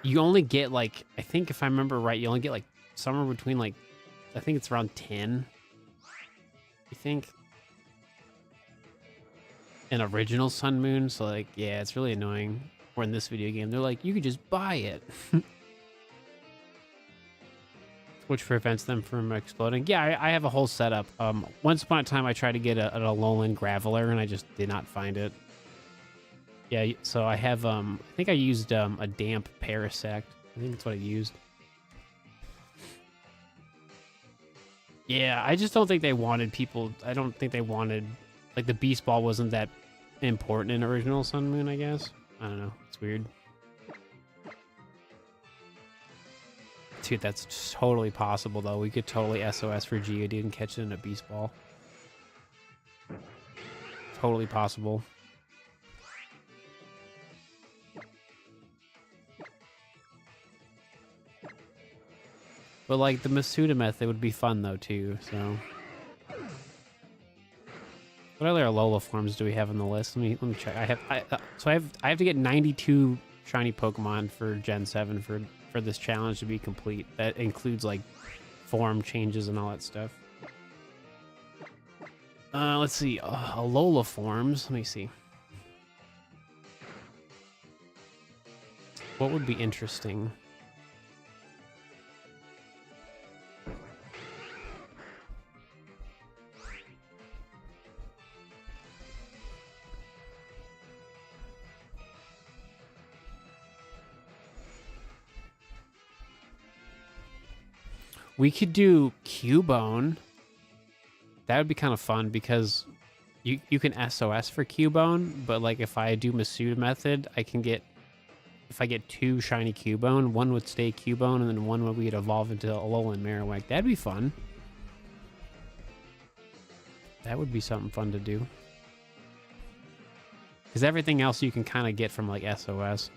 You only get like, I think if I remember right, you only get like somewhere between like, I think it's around 10. You think? An original Sun Moon, so like, yeah, it's really annoying. Or in this video game, they're like, you could just buy it. Which prevents them from exploding. Yeah, I have a whole setup. Once upon a time, I tried to get an Alolan Graveler, and I just did not find it. Yeah, so I have, I think I used a damp Parasect. I think that's what I used. Yeah, I just don't think they wanted people, I don't think they wanted, like the Beast Ball wasn't that important in original Sun Moon, I guess. I don't know, it's weird. Dude, that's totally possible, though. We could totally SOS for Geodude and catch it in a Beast Ball. Totally possible. But, like, the Masuda method would be fun, though, too, so... What other Alola forms do we have on the list? Let me check. I have to get 92 shiny Pokemon for Gen 7 for this challenge to be complete. That includes like form changes and all that stuff. Let's see. Alola forms. Let me see. What would be interesting? We could do Cubone. That would be kind of fun because you can SOS for Cubone, but like if I do Masuda method, I can get, if I get 2 shiny Cubone, one would stay Cubone and then one would evolve into Alolan Marowak. That'd be fun. That would be something fun to do. Because everything else you can kind of get from like SOS.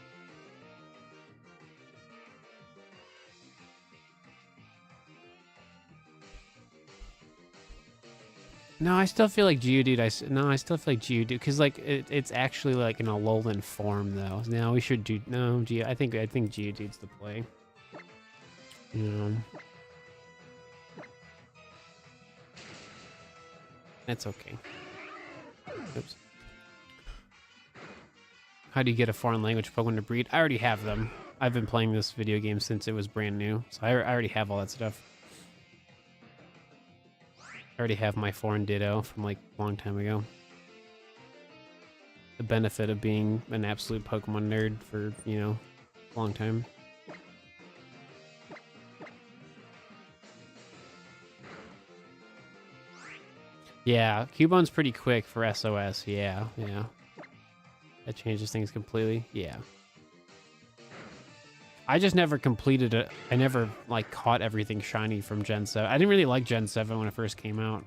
No, I still feel like Geodude. I still feel like Geodude because like it's actually like an Alolan form though. No, we should do I think Geodude's the play. Yeah. That's okay. Oops. How do you get a foreign language Pokemon to breed? I already have them. I've been playing this video game since it was brand new, so I already have all that stuff. I already have my foreign Ditto from like a long time ago. The benefit of being an absolute Pokemon nerd for, you know, a long time. Yeah, Cubone's pretty quick for SOS. Yeah. That changes things completely. Yeah. I just never completed it. I never, like, caught everything shiny from Gen 7. I didn't really like Gen 7 when it first came out.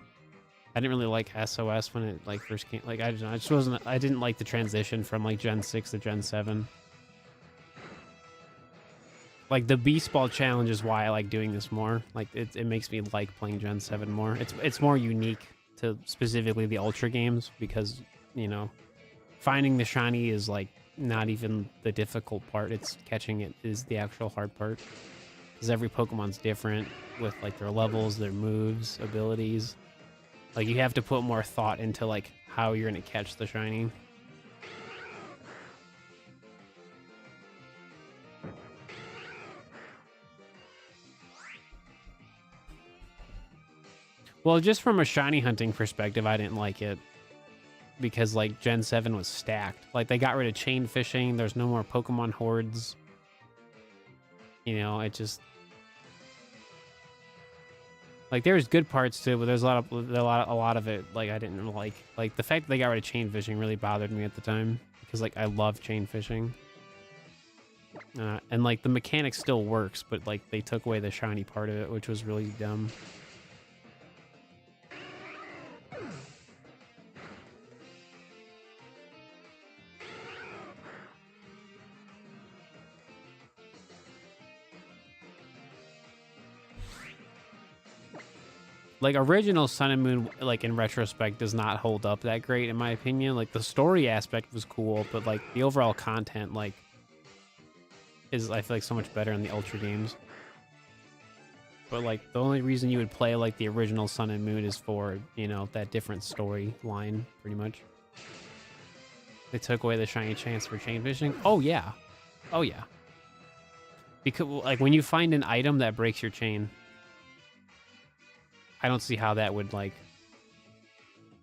I didn't really like SOS when it, like, first came... Like, I just wasn't... I didn't like the transition from, like, Gen 6 to Gen 7. Like, the Beast Ball challenge is why I like doing this more. Like, it makes me like playing Gen 7 more. It's more unique to specifically the Ultra games because, you know, finding the shiny is, like, not even the difficult part. It's catching it is the actual hard part. Because every Pokemon's different with like their levels, their moves, abilities. Like you have to put more thought into like how you're gonna catch the shiny. Well, just from a shiny hunting perspective, I didn't like it. Because like Gen 7 was stacked. Like they got rid of chain fishing. There's no more Pokemon hordes. You know, it just... Like there's good parts to it, but there's a lot of it like I didn't like. Like the fact that they got rid of chain fishing really bothered me at the time because like I love chain fishing. And like the mechanic still works, but like they took away the shiny part of it, which was really dumb. Like original Sun and Moon, like in retrospect, does not hold up that great in my opinion. Like the story aspect was cool, but like the overall content, like, is I feel like so much better in the Ultra games. But like the only reason you would play like the original Sun and Moon is for, you know, that different storyline, pretty much. They took away the shiny chance for chain fishing. Oh yeah, oh yeah. Because like when you find an item that breaks your chain, I don't see how that would like,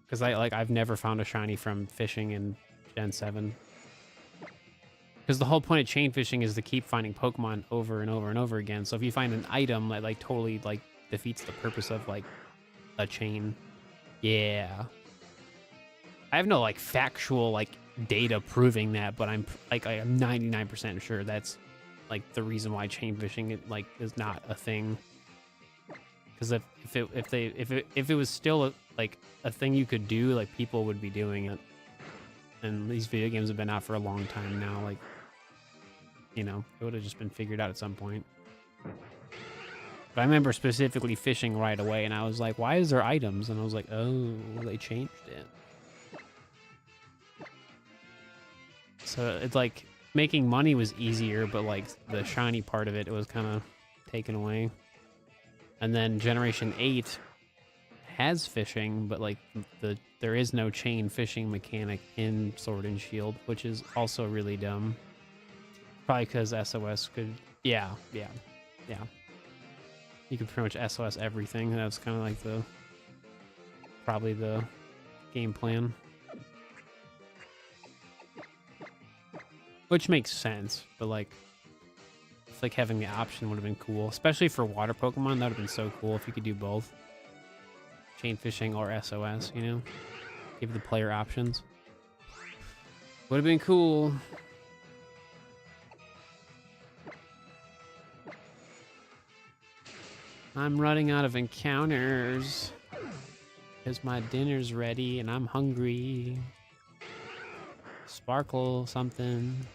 because I've never found a shiny from fishing in Gen 7. Because the whole point of chain fishing is to keep finding Pokemon over and over and over again. So if you find an item that like totally like defeats the purpose of like a chain, yeah. I have no like factual like data proving that, but I'm 99% sure that's like the reason why chain fishing like is not a thing. Because if it was still like a thing you could do, like people would be doing it. And these video games have been out for a long time now. Like, you know, it would have just been figured out at some point. But I remember specifically fishing right away, and I was like, "Why is there items?" And I was like, "Oh, they changed it." So it's like making money was easier, but like the shiny part of it was kind of taken away. And then Generation 8 has fishing, but like there is no chain fishing mechanic in Sword and Shield, which is also really dumb. Probably because SOS could, yeah. You could pretty much SOS everything. That's kind of like probably the game plan. Which makes sense, but like, like having the option would have been cool, especially for water Pokemon. That would have been so cool if you could do both, chain fishing or SOS, you know, give the player options. Would have been cool. I'm running out of encounters because my dinner's ready and I'm hungry. Sparkle something.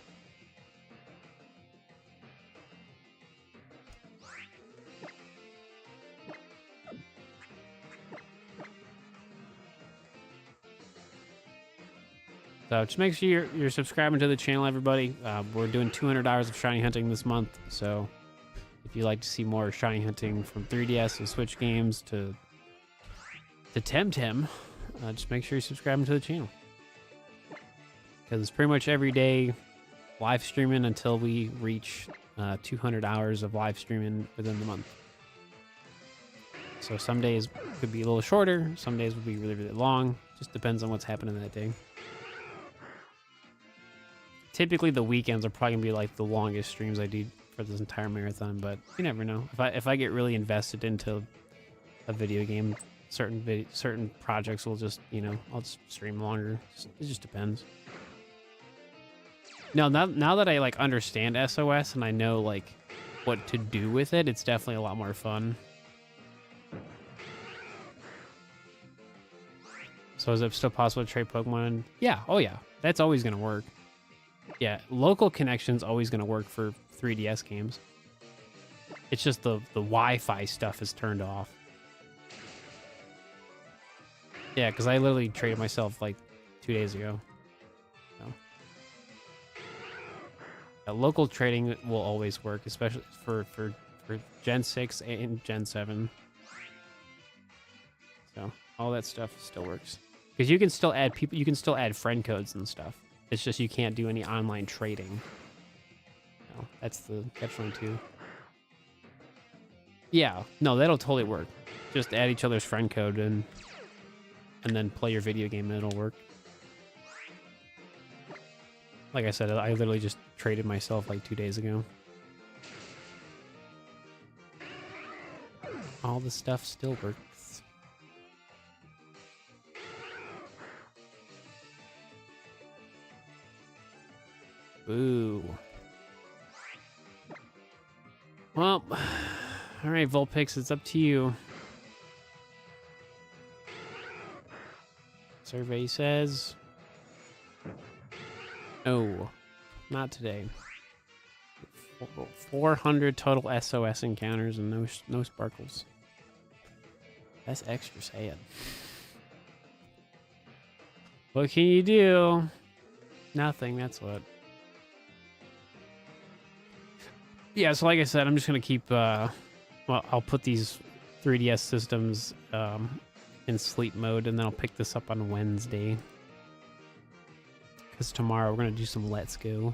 So just make sure you're subscribing to the channel, everybody. We're doing 200 hours of shiny hunting this month. So if you'd like to see more shiny hunting from 3DS and Switch games to tempt him, just make sure you're subscribing to the channel. Because it's pretty much every day live streaming until we reach 200 hours of live streaming within the month. So some days could be a little shorter. Some days will be really, really long. Just depends on what's happening that day. Typically the weekends are probably gonna be like the longest streams I do for this entire marathon, but you never know. If I get really invested into a video game, certain projects will just, you know, I'll just stream longer. It just depends. Now that I like understand SOS and I know like what to do with it, it's definitely a lot more fun. So is it still possible to trade Pokemon? Yeah, oh yeah, that's always gonna work. Yeah, local connection's always going to work for 3DS games. It's just the Wi-Fi stuff is turned off. Yeah, because I literally traded myself like 2 days ago. So. Yeah, local trading will always work, especially for Gen 6 and Gen 7. So all that stuff still works. Because you can still add people, you can still add friend codes and stuff. It's just you can't do any online trading. No, that's the catch-22. Yeah, no, that'll totally work. Just add each other's friend code and then play your video game and it'll work. Like I said, I literally just traded myself like 2 days ago. Oh all the stuff still works. Ooh. Well, all right, Vulpix, it's up to you. Survey says, no, not today. 400 total SOS encounters and no sparkles. That's extra sad. What can you do? Nothing, that's what. Yeah, so like I said, I'm just going to keep, well, I'll put these 3DS systems in sleep mode, and then I'll pick this up on Wednesday. Because tomorrow we're going to do some Let's Go.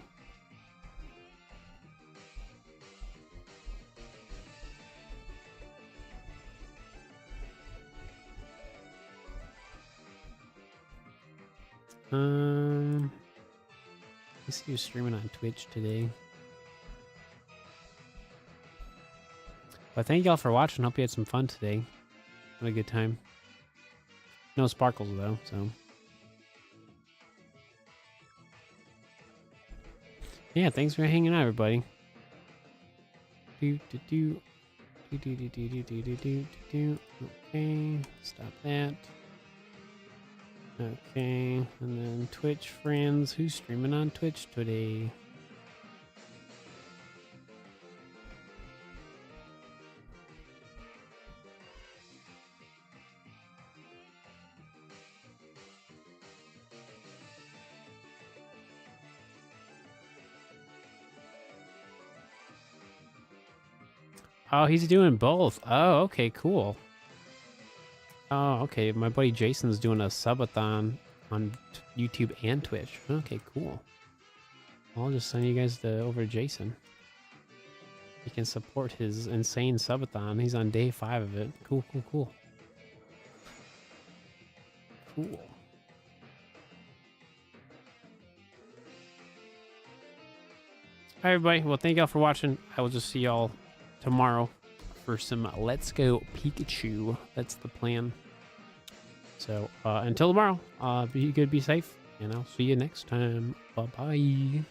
I see you streaming on Twitch today. But thank y'all for watching. Hope you had some fun today. Had a good time. No sparkles though, so. Yeah, thanks for hanging out, everybody. Okay, stop that. Okay, and then Twitch friends. Who's streaming on Twitch today? Oh, he's doing both. Oh, okay, cool. Oh, okay. My buddy Jason's doing a subathon on YouTube and Twitch. Okay, cool. I'll just send you guys over to Jason. You can support his insane subathon. He's on day 5 of it. Cool, cool, cool. Cool. All right, everybody. Well, thank y'all for watching. I will just see y'all tomorrow for some Let's Go Pikachu. That's the plan. So until tomorrow, be good, be safe, and I'll see you next time. Bye-bye.